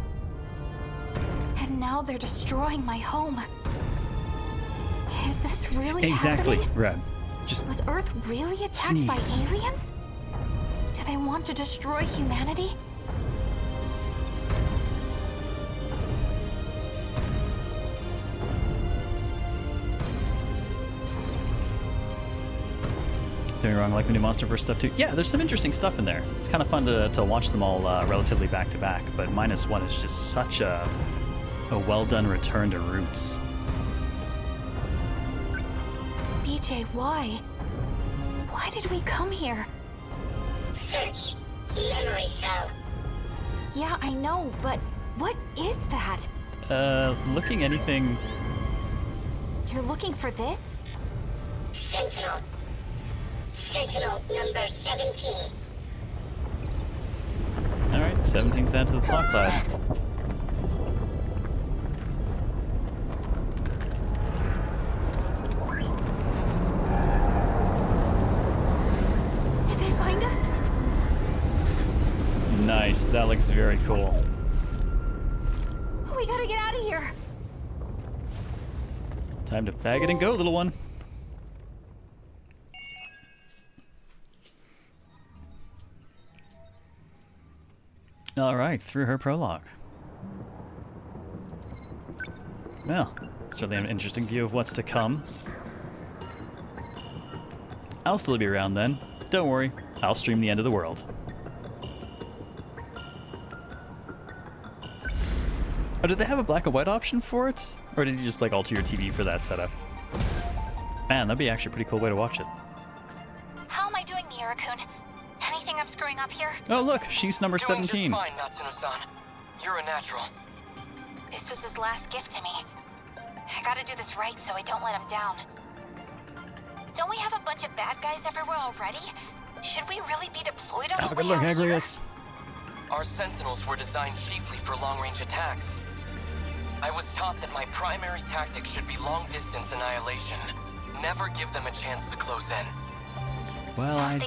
And now they're destroying my home. Is this really exactly, happening? Red. Just was Earth really attacked by sneeze. aliens? Do they want to destroy humanity? Doing wrong, like the new MonsterVerse stuff too. Yeah, there's some interesting stuff in there. It's kind of fun to watch them all relatively back to back. But -1 is just such a well done return to roots. BJ, why? Why did we come here? Search. Memory cell. Yeah, I know, but what is that? Looking anything... You're looking for this? Sentinel. Sentinel number 17. Alright, 17th add to the thought cloud. Did they find us? That looks very cool. We gotta get out of here. Time to bag it and go, little one. Alright, through her prologue. Well, certainly an interesting view of what's to come. I'll still be around then. Don't worry, I'll stream the end of the world. Oh, did they have a black and white option for it? Or did you just like alter your TV for that setup? Man, that'd be actually a pretty cool way to watch it. How am I doing, Miura-kun? Anything I'm screwing up here? Oh look, she's number 17. Doing just fine, Natsuno-san. You're a natural. This was his last gift to me. I gotta do this right so I don't let him down. Don't we have a bunch of bad guys everywhere already? Should we really be deployed on Have a the good way look, out here? Agrius. Our Sentinels were designed chiefly for long-range attacks. I was taught that my primary tactic should be long-distance annihilation. Never give them a chance to close in. Well, I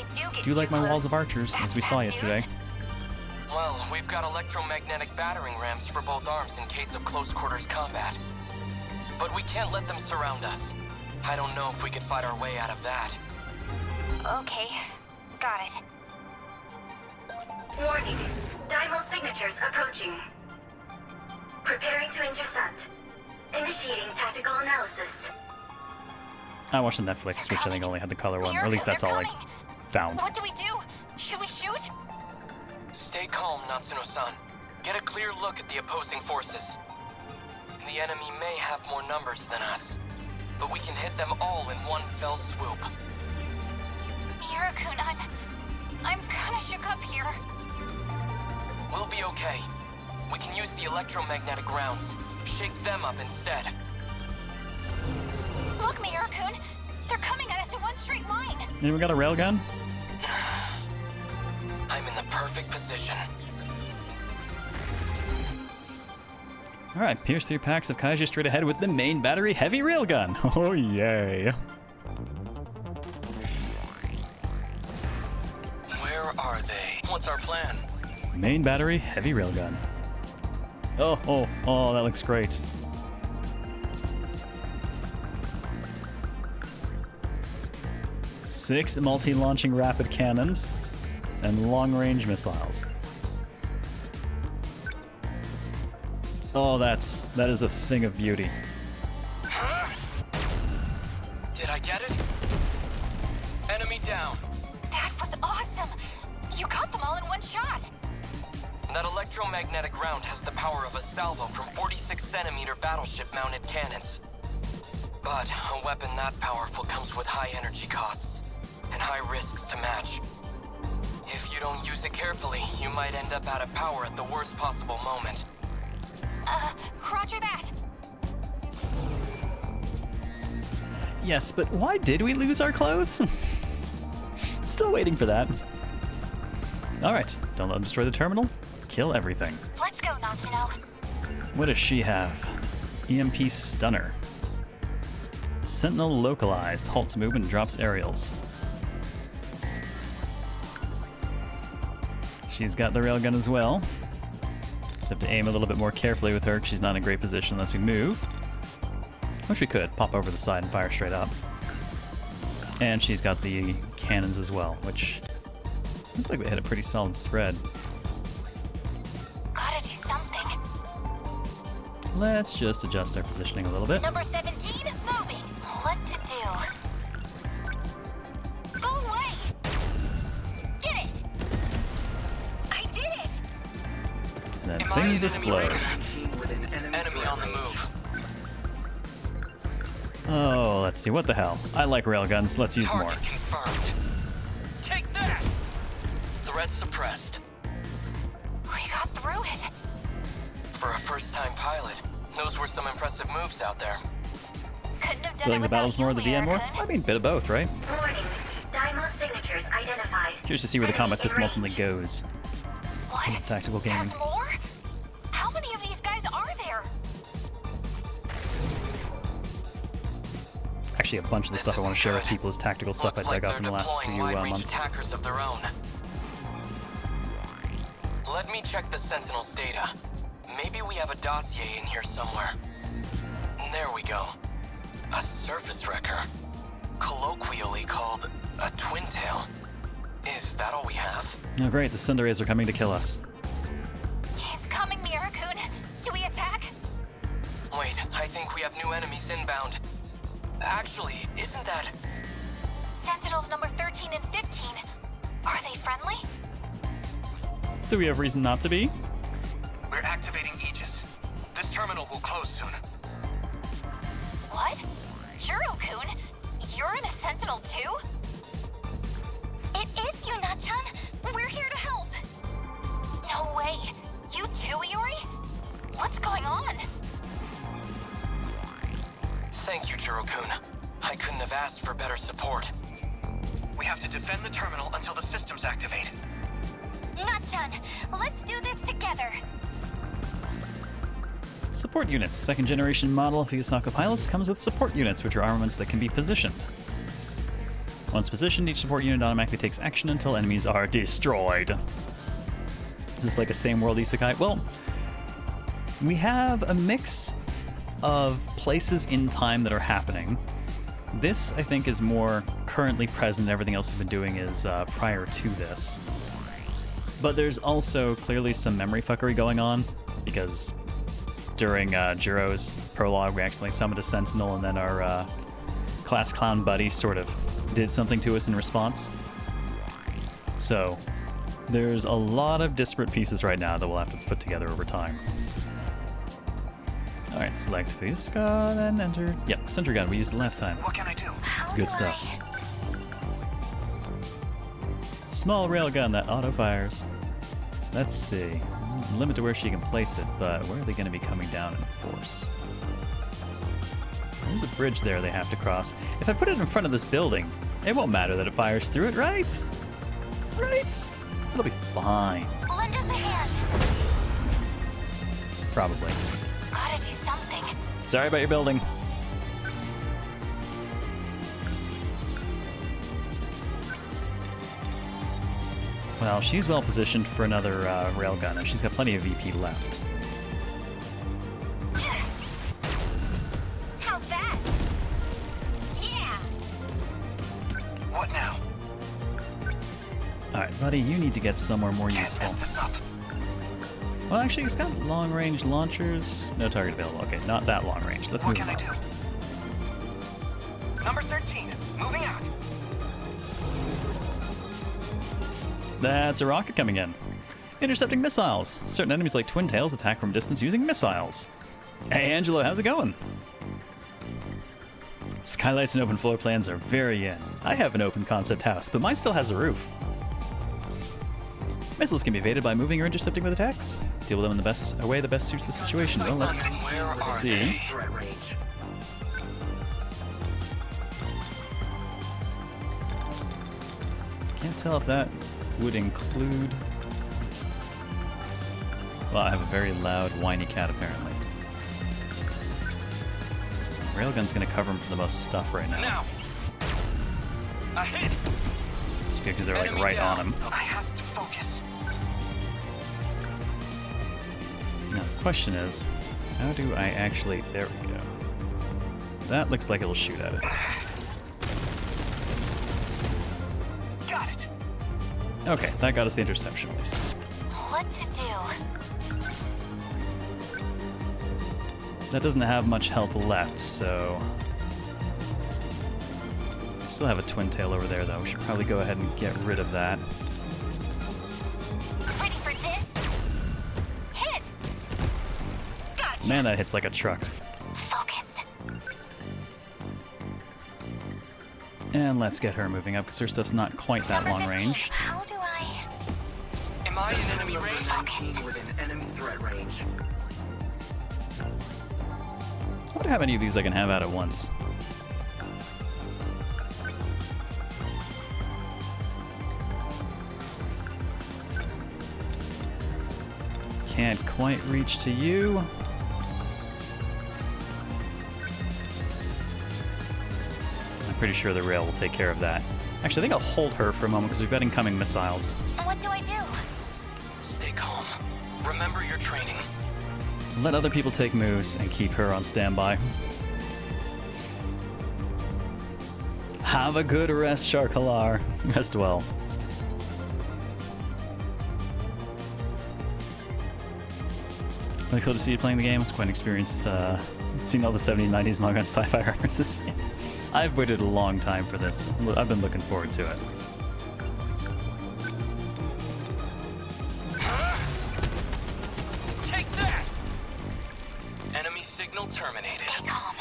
do like my walls of archers, as we saw yesterday. Well, we've got electromagnetic battering rams for both arms in case of close-quarters combat. But we can't let them surround us. I don't know if we could fight our way out of that. Okay, got it. Warning. Daimel signatures approaching. Preparing to intercept. Initiating tactical analysis. I watched the Netflix, which I think only had the color one, or at least that's all I found. What do we do? Should we shoot? Stay calm, Natsuno-san. Get a clear look at the opposing forces. The enemy may have more numbers than us, but we can hit them all in one fell swoop. Miura-kun, I'm kinda shook up here. We'll be okay. We can use the electromagnetic rounds. Shake them up instead. Look, Miura-kun, they're coming at us in one straight line. Anyone got a railgun? I'm in the perfect position. Alright, pierce through packs of Kaiju straight ahead with the main battery heavy railgun. Oh, yay. Where are they? What's our plan? Main battery heavy railgun. Oh, that looks great. Six multi-launching rapid cannons and long-range missiles. Oh, that is a thing of beauty. Huh? Did I get it? Enemy down. That was awesome. You got them all in one shot. That electromagnetic round has the power of a salvo from 46-centimeter battleship-mounted cannons. But a weapon that powerful comes with high energy costs and high risks to match. If you don't use it carefully, you might end up out of power at the worst possible moment. Roger that. Yes, but why did we lose our clothes? Still waiting for that. Alright, don't let them destroy the terminal. Kill everything. Let's go, Natsuno. What does she have? EMP Stunner. Sentinel localized. Halts movement and drops aerials. She's got the railgun as well. Just have to aim a little bit more carefully with her because she's not in a great position unless we move. Which we could. Pop over the side and fire straight up. And she's got the cannons as well, which look like they had a pretty solid spread. Gotta do something. Let's just adjust our positioning a little bit. Number 17, moving. What to do? Go away! Get it! I did it! And then things explode. Enemy on the move. Oh, let's see. What the hell? I like railguns. Let's use more. Target confirmed. Take that! Threat suppressed. We got through it. For a first-time pilot, those were some impressive moves out there. Couldn't have done Feeling it the battles more, the VM more? I mean, bit of both, right? Warning. Daimel signatures identified. Curious to see where the combat system ultimately goes. What? Tactical gaming. There's more? How many of these guys are there? Actually, a bunch of the stuff I want to share with people is tactical stuff I dug up in the last few months. Attackers of their own. Let me check the Sentinels' data. Maybe we have a dossier in here somewhere. There we go. A surface wrecker. Colloquially called a twin tail. Is that all we have? Oh great, the Cinderays are coming to kill us. It's coming, Mirakun. Do we attack? Wait, I think we have new enemies inbound. Actually, isn't that... Sentinels number 13 and 15. Are they friendly? Do we have reason not to be? We're activating Aegis. This terminal will close soon. What? Juro-kun? You're in a Sentinel too? It is you, Natchan. We're here to help. No way. You too, Iori? What's going on? Thank you, Juro-kun. I couldn't have asked for better support. We have to defend the terminal until the systems activate. Natchan, let's do this together. Support units. Second generation model Fuyusaka pilots comes with support units, which are armaments that can be positioned. Once positioned, each support unit automatically takes action until enemies are destroyed. Is this like a same world isekai? Well, we have a mix of places in time that are happening. This, I think, is more currently present. Everything else we've been doing is prior to this. But there's also clearly some memory fuckery going on, because during Juro's prologue, we accidentally summoned a Sentinel, and then our class clown buddy sort of did something to us in response. So there's a lot of disparate pieces right now that we'll have to put together over time. Alright, select Fuyusaka, then enter. Yep, center gun, we used it last time. What can I do? It's good stuff. Small railgun that auto-fires. Let's see. Limit to where she can place it, but where are they going to be coming down in force? There's a bridge there they have to cross. If I put it in front of this building, it won't matter that it fires through it, right? Right? It'll be fine. Lend us a hand. Probably. Gotta do something. Sorry about your building. Well, she's well positioned for another railgun, and she's got plenty of VP left. How's that? Yeah. What now? Alright, buddy, you need to get somewhere more useful. Mess this up. Well, actually, it's got long-range launchers. No target available. Okay, not that long range. Let's move on. What can I do? Number 13, moving out. That's a rocket coming in. Intercepting missiles. Certain enemies like Twin Tails attack from distance using missiles. Hey, Angelo, how's it going? Skylights and open floor plans are very in. I have an open concept house, but mine still has a roof. Missiles can be evaded by moving or intercepting with attacks. Deal with them in the best way that best suits the situation. Well, let's see. Can't tell if that would include... Well, I have a very loud, whiny cat, apparently. Railgun's gonna cover him for the most stuff right now. Now. A hit. Just because they're like right on him. I have to focus. Now the question is, how do I actually... There we go. That looks like it'll shoot at it. Got it. Okay, that got us the interception at least. What to do? That doesn't have much health left, so... Still have a twin tail over there, though. We should probably go ahead and get rid of that. Ready for this? Hit! Gotcha! Man, that hits like a truck. Focus. And let's get her moving up, because her stuff's not quite that long range. How do I... Am I in enemy range? 19 within enemy threat range. I wonder how many of these I can have out at once. Can't quite reach to you. I'm pretty sure the rail will take care of that. Actually, I think I'll hold her for a moment because we've got incoming missiles. What do I do? Stay calm. Remember your training. Let other people take moves and keep her on standby. Have a good rest, Sharkalar. Rest well. Really cool to see you playing the game. It's quite an experience seeing all the 70s and 90s manga and sci-fi references. I've waited a long time for this. I've been looking forward to it. Take that! Enemy signal terminated. Stay calm.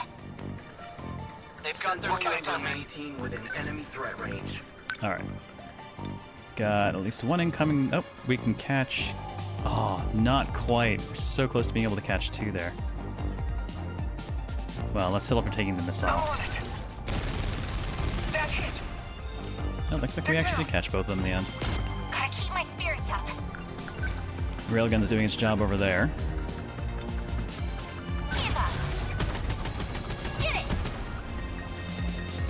They've got their sights on me. Within enemy threat range. Alright. Got at least one incoming. Oh, we can catch. Oh, not quite. We're so close to being able to catch two there. Well, let's settle for taking the missile. That hit. Oh, looks like we actually did catch both of them in the end. Gotta keep my spirits up. Railgun's doing its job over there. Give up. Did it.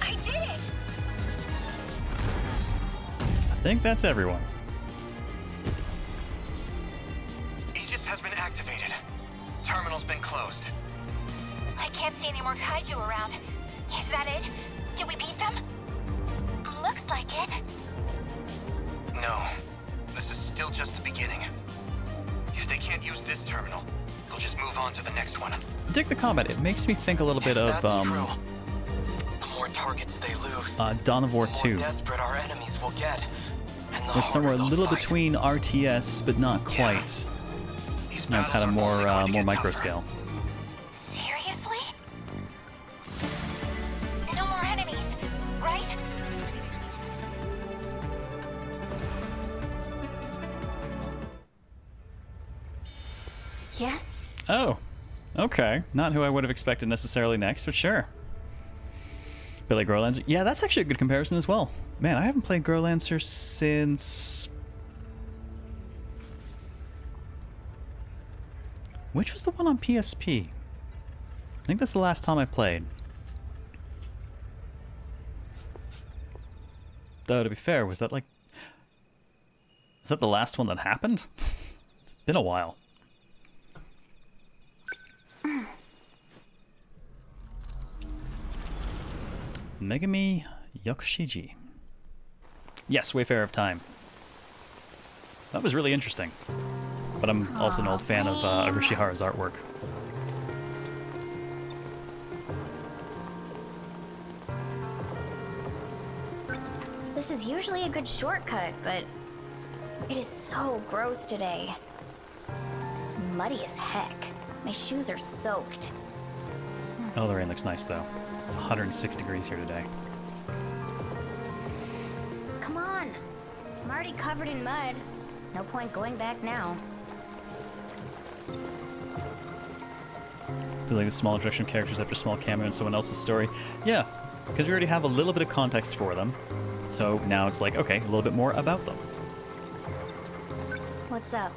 I did it. I think that's everyone. Aegis has been activated. Terminal's been closed. I can't see any more kaiju around. Is that it? Did we beat them? Looks like it. No. This is still just the beginning. If they can't use this terminal, they'll just move on to the next one. Dig the combat. It makes me think a little bit of True. The more targets they lose, Dawn of War 2. the more desperate our enemies will get. And the We're somewhere a harder little they'll fight. between RTS, but not quite. These No, kind of more micro scale. Seriously? No more enemies, right? Yes? Oh, okay. Not who I would have expected necessarily next, but sure. Billy Growlancer. Yeah, that's actually a good comparison as well. Man, I haven't played Growlancer since... Which was the one on PSP? I think that's the last time I played. Though, to be fair, was that like... Was that the last one that happened? It's been a while. Megumi Yakushiji. Yes, Wayfarer of Time. That was really interesting. But I'm also an old fan of Arishihara's artwork. This is usually a good shortcut, but it is so gross today. Muddy as heck. My shoes are soaked. Oh, the rain looks nice though. It's 106 degrees here today. Come on. I'm already covered in mud. No point going back now. Doing the small introduction of characters after small cameo in someone else's story. Yeah, because we already have a little bit of context for them. So now it's like, okay, a little bit more about them. What's up?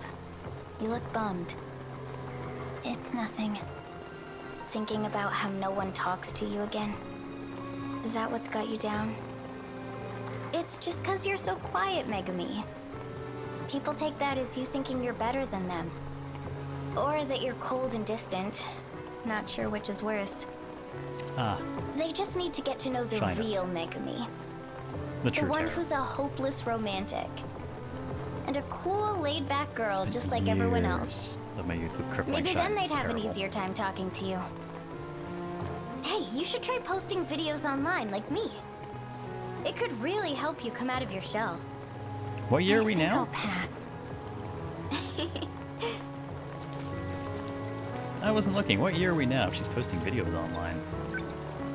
You look bummed. It's nothing. Thinking about how no one talks to you again? Is that what's got you down? It's just 'cause you're so quiet, Megumi. People take that as you thinking you're better than them. Or that you're cold and distant. Not sure which is worse. Ah. They just need to get to know the Shyness. real Megumi. The true one terror. who's a hopeless romantic. And a cool, laid-back girl just like everyone else. Of my youth with crippling Maybe then shyness. they'd have an Terrible. easier time talking to you. Hey, you should try posting videos online like me. It could really help you come out of your shell. What year are we now? I'll pass. I wasn't looking. What year are we now? She's posting videos online.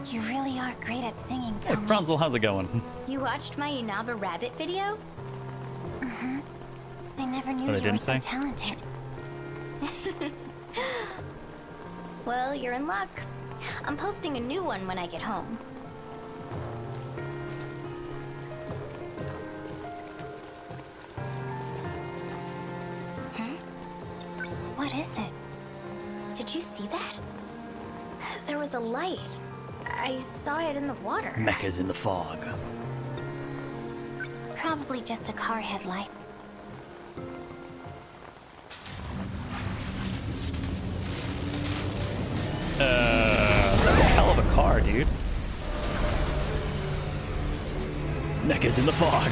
You really are great at singing, Hey, Tommy. Franzel, how's it going? You watched my Inaba Rabbit video? Mm-hmm. I never knew What I you were didn't so say? talented. Well, you're in luck. I'm posting a new one when I get home. What is it? Did you see that? There was a light. I saw it in the water. Mecca's in the fog. Probably just a car headlight. car, dude. Mecha's in the fog.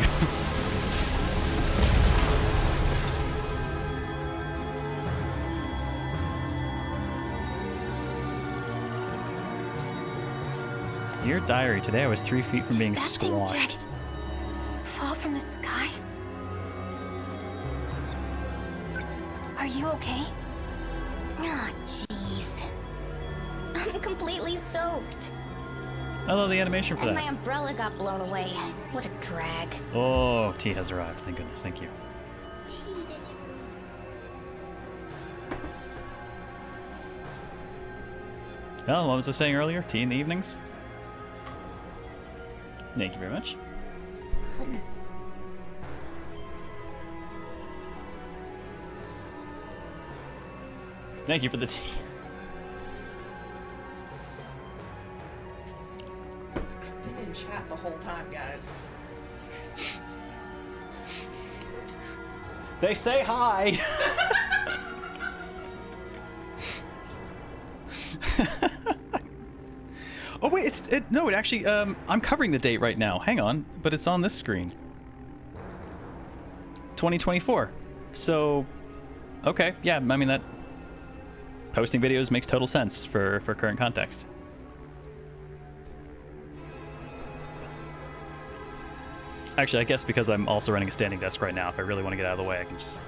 Dear Diary, today I was 3 feet from being squashed. Fall from the sky? Are you okay? Ah, jeez. I'm completely soaked. I love the animation for And that. my umbrella got blown away. What a drag. Oh, tea has arrived. Thank goodness. Thank you. Oh, what was I saying earlier? Tea in the evenings? Thank you very much. Thank you for the tea. Been in chat the whole time, guys. They say hi. Oh wait, no, it actually I'm covering the date right now. Hang on, but it's on this screen. 2024. So okay, yeah, I mean that posting videos makes total sense for current context. Actually, I guess because I'm also running a standing desk right now, if I really want to get out of the way, I can just...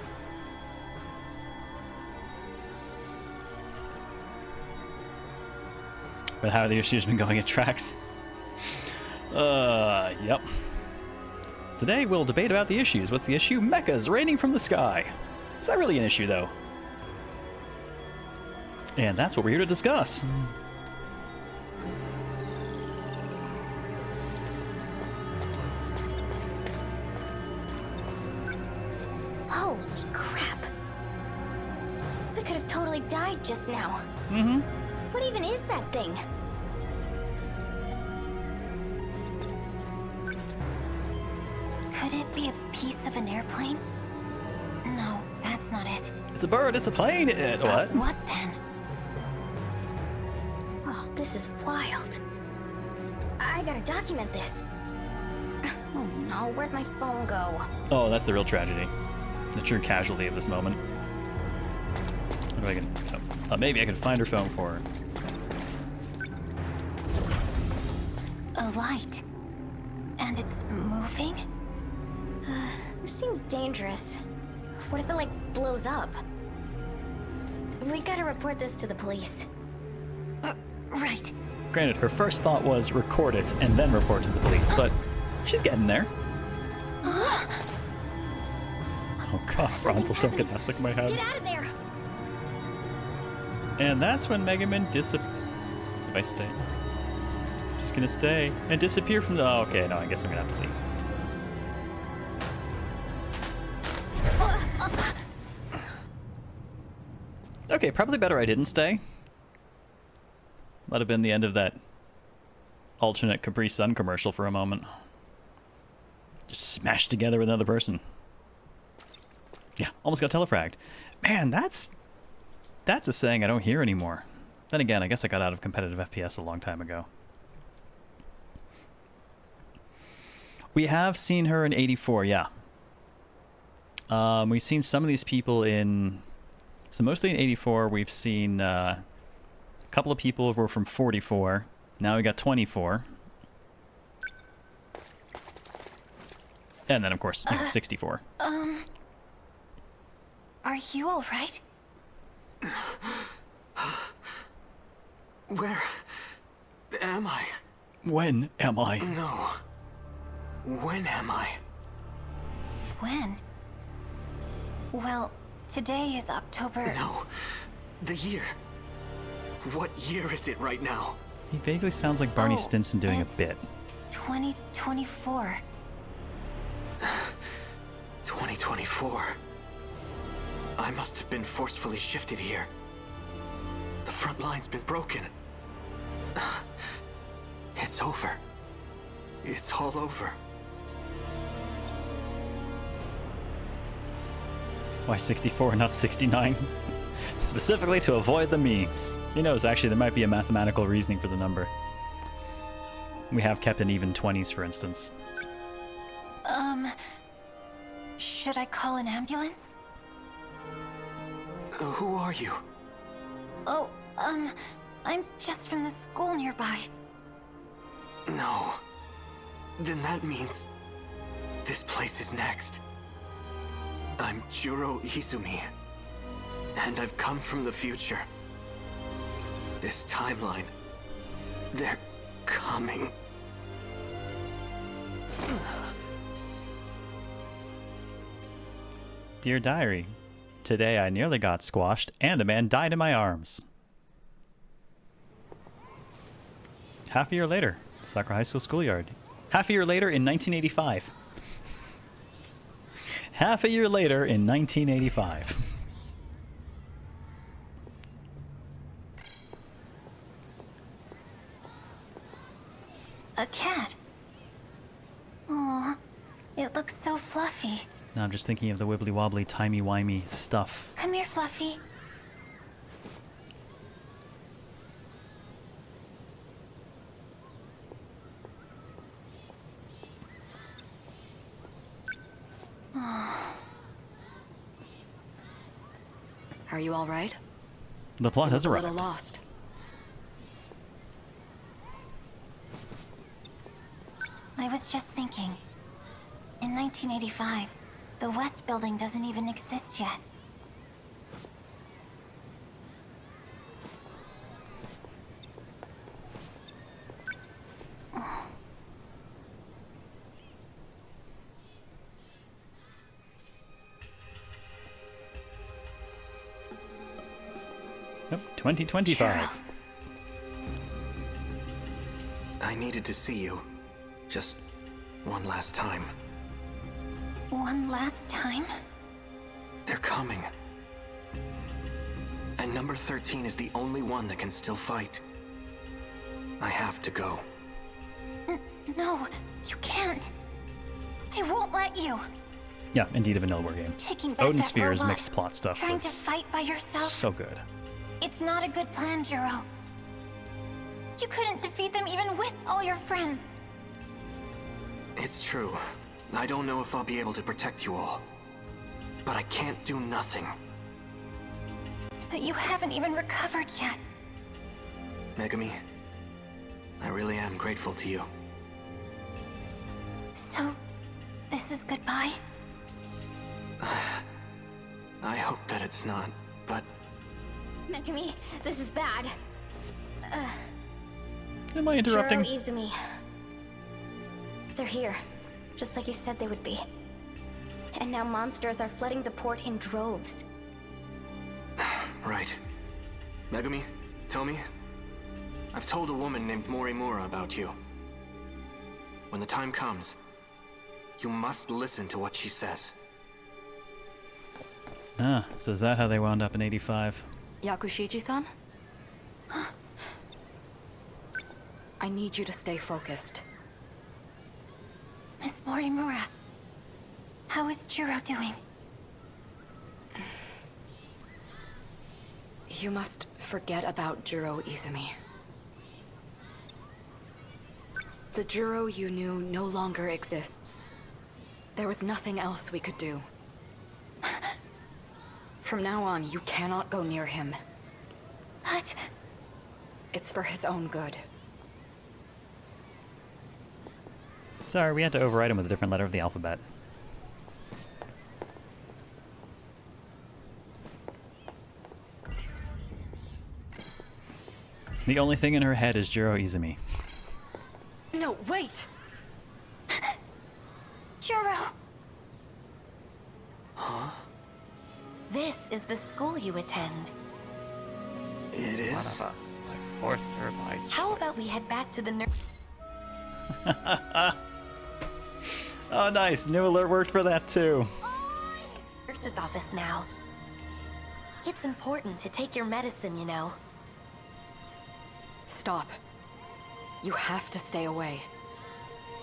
But how the issues been going at tracks? Yep. Today we'll debate about the issues. What's the issue? Mechas raining from the sky. Is that really an issue, though? And that's what we're here to discuss. Holy crap. We could have totally died just now. Mm-hmm. What even is that thing? Could it be a piece of an airplane? No, that's not it. It's a bird, it's a plane. What? What then? Oh, this is wild. I gotta document this. Oh no, where'd my phone go? Oh, that's the real tragedy. The true casualty of this moment. What do I can... Oh, maybe I can find her phone for her. A light. And it's moving? This seems dangerous. What if it, like, blows up? We gotta report this to the police. Right. Granted, her first thought was record it and then report to the police, but she's getting there. Oh god, Franzel, don't get that stuck in my head. Get out of there! And that's when Megumi If I stay. I'm just gonna stay and disappear from the... Oh, okay, no, I guess I'm gonna have to leave. Okay, probably better I didn't stay. Might have been the end of that alternate Capri Sun commercial for a moment. Just smashed together with another person. Yeah, almost got telefragged. Man, that's a saying I don't hear anymore. Then again, I guess I got out of competitive FPS a long time ago. We have seen her in 84, yeah. We've seen some of these people in... So mostly in 84, we've seen a couple of people who were from 44. Now we got 24. And then, of course, 64. Are you all right? Where am I? When am I? No. When am I? When? Well, today is October... No. The year. What year is it right now? He vaguely sounds like Barney Stinson doing a bit. 2024. 2024. I must have been forcefully shifted here. The front line's been broken. It's over. It's all over. Why 64 and not 69? Specifically to avoid the memes. He knows, actually, there might be a mathematical reasoning for the number. we have kept an even 20s, for instance. Should I call an ambulance? Who are you? Oh, I'm just from the school nearby. No. Then that means this place is next. I'm Juro Izumi, and I've come from the future. This timeline, they're coming. Dear Diary, today I nearly got squashed and a man died in my arms. Half a year later, Sakura High School schoolyard. Half a year later in 1985. Half a year later in 1985. A cat. Aw, it looks so fluffy. Now I'm just thinking of the wibbly wobbly, timey wimey stuff. Come here, Fluffy. Are you all right? The plot has A arrived. little lost. I was just thinking. In 1985, the West Building doesn't even exist yet. Yep, 2025. I needed to see you. Just one last time. One last time? They're coming. And number 13 is the only one that can still fight. I have to go. No, you can't. I won't let you. Yeah, indeed a vanilla war game. Taking back Odin that Sphere's robot, mixed plot stuff trying to was fight by yourself. so good. It's not a good plan, Juro. You couldn't defeat them even with all your friends. It's true. I don't know if I'll be able to protect you all. But I can't do nothing. But you haven't even recovered yet. Megumi, I really am grateful to you. So, this is goodbye? I hope that it's not, but... Megumi, this is bad. Am I interrupting? Juro Izumi. They're here, just like you said they would be. And now monsters are flooding the port in droves. Right. Megumi, Tomi, I've told a woman named Morimura about you. When the time comes, you must listen to what she says. Ah, so is that how they wound up in 85? Yakushiji-san? I need you to stay focused. Miss Morimura, how is Juro doing? You must forget about Juro Izumi. The Juro you knew no longer exists. There was nothing else we could do. From now on, you cannot go near him. But... It's for his own good. Sorry, we had to overwrite him with a different letter of the alphabet. The only thing in her head is Juro Izumi. No, wait! Juro! Huh? This is the school you attend. It is? One of us by force or by choice. How about we head back to the Oh, nice. New alert worked for that, too. nurse's office now. It's important to take your medicine, you know. Stop. You have to stay away.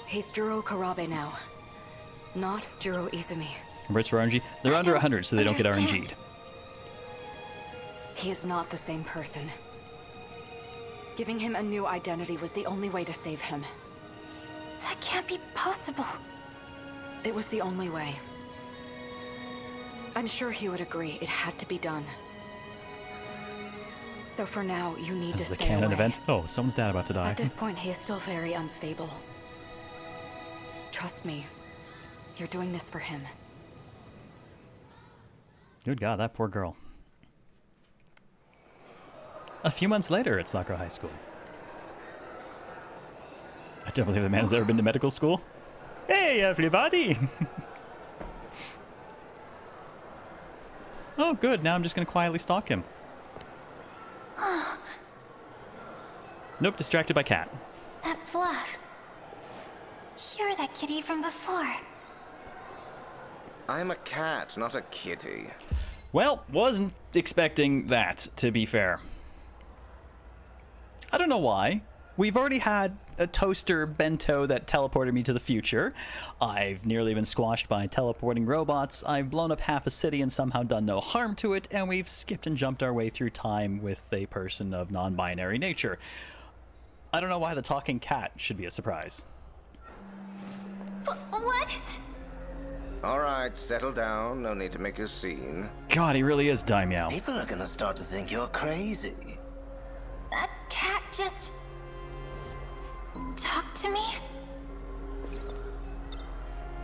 He's Juro Kurabe now. Not Juro Izumi. Embrace for RNG. They're under 100, so they don't get understand. RNG'd. He is not the same person. Giving him a new identity was the only way to save him. can't be possible. It was the only way. I'm sure he would agree it had to be done. So for now, you need This to is the stay canon away. event. Oh, someone's dad about to die. At this point, he is still very unstable. Trust me, you're doing this for him. Good God, that poor girl. A few months later at Sakura High School. I don't believe the man has ever been to medical school. Hey, everybody! Oh, good. Now I'm just going to quietly stalk him. Nope, distracted by Cat. That Fluff. You're that kitty from before. I'm a cat, not a kitty. Well, wasn't expecting that, to be fair. I don't know why. We've already had a toaster bento that teleported me to the future. I've nearly been squashed by teleporting robots. I've blown up half a city and somehow done no harm to it. And we've skipped and jumped our way through time with a person of non-binary nature. I don't know why the talking cat should be a surprise. What? All right, settle down. No need to make a scene. God, he really is Daimyo. People are gonna start to think you're crazy. That cat just... talked to me?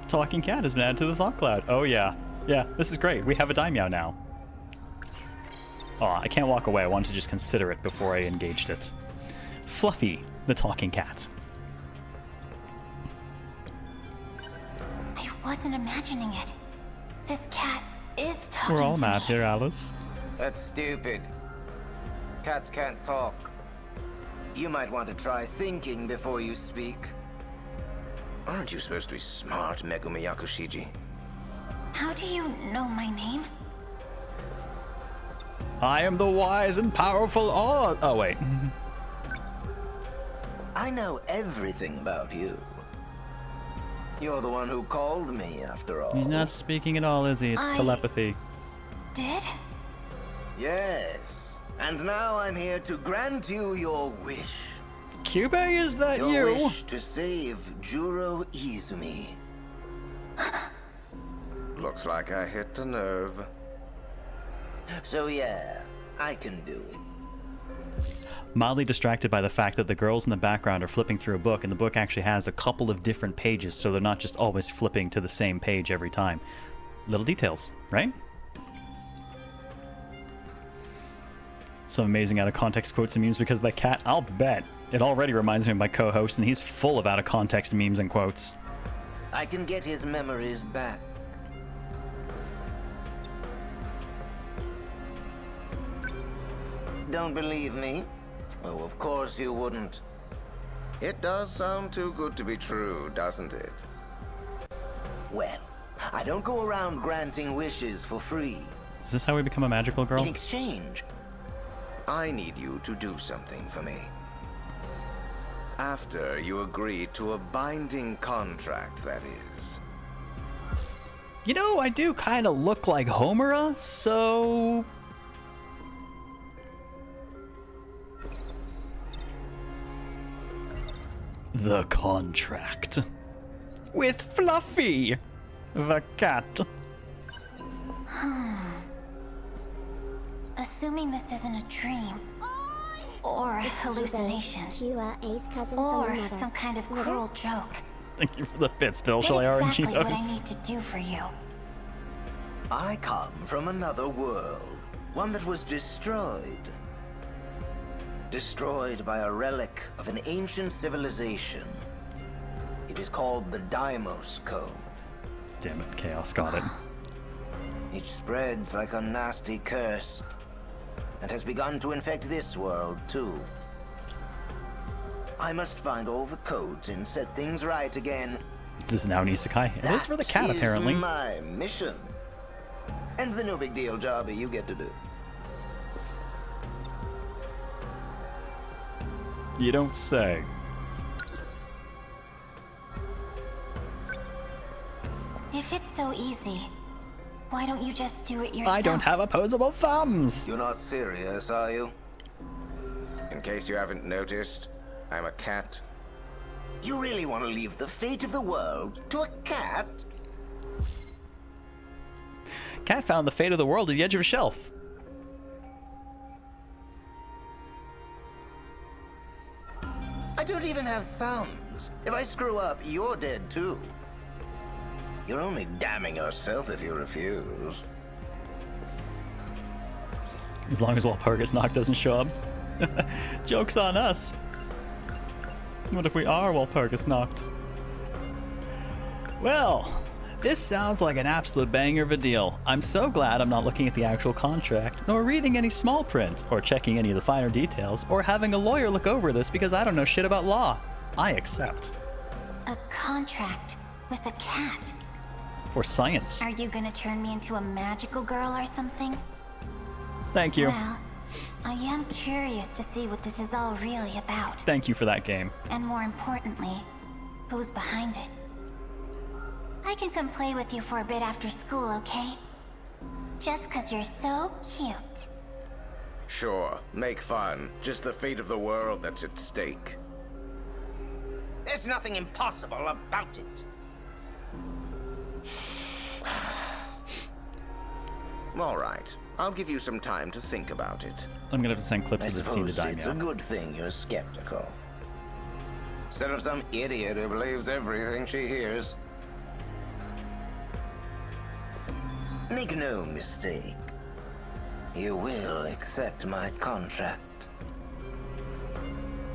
Talking cat has been added to the thought cloud. Oh yeah. Yeah, this is great. We have a Daimyo now. Oh, I can't walk away. I wanted to just consider it before I engaged it. Fluffy, the talking cat. I wasn't imagining it. This cat is talking We're all to mad me. here, Alice. That's stupid. Cats can't talk. You might want to try thinking before you speak. Aren't you supposed to be smart, Megumi Yakushiji? How do you know my name? I am the wise and powerful Oz. Oh, wait. I know everything about you. You're the one who called me, after all. He's not speaking at all, is he? It's telepathy. Did? Yes. And now I'm here to grant you your wish. Kurabe, is that your you? Wish to save Juro Izumi. Looks like I hit a nerve. So yeah, I can do it. Mildly distracted by the fact that the girls in the background are flipping through a book, and the book actually has a couple of different pages, so they're not just always flipping to the same page every time. Little details, right? Some amazing out-of-context quotes and memes because of that cat, I'll bet. It already reminds me of my co-host, and he's full of out-of-context memes and quotes. I can get his memories back. Don't believe me? Oh, of course you wouldn't. It does sound too good to be true, doesn't it? Well, I don't go around granting wishes for free. Is this how we become a magical girl? In exchange, I need you to do something for me. After you agree to a binding contract, that is. You know, I do kind of look like Homura, so... The contract. With Fluffy, the cat. Assuming this isn't a dream, or a hallucination, or some kind of cruel joke. Thank you for the bits, Bill. Shall I That's RNG exactly what I those? need to do for you. I come from another world, one that was destroyed. Destroyed by a relic of an ancient civilization. It is called the Deimos Code. Damn it, Chaos got it. It spreads like a nasty curse, and has begun to infect this world, too. I must find all the codes and set things right again. This is now an isekai. It is for the cat, That is apparently. my mission. And the no big deal job you get to do. You don't say. If it's so easy, why don't you just do it yourself? I don't have opposable thumbs! You're not serious, are you? In case you haven't noticed, I'm a cat. You really want to leave the fate of the world to a cat? Cat found the fate of the world at the edge of a shelf. I don't even have thumbs. If I screw up, you're dead too. You're only damning yourself if you refuse. As long as Walpurgis Knock doesn't show up. Joke's on us. What if we are Walpurgis Knocked? Well, this sounds like an absolute banger of a deal. I'm so glad I'm not looking at the actual contract, nor reading any small print, or checking any of the finer details, or having a lawyer look over this because I don't know shit about law. I accept. A contract with a cat? For science. Are you gonna turn me into a magical girl or something? Thank you. Well, I am curious to see what this is all really about. Thank you for that game. And more importantly, who's behind it. I can come play with you for a bit after school, okay? Just 'cause you're so cute. Sure, make fun. Just the fate of the world that's at stake. There's nothing impossible about it. All right, I'll give you some time to think about it. I'm gonna have to send clips of this scene to Daimyo. It's a good thing you're skeptical. Instead of some idiot who believes everything she hears. Make no mistake. You will accept my contract.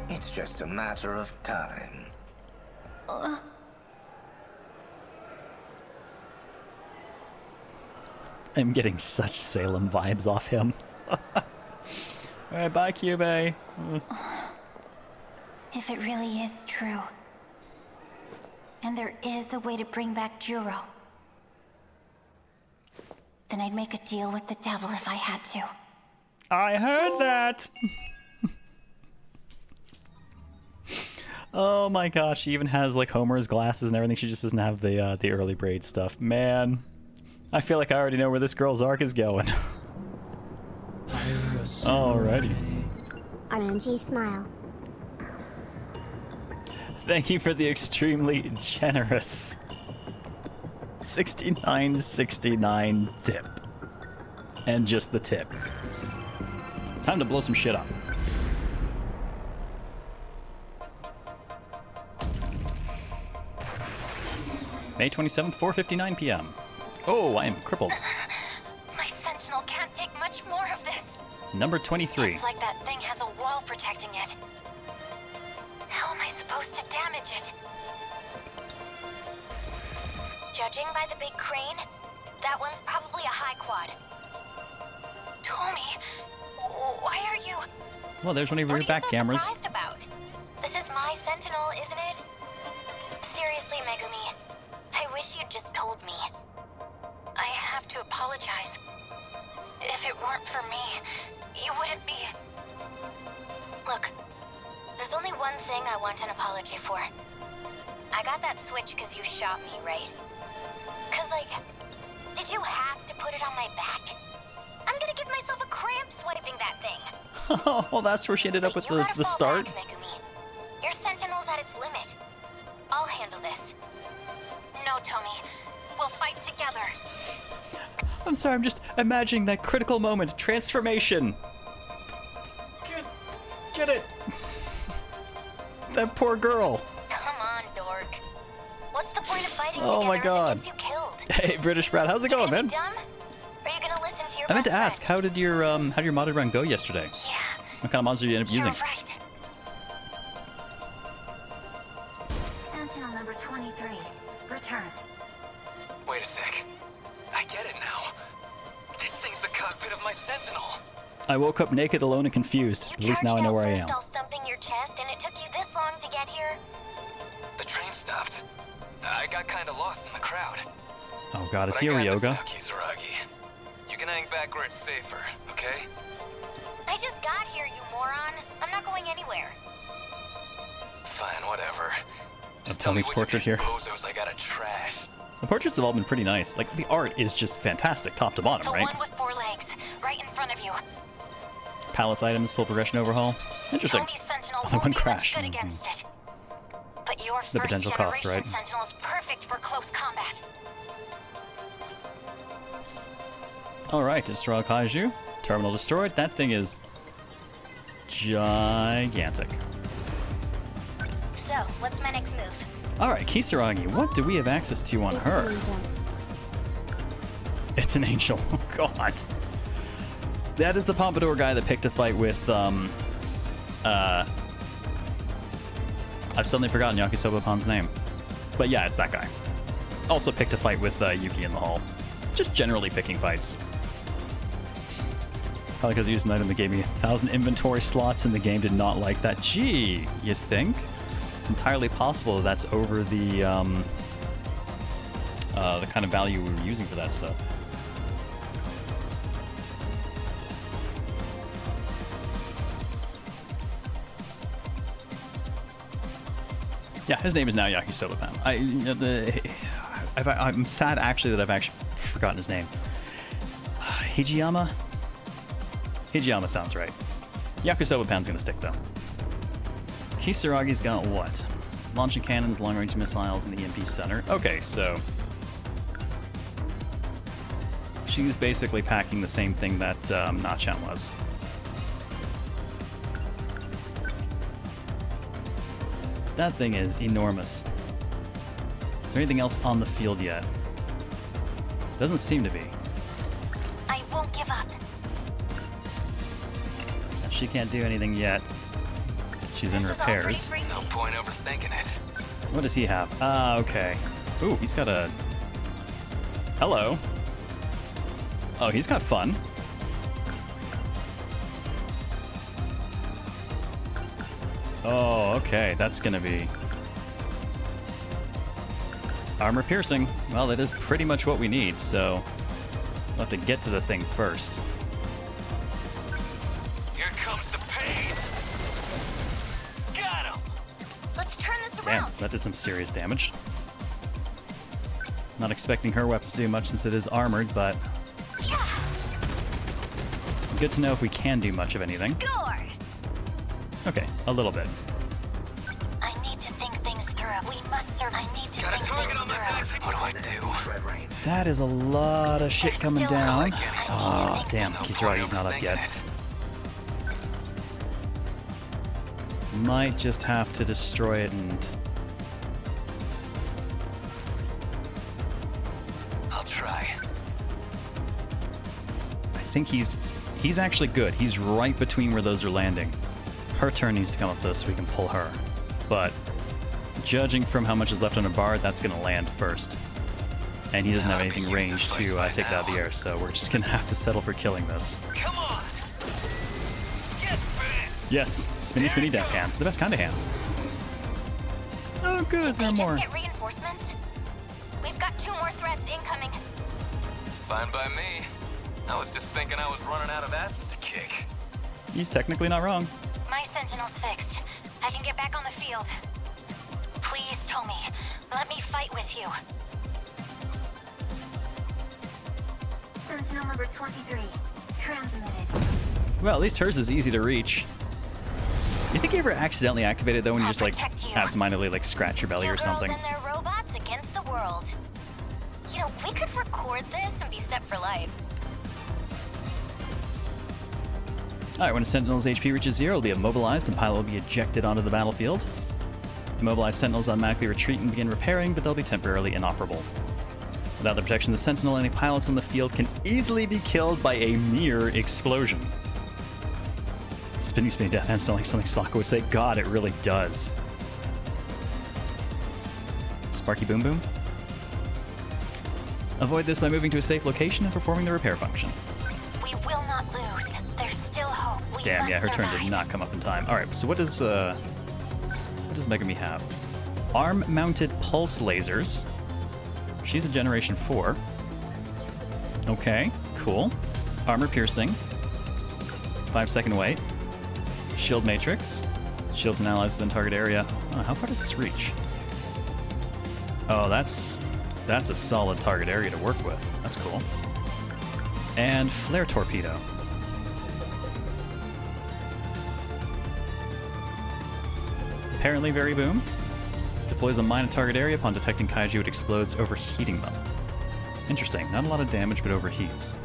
It's just a matter of time. I'm getting such Salem vibes off him. Alright, bye, Kurabe. If it really is true, and there is a way to bring back Juro, then I'd make a deal with the devil if I had to. I heard that! Oh my gosh, she even has like Homer's glasses and everything. She just doesn't have the early braid stuff. Man, I feel like I already know where this girl's arc is going. Alrighty. RNG smile. Thank you for the extremely generous 69.69 tip. And just the tip. Time to blow some shit up. May 27th, 4:59 p.m. Oh, I am crippled. My Sentinel can't take much more of this. Number 23. It's like that thing has a wall protecting it. How am I supposed to damage it? Judging by the big crane, that one's probably a high quad. Tommy, why are you... Well, there's one of your back cameras. What are you so surprised about? This is my Sentinel, isn't it? Seriously, Megumi, I wish you'd just told me. I have to apologize. If it weren't for me, you wouldn't be... Look, there's only one thing I want an apology for. I got that switch because you shot me, right? Because, like, did you have to put it on my back? I'm gonna give myself a cramp swiping that thing. Oh, that's where she ended up with the start? Back, Megumi. Your Sentinel's at its limit. I'll handle this. No, Tony. We'll fight together. I'm sorry, I'm just imagining that critical moment. Transformation. Get it! That poor girl. Come on, dork. What's the point of fighting Oh my together god. if it gets you killed? Hey, British Brat, how's it going, man? Dumb? Or are you gonna listen to your I meant to best ask, how did your modded run go yesterday? Yeah. What kind of monster did you end up using? You're right. Sentinel number 23. Returned. Wait a sec. I get it now. This thing's the cockpit of my Sentinel. I woke up naked, alone, and confused. At least now I know where I am. All thumping your chest, and it took you this long to get here. The train stopped. I got kind of lost in the crowd. Oh god, is But he a I got this Ryoga? now, Kizuragi. You can hang back where it's safer, okay? I just got here, you moron. I'm not going anywhere. Fine, whatever. Just Tony's portrait here. Bozos I gotta trash. The portraits have all been pretty nice. Like, the art is just fantastic, top to bottom, The right? one with 4 legs, right in front of you. Palace items, full progression overhaul. Interesting. Tony's Sentinel Only won't one be much crash. good against it. But Your the potential cost, right? Sentinel is perfect for close combat. Alright, destroy Kaiju. Terminal destroyed. That thing is gigantic. So, what's my next move? Alright, Kisaragi, what do we have access to on her? It's an angel. Oh, God. That is the Pompadour guy that picked a fight with, I've suddenly forgotten Yakusoba-pan's name. But yeah, it's that guy. Also picked a fight with Yuki in the hall. Just generally picking fights. Probably because I used an item that gave me 1,000 inventory slots and the game did not like that. Gee, you think? It's entirely possible that that's over the kind of value we were using for that stuff. Yeah, his name is now Yakusoba-pan. I'm sad actually that I've actually forgotten his name. Hijiyama? Hijiyama sounds right. Yakusoba-pan's gonna stick though. Kisaragi's got what? Launching cannons, long-range missiles, and the EMP stunner. Okay, so she's basically packing the same thing that Nachan was. That thing is enormous. Is there anything else on the field yet? Doesn't seem to be. I won't give up. She can't do anything yet. She's in repairs. No point overthinking it. What does he have? Ah, okay. Ooh, he's got a... Hello. Oh, he's got fun. Oh, okay. That's gonna be... Armor piercing. Well, that is pretty much what we need, so... We'll have to get to the thing first. Here comes the pain. Got him. Let's turn this Damn, around. that did some serious damage. Not expecting her weapons to do much since it is armored, but... Good to know if we can do much of anything. Score. Okay, a little bit. I need to think things through. We must survive. I need to think things through. What do I do? That is a lot of shit coming down. Oh, damn, Kisaragi's not up yet. Might just have to destroy it and... I'll try. I think he's actually good. He's right between where those are landing. Her turn needs to come up though so we can pull her. But judging from how much is left on her bar, that's going to land first. And he doesn't have anything ranged to take it out of the air, so we're just going to have to settle for killing this. Come on. Yes, spinny spinny death hand. The best kind of hands. Oh good, there are more. Just get reinforcements? We've got 2 more threats incoming. Fine by me. I was just thinking I was running out of asses to kick. He's technically not wrong. My Sentinel's fixed. I can get back on the field. Please, Tomi, let me fight with you. Sentinel number 23, transmitted. Well, at least hers is easy to reach. You think you ever accidentally activate it though when you just like absentmindedly like scratch your belly or something? And their robots against the world. You know, we could record this and be set for life. Alright, when a Sentinel's HP reaches 0, it'll be immobilized and pilot will be ejected onto the battlefield. Immobilized Sentinels automatically retreat and begin repairing, but they'll be temporarily inoperable. Without the protection of the Sentinel, any pilots on the field can easily be killed by a mere explosion. Spinny spinny death hand sounds like something Sokka would say. God, it really does. Sparky boom boom. Avoid this by moving to a safe location and performing the repair function. We will not lose. There's still hope. We Damn, must yeah, her turn survive. did not come up in time. Alright, so what does Megumi have? Arm-mounted pulse lasers. She's a Generation 4. Okay, cool. Armor piercing. 5-second wait. Shield matrix. Shields and allies within target area. Oh, how far does this reach? Oh, that's a solid target area to work with. That's cool. And flare torpedo. Apparently very boom. Deploys a mine at target area. Upon detecting kaiju, it explodes, overheating them. Interesting. Not a lot of damage, but overheats.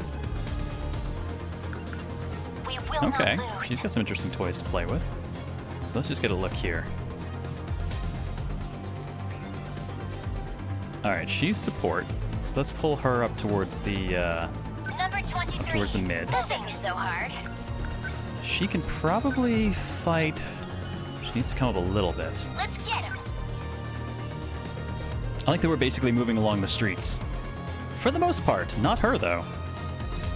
Okay, she's got some interesting toys to play with. So let's just get a look here. Alright, she's support. So let's pull her up towards the Number 23. towards the mid. This isn't so hard. She can probably fight. She needs to come up a little bit. Let's get him. I like that we're basically moving along the streets. For the most part. Not her, though.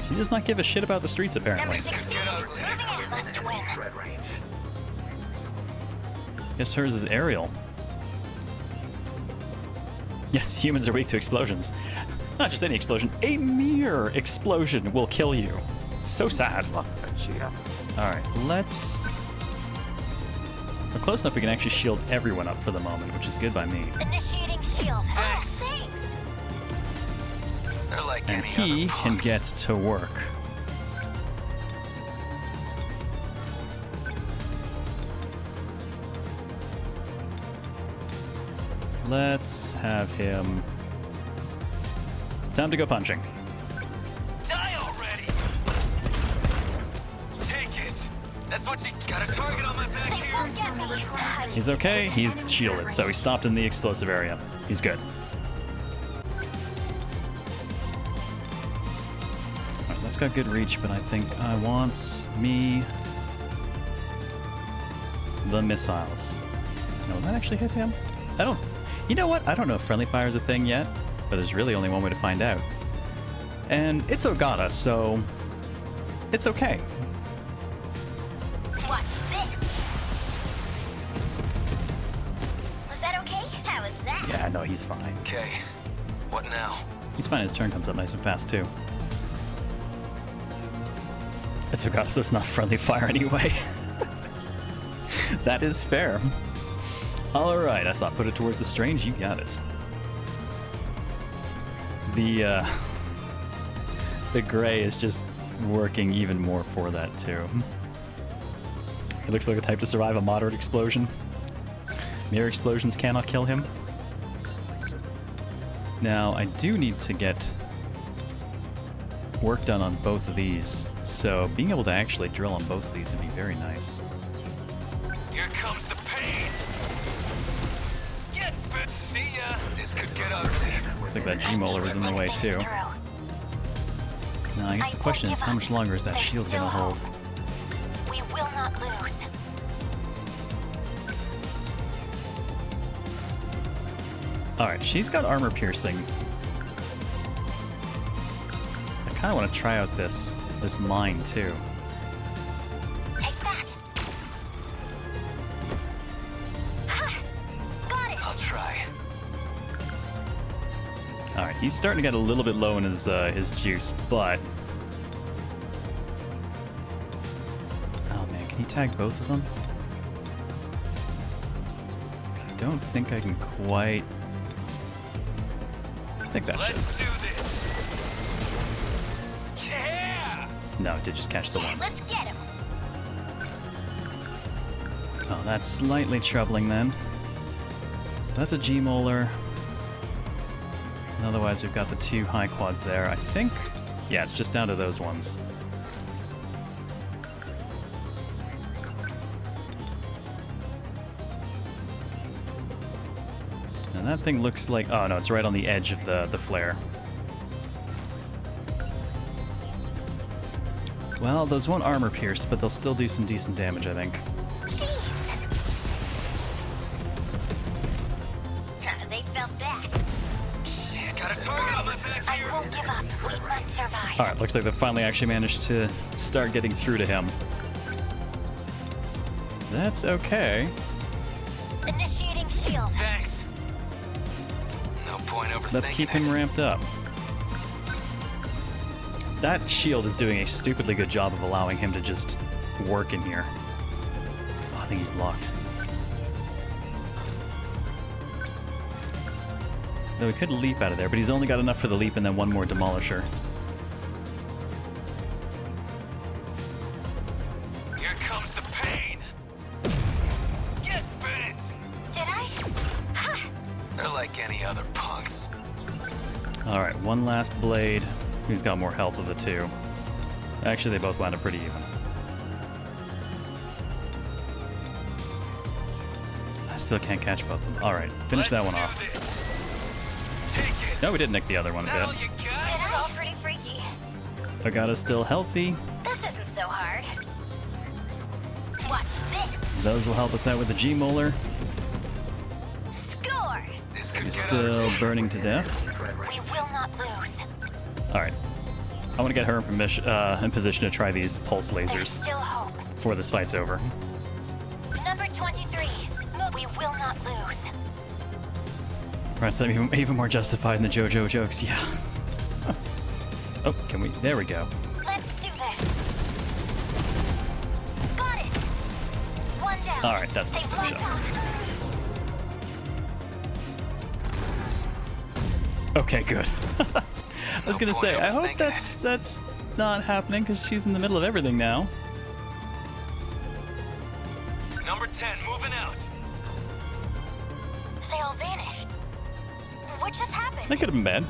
She does not give a shit about the streets, apparently. Number 16. Moving in. Must win. Guess hers is aerial. Yes, humans are weak to explosions. Not just any explosion. A mere explosion will kill you. So sad. Alright, let's... We're close enough we can actually shield everyone up for the moment, which is good by me. Initiating shield. Oh, thanks. They're like And he can get to work. Let's have him... Time to go punching. Die already! Take it! That's what you got a target on my back here! He's okay, he's shielded, so he stopped in the explosive area. He's good. Alright, that's got good reach, but I think I want me the missiles. No, will that actually hit him? I don't... You know what? I don't know if friendly fire is a thing yet, but there's really only one way to find out. And it's Ogata, so it's okay. Watch this. Was that okay? How was that? Yeah, no, he's fine. Okay, what now? He's fine. His turn comes up nice and fast, too. It's Ogata, so it's not friendly fire anyway. That is fair. Alright, I saw put it towards the strange. You got it. The gray is just working even more for that, too. It looks like a type to survive a moderate explosion. Mere explosions cannot kill him. Now, I do need to get work done on both of these, so being able to actually drill on both of these would be very nice. Here comes the pain! Get bit! See ya! This could get ugly. Looks like that G-Molar was in the way, too. Now, I guess the question is, how much longer is that shield gonna hold? We will not lose. Alright, she's got armor piercing. I kinda wanna try out this mine, too. Take that. Ha! Got it. I'll try. Alright, he's starting to get a little bit low in his juice, but... Oh man, can he tag both of them? I don't think I can quite... I think that should. Let's do this. Yeah! No, it did just catch the one. Let's get him. Oh, that's slightly troubling then. So that's a G-Molar. And otherwise, we've got the two high quads there. I think, yeah, it's just down to those ones. And that thing looks like, oh no, it's right on the edge of the flare. Well, those won't armor pierce, but they'll still do some decent damage, I think. They felt that. Got a target on my back here. I won't give up. We must survive. Alright, looks like they finally actually managed to start getting through to him. That's okay. Initiating shield. Thanks. No point overthinking. Let's keep him ramped up. That shield is doing a stupidly good job of allowing him to just work in here. Oh, I think he's blocked. Though he could leap out of there, but he's only got enough for the leap and then one more demolisher. Here comes the pain. Get bit. Did I? Ha! the other punks. Alright, one last blade. Who's got more health of the two? Actually, they both wound up pretty even. I still can't catch both of them. Alright, finish that one off. No, we did nick the other one a bit. This is all pretty freaky. Agata's still healthy. This isn't so hard. Watch this. Those will help us out with the G-Molar. Score. He's still burning to death. We will not lose. Alright. I want to get her in position to try these pulse There's lasers still hope. before this fight's over. Number 23. We will not lose. Right, so even more justified in the JoJo jokes, yeah. Oh, can we? There we go. Let's do this. Got it. One down. All right, that's not Stay the shot. Okay, good. I was gonna say, I hope that's not happening because she's in the middle of everything now. Number 10, moving out. They all vanished. What just happened? That could have been bad.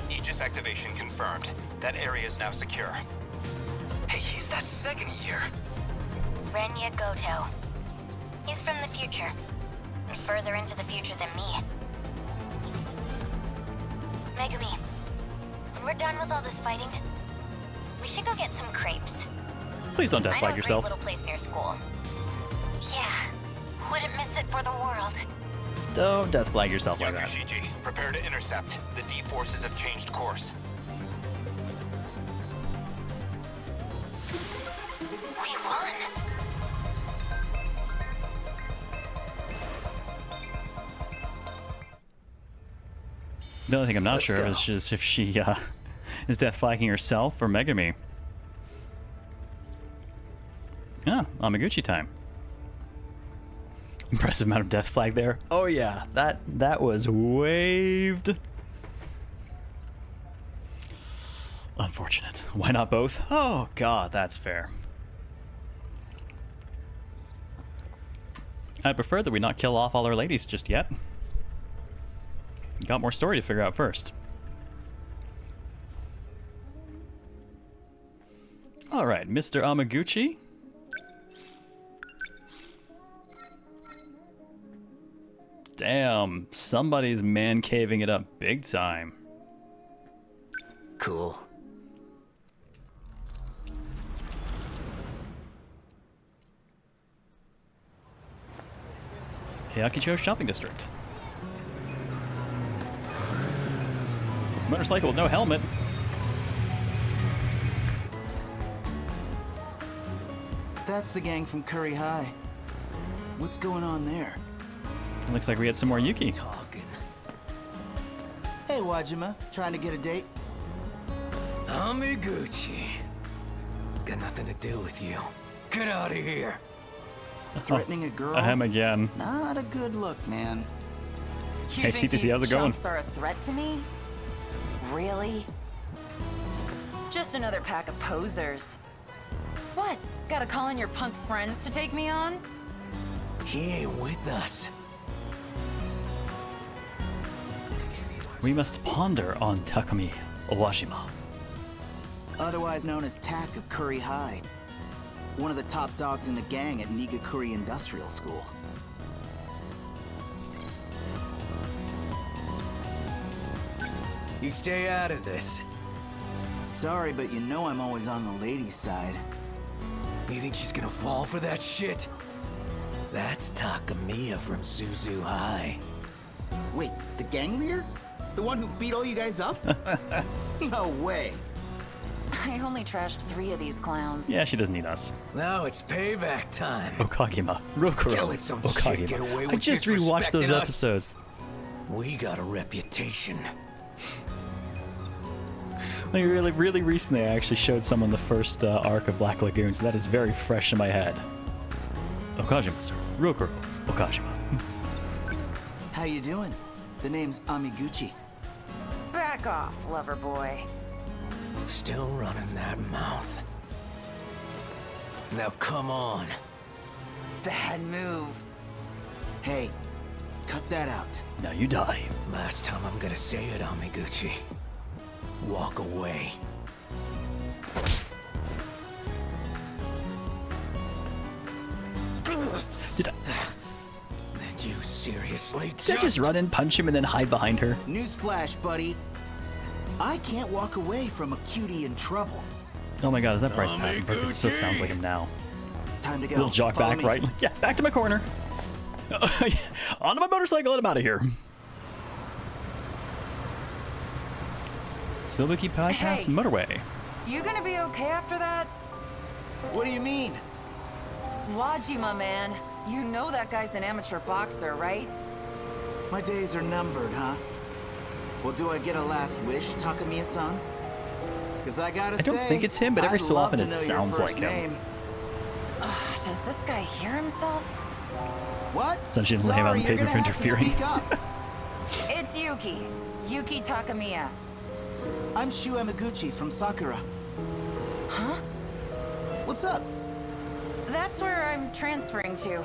Aegis activation confirmed. That area is now secure. Hey, he's that second year. Renya Goto. He's from the future. And further into the future than me. Megumi, when we're done with all this fighting, we should go get some crepes. Please don't I know death flag a yourself. great little place near school. Yeah, wouldn't miss it for the world. Don't death flag yourself like that. Yakushiji, prepare to intercept. The D forces have changed course. We won. The only thing I'm not sure of is just if she is death flagging herself or Megumi. Ah, Amiguchi time. Impressive amount of death flag there. Oh yeah, that was waved. Unfortunate. Why not both? Oh god, that's fair. I'd prefer that we not kill off all our ladies just yet. Got more story to figure out first. Alright, Mr. Amiguchi. Damn, somebody's man caving it up big time. Cool. Keiakicho Shopping District. Motorcycle with no helmet. That's the gang from Curry High. What's going on there? Looks like we had some more Yuki. Hey, Wajima, trying to get a date? Amiguchi. Got nothing to do with you. Get out of here. Threatening a girl? Ahem again. Not a good look, man. Hey, CTC, how's it going? Chumps are a threat to me? Really? Just another pack of posers. What? Gotta call in your punk friends to take me on? He ain't with us. We must ponder on Takumi Owashima. Otherwise known as Tak of Curry High. One of the top dogs in the gang at Nigakuri Industrial School. You stay out of this. Sorry, but you know I'm always on the ladies' side. You think she's gonna fall for that shit? That's Takamiya from Suzu High. Wait, the gang leader? The one who beat all you guys up? No way. I only trashed 3 of these clowns. Yeah, she doesn't need us. Now it's payback time. Okagima. Rokuro. Can't let some chick get away Okagima. with I just rewatched those disrespecting us. episodes. We got a reputation. Like really recently, I actually showed someone the first arc of Black Lagoon, so that is very fresh in my head. Okajima, sir. Rokuro. Okajima. How you doing? The name's Amiguchi. Back off, lover boy. Still running that mouth. Now come on. Bad move. Hey, Cut that out. Now you die. Last time I'm gonna say it, Amiguchi. Walk away. Did you seriously I just run and punch him and then hide behind her? Newsflash, buddy. I can't walk away from a cutie in trouble. Oh my god, is that Bryce Patton? Because it so sounds like him now. Time to go. Little jog Follow back, me. right? Yeah, back to my corner. Onto my motorcycle and I'm out of here. Silbuki Bypass Hey. Motorway. You gonna be okay after that? What do you mean? Wajima, man. You know that guy's an amateur boxer, right? My days are numbered, huh? Well, do I get a last wish, Takamiya-san? Because I gotta say, I don't think it's him, but every I'd so love often to it know your sounds like first him. name. Does this guy hear himself? What? Since she doesn't have on Sorry, you're paper for gonna have to interfering. speak up. It's Yuki. Yuki Takamiya. I'm Shu Amiguchi from Sakura. Huh? What's up? That's where I'm transferring to.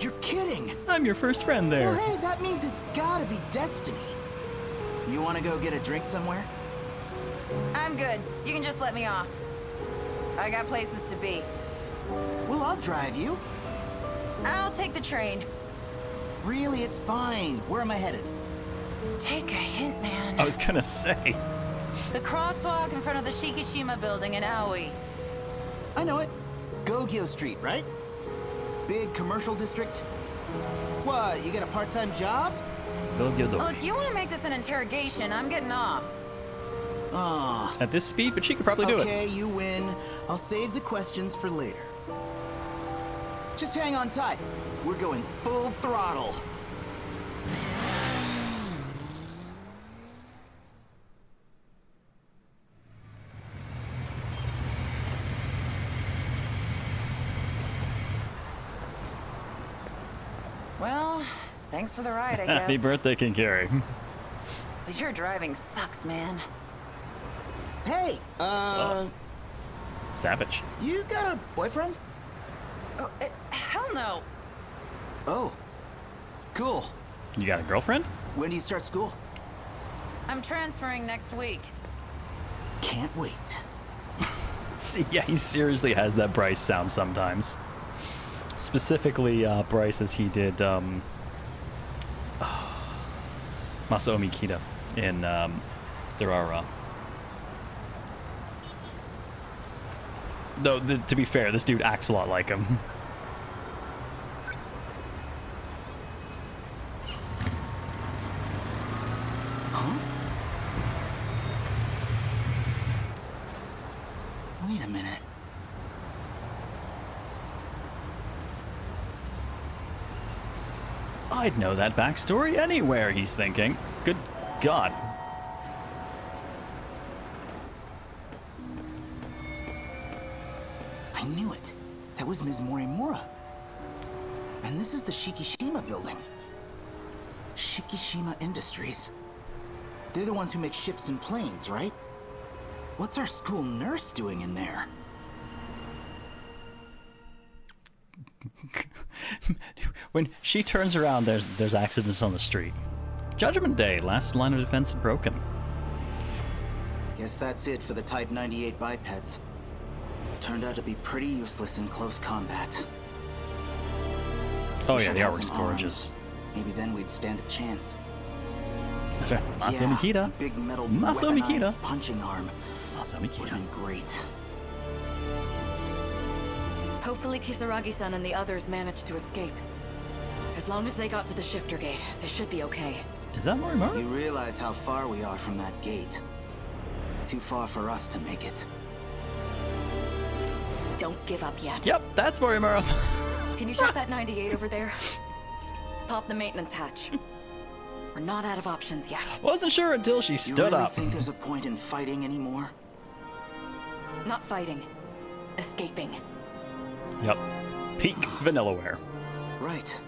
You're kidding. I'm your first friend there. Well, hey, that means it's gotta be destiny. You want to go get a drink somewhere? I'm good. You can just let me off. I got places to be. Well, I'll drive you. I'll take the train. Really, it's fine. Where am I headed? Take a hint, man. I was gonna say. The crosswalk in front of the Shikishima building in Aoi. I know it. Gogyo Street, right? Big commercial district. What, you got a part-time job? Look, you want to make this an interrogation, I'm getting off. Aw. At this speed, but she could probably do it. Okay, you win. I'll save the questions for later. Just hang on tight. We're going full throttle. Well, thanks for the ride, I guess. Happy birthday, King Carrie. But your driving sucks, man. Hey, Savage. you got a boyfriend? Oh, hell no. Oh, cool. You got a girlfriend? When do you start school? I'm transferring next week. Can't wait. See, yeah, he seriously has that Bryce sound sometimes. Specifically, Bryce as he did Masao Mikita in Durara. Though, to be fair, this dude acts a lot like him. Huh? Wait a minute. I'd know that backstory anywhere, he's thinking. Good God. I knew it. That was Ms. Morimura. And this is the Shikishima building. Shikishima Industries. They're the ones who make ships and planes, right? What's our school nurse doing in there? When she turns around, there's accidents on the street. Judgment Day, last line of defense broken. Guess that's it for the Type 98 bipeds. Turned out to be pretty useless in close combat. Oh Wish yeah, I'd the had artwork's some gorgeous. arms. Maybe then we'd stand a chance. That's right, Masao Yeah, Mikita. a big metal Masao weaponized Mikita. punching arm. Masao Mikita. Would've been great. Hopefully Kisaragi-san and the others managed to escape. As long as they got to the shifter gate, they should be okay. Is that Morimura? You realize how far we are from that gate. Too far for us to make it. Don't give up yet. Yep, that's Morimura. Can you check that 98 over there? Pop the maintenance hatch. We're not out of options yet. Wasn't sure until she You stood really up. think there's a point in fighting anymore? Not fighting. Escaping. Yep. Peak Vanillaware. Right.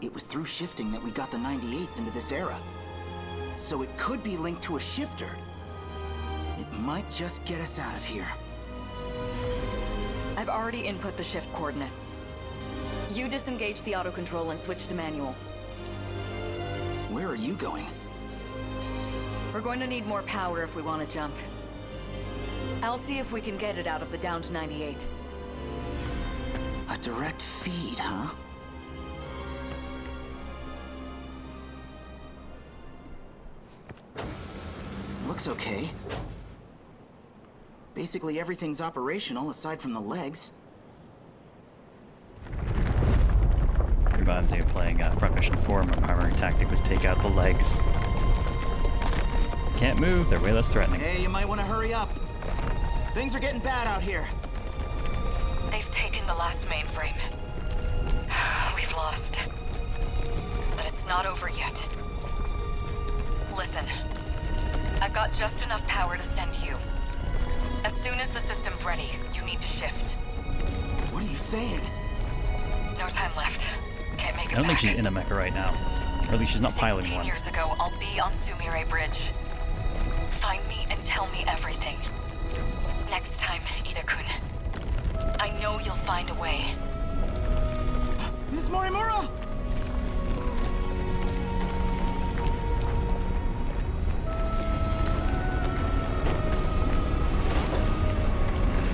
It was through shifting that we got the 98s into this era. So it could be linked to a shifter. It might just get us out of here. I've already input the shift coordinates. You disengage the autocontrol and switch to manual. Where are you going? We're going to need more power if we want to jump. I'll see if we can get it out of the downed 98. A direct feed, huh? Looks okay. Basically everything's operational aside from the legs. Reminds me of playing Front Mission 4. My primary tactic was take out the legs. Can't move, they're way less threatening. Hey, you might want to hurry up. Things are getting bad out here. They've taken the last mainframe. We've lost. But it's not over yet. Listen, I've got just enough power to send you. As soon as the system's ready, you need to shift. What are you saying? No time left. Can't make it I don't think back. she's in a mecha right now. Or at least she's not piloting 16 one. years ago, I'll be on Sumire Bridge. Find me and tell me everything. Next time, Ida-kun. I know you'll find a way. Miss Morimura!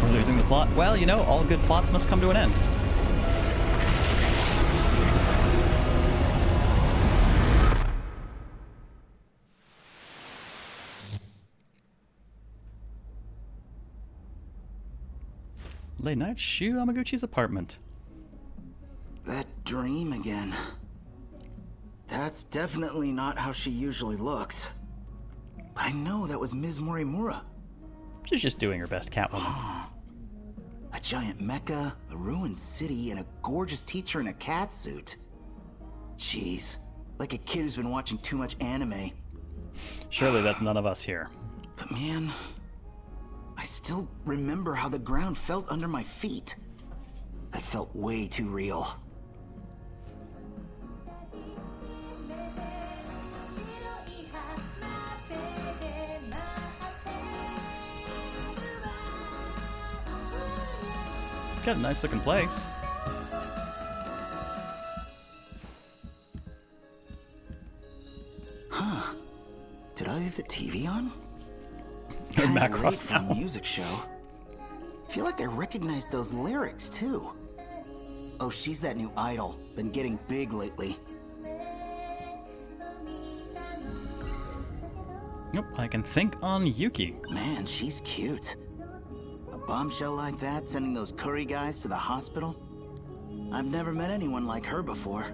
We're losing the plot. Well, you know, all good plots must come to an end. Late night, Shu Amiguchi's apartment. That dream again. That's definitely not how she usually looks. But I know that was Ms. Morimura. She's just doing her best Catwoman. A giant mecha, a ruined city, and a gorgeous teacher in a cat suit. Jeez, like a kid who's been watching too much anime. Surely that's none of us here. But man, I still remember how the ground felt under my feet. That felt way too real. Got a nice looking place. Huh. Did I leave the TV on? You're Kinda Macross late for a now. music show. Feel like I recognize those lyrics too. Oh, she's that new idol. Been getting big lately. Nope, I can think on Yuki. Man, she's cute. A bombshell like that, sending those curry guys to the hospital? I've never met anyone like her before.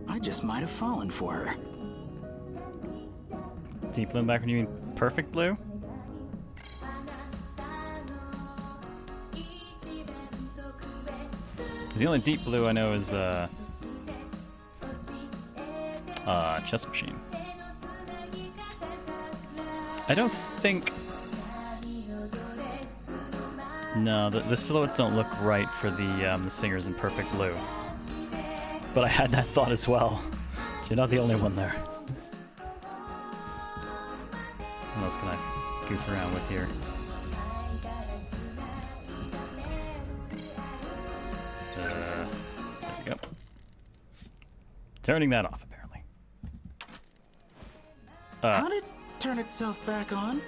I just might have fallen for her. Deep blue back when you mean perfect blue? The only deep blue I know is chess machine. I don't think. No, the silhouettes don't look right for the singers in perfect blue. But I had that thought as well, so you're not the only one there. What else can I goof around with here? There we go. Turning that off, apparently. How did it turn itself back on?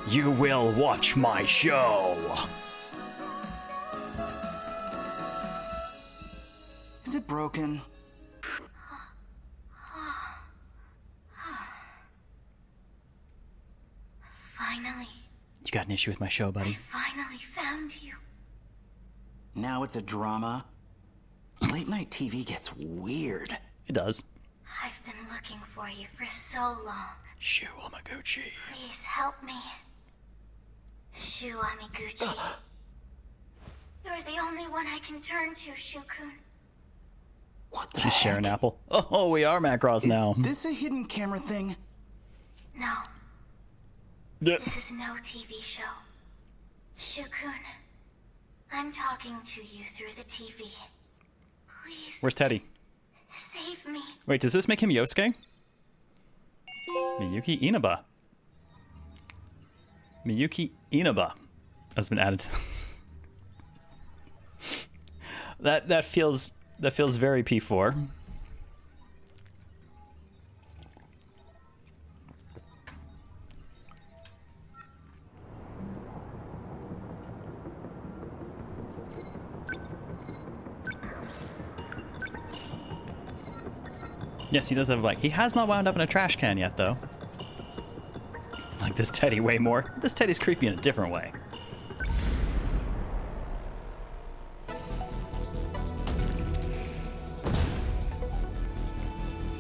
You will watch my show! Is it broken? Finally. You got an issue with my show, buddy? Finally found you. Now it's a drama. Late night TV gets weird. It does. I've been looking for you for so long. Shu Amiguchi. Please help me. Shu Amiguchi. You're the only one I can turn to, Shu-kun. She's sharing apple. Oh, we are Macross now. Is this a hidden camera thing? No. Yeah. This is no TV show. Shu-kun, I'm talking to you through the TV. Please. Where's Teddy? Save me. Wait, does this make him Yosuke? Miyuki Inaba. Miyuki Inaba has been added to that feels very P4. Yes, he does have a bike. He has not wound up in a trash can yet, though. I like this Teddy way more. This Teddy's creepy in a different way.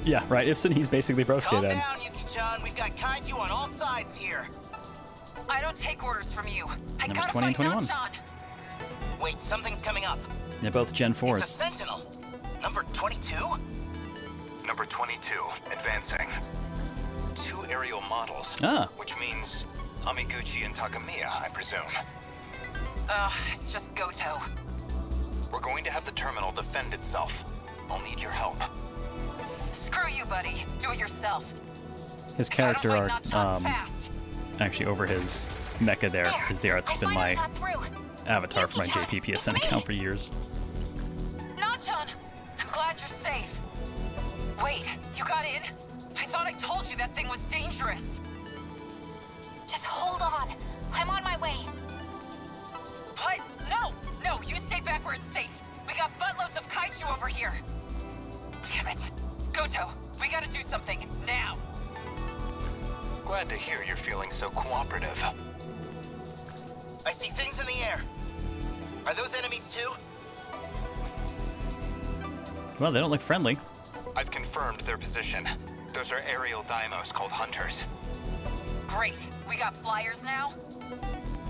Yeah, right. Ibsen, he's basically Brosuke then. Calm down, Yuki-chan. We've got kaiju on all sides here. I don't take orders from you. I Numbers gotta 20 and fight 21. Natsuno. Wait, something's coming up. They're both Gen 4s. It's a Sentinel. Number 22? Number 22, advancing. 2 aerial models, which means Amiguchi and Takamiya, I presume. It's just Goto. We're going to have the terminal defend itself. I'll need your help. Screw you, buddy. Do it yourself. His character art, actually over his mecha there is the art that's been my avatar for my JPPSN account for years. Nachan, I'm glad you're safe. Wait, you got in? I thought I told you that thing was dangerous. Just hold on. I'm on my way. What? No, you stay back where it's safe. We got buttloads of kaiju over here. Damn it. Goto, we gotta do something, now. Glad to hear you're feeling so cooperative. I see things in the air. Are those enemies too? Well, they don't look friendly. I've confirmed their position. Those are aerial daimos called hunters. Great. We got flyers now?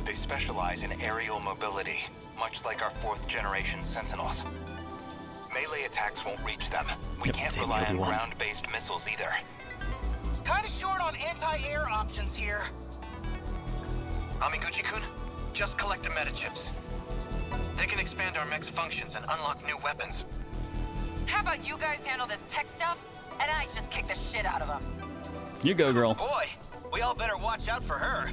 They specialize in aerial mobility, much like our 4th generation Sentinels. Melee attacks won't reach them. We can't rely on ground-based missiles either. Kinda short on anti-air options here. Amiguchi-kun, just collect the metachips. They can expand our mech's functions and unlock new weapons. How about you guys handle this tech stuff, and I just kick the shit out of them? You go, girl. Boy, we all better watch out for her.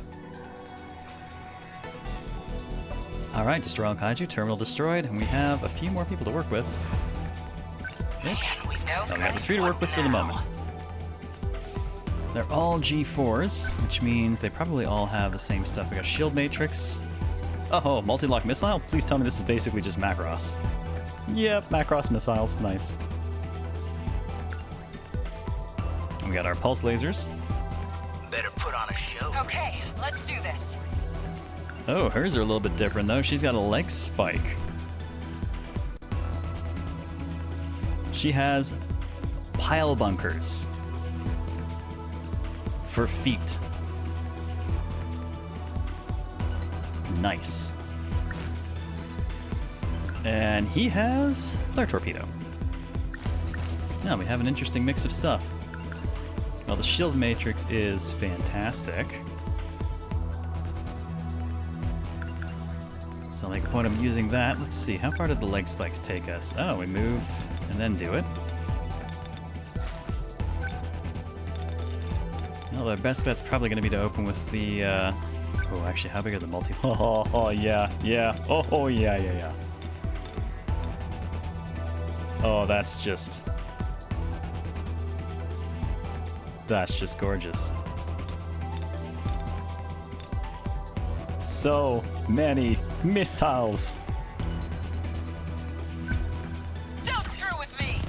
Alright, destroy all kaiju, terminal destroyed, and we have a few more people to work with. We have the 3 to work with for the moment. They're all G4s, which means they probably all have the same stuff. We got shield matrix. Oh, multi-lock missile? Please tell me this is basically just Macross. Yep, Macross missiles. Nice. We got our pulse lasers. Better put on a show. Okay, let's do this. Oh, hers are a little bit different though. She's got a leg spike. She has pile bunkers for feet. Nice. And he has flare torpedo. Now we have an interesting mix of stuff. Well, the shield matrix is fantastic. So I'll make a point of using that. Let's see, how far did the leg spikes take us? Oh, we move and then do it. Well, our best bet's probably going to be to open with the, oh, actually, how big are the multi? Oh, yeah. Oh, yeah. Oh, that's just gorgeous. So many missiles. Don't screw with me.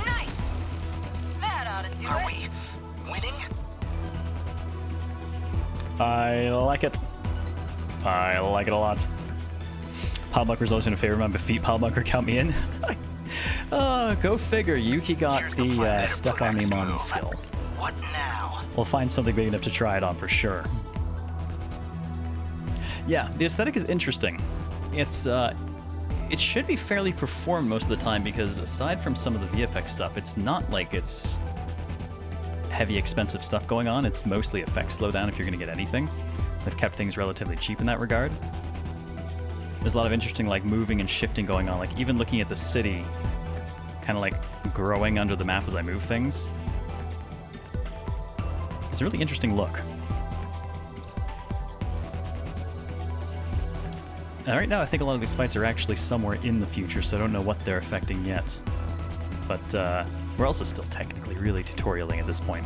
Nice. That ought to do it. Are we winning? I like it. I like it a lot. Pile bunker's always been a favorite of mine, but feet pile bunker, count me in. Go figure. Yuki got the step on the Imani skill. What now? We'll find something big enough to try it on for sure. Yeah, the aesthetic is interesting. It's it should be fairly performed most of the time because aside from some of the VFX stuff, it's not like it's heavy expensive stuff going on. It's mostly effect slowdown if you're going to get anything. They've kept things relatively cheap in that regard. There's a lot of interesting like moving and shifting going on, like even looking at the city kind of like growing under the map as I move things. It's a really interesting look. And right now I think a lot of these fights are actually somewhere in the future, so I don't know what they're affecting yet. But we're also still technically really tutorialing at this point.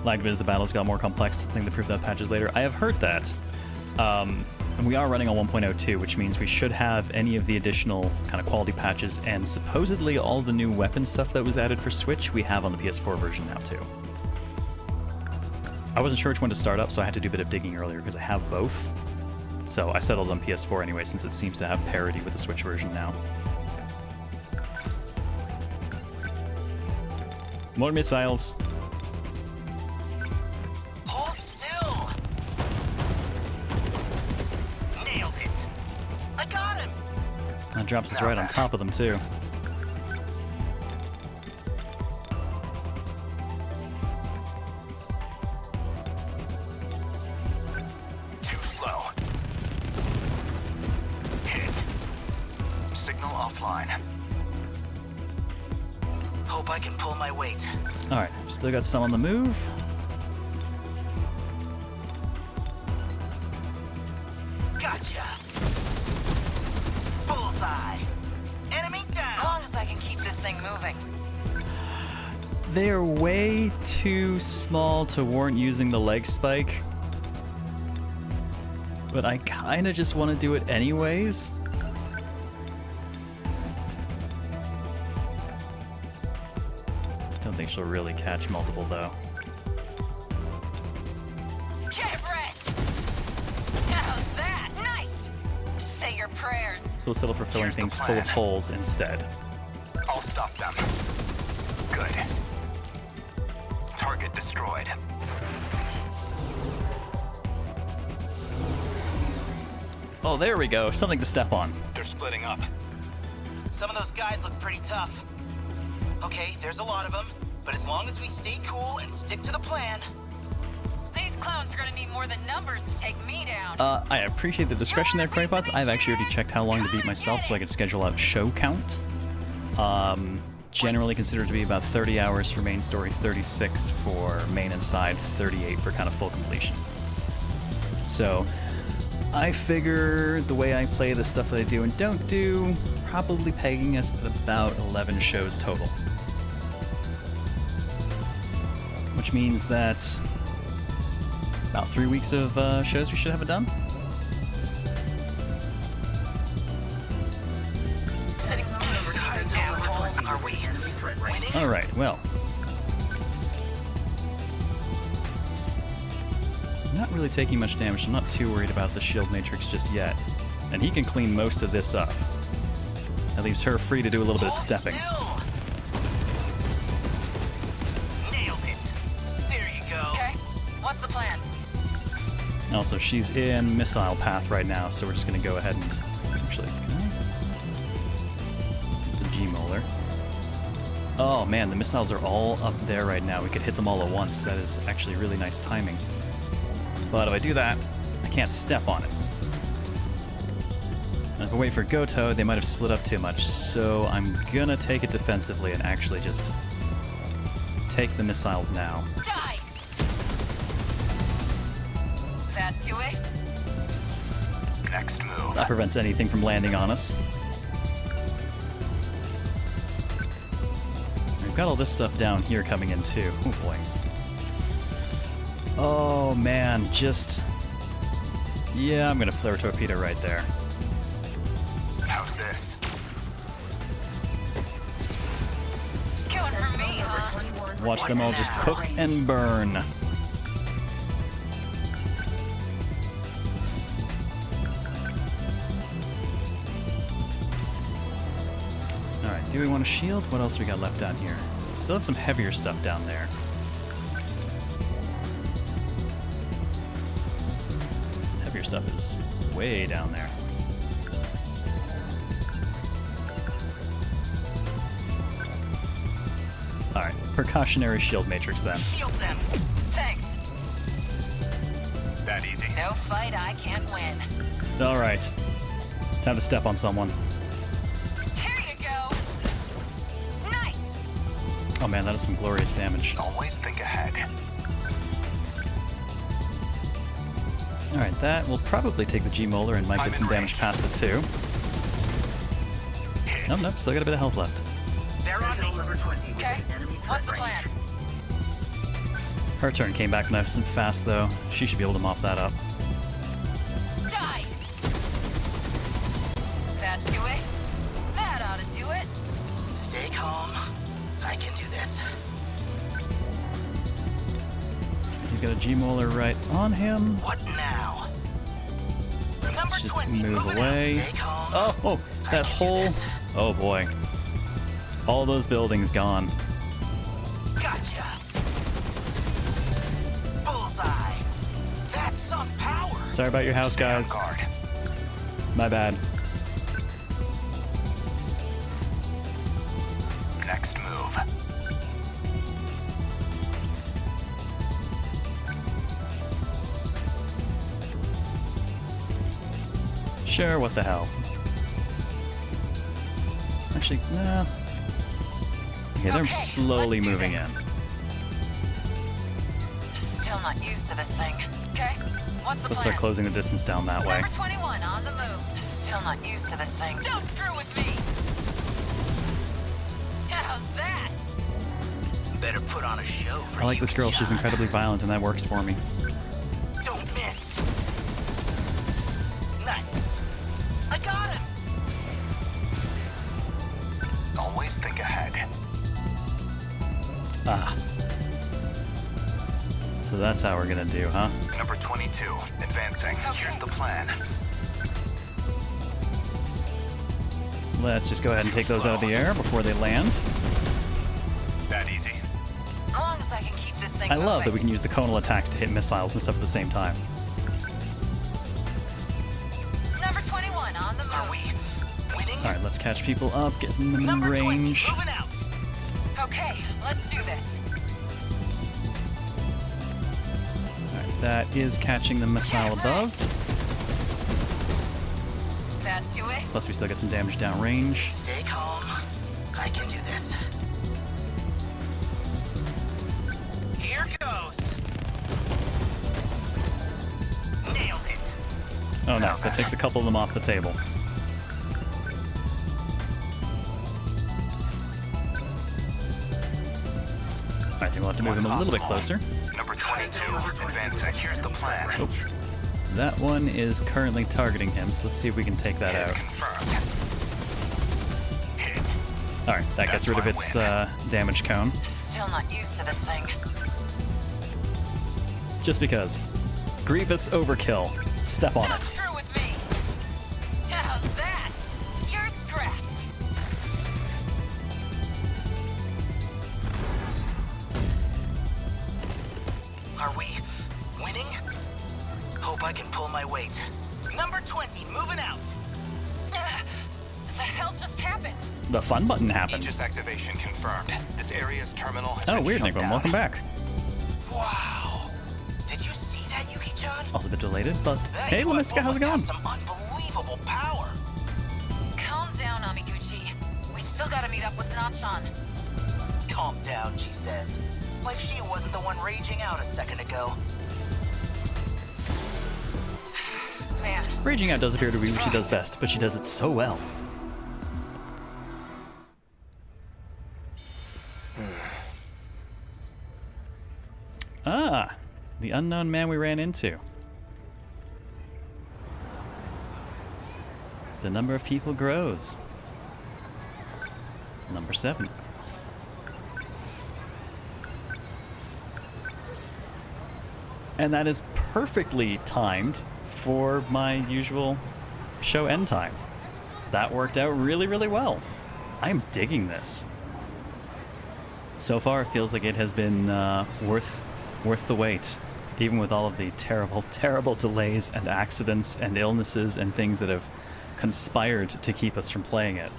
Lagged a bit as the battles got more complex. I think they proved that patches later. I have heard that. And we are running on 1.02, which means we should have any of the additional kind of quality patches and supposedly all the new weapon stuff that was added for Switch we have on the PS4 version now too. I wasn't sure which one to start up, so I had to do a bit of digging earlier because I have both. So I settled on PS4 anyway, since it seems to have parity with the Switch version now. More missiles. Hold still! Nailed it! I got him! That drops us right on top of them too. Too slow. Hit. Signal offline. Hope I can pull my weight. Alright, still got some on the move. Gotcha! Bullseye! Enemy down! As long as I can keep this thing moving. They're way too small to warrant using the leg spike. But I kinda just want to do it anyways. Don't think she'll really catch multiple though. Get wrecked! How's that? Nice! Say your prayers. So we'll settle for filling things full of holes instead. I'll stop them. Good. Target destroyed. Oh, there we go. Something to step on. They're splitting up. Some of those guys look pretty tough. Okay, there's a lot of them, but as long as we stay cool and stick to the plan... These clones are gonna need more than numbers to take me down. I appreciate the discretion there, Craypots. I've actually already checked how long to beat myself so I can schedule out show count. Generally considered to be about 30 hours for main story, 36 for main and side, 38 for kind of full completion. So, I figure the way I play the stuff that I do and don't do, probably pegging us at about 11 shows total. Which means that about 3 weeks of shows we should have it done. Are we winning? Alright, well. Not really taking much damage, so I'm not too worried about the shield matrix just yet. And he can clean most of this up. That leaves her free to do a little bit of stepping. Nailed it. There you go. Okay, what's the plan? Also, she's in missile path right now, so we're just going to go ahead and... Actually, can I? It's a G-molar. Oh man, the missiles are all up there right now. We could hit them all at once. That is actually really nice timing. But if I do that, I can't step on it. And if I wait for Goto, they might have split up too much. So I'm gonna take it defensively and actually just take the missiles now. Die! That do it? Next move. That prevents anything from landing on us. We've got all this stuff down here coming in too. Oh boy. Oh man, just... Yeah, I'm gonna flare torpedo right there. How's this? Going for me, huh? Watch them all just cook and burn. Alright, do we want a shield? What else we got left down here? Still have some heavier stuff down there. Heavier stuff is way down there. Alright, precautionary shield matrix then. Shield them. Thanks. That easy? No fight I can't win. Alright. Time to step on someone. Here you go. Nice. Oh man, that is some glorious damage. Always think ahead. Alright, that will probably take the G-molar and might get some damage past it too. Oh, nope, still got a bit of health left. They're on me. Okay, what's the plan? Her turn came back nice and fast though. She should be able to mop that up. Die! That do it? That ought to do it. Stay calm. I can do this. He's got a G-Molar right on him. What now? Let's just move away. Oh, that whole... Oh boy. All those buildings gone. Gotcha. Bullseye. That's some power. Sorry about your house, guys. My bad. Next move. Sure, what the hell. Actually, no. Okay, they're slowly moving in. Still not used to this thing. Okay, what's the Let's plan? start closing the distance down that way. Number 21 on the move. Still not used to this thing. Don't screw with me. How's that? Better put on a show for I like this girl. She's incredibly violent, and that works for me. Don't miss. Nice. I got him. Always think ahead. Ah. So that's how we're gonna do, huh? Number 22, advancing. Here's the plan. Let's just go ahead and take those out of the air before they land. That easy. As long as I can keep this thing I love moving. that we can use the conal attacks to hit missiles and stuff at the same time. Number 21 on the move. Are we winning? Alright, let's catch people up, get them in range. Okay, let's do this. Alright, that is catching the missile above. That do it? Plus we still get some damage downrange. Stay calm. I can do this. Here goes. Nailed it. Oh, nice. That takes a couple of them off the table. I think we'll have to move them a little bit closer. Number 22, advancing. Here's the plan. Oh. That one is currently targeting him, so let's see if we can take that out. Alright, that gets rid of its damage cone. Still not used to this thing. Just because. Grievous overkill. Step on Don't it. screw with me. How's that? You're scrapped. Are we winning? Hope I can pull my weight. Number 20, moving out. What the hell just happened? The fun button happened. Aegis activation confirmed. This area's terminal has Oh, been weird, shut Nickman. down. Welcome back. Wow. Did you see that, Yuki-chan? Also a bit delated, but hey, Lemistica, how's it going? Some unbelievable power. Calm down, Amiguchi. We still gotta meet up with Nachan. Calm down, she says. Like she wasn't the one raging out a second ago. Man. Raging out does appear to be what she does best, but she does it so well. Ah, the unknown man we ran into. The number of people grows. Number 7. And that is perfectly timed for my usual show end time. That worked out really, really well. I am digging this. So far, it feels like it has been worth the wait, even with all of the terrible, terrible delays and accidents and illnesses and things that have conspired to keep us from playing it.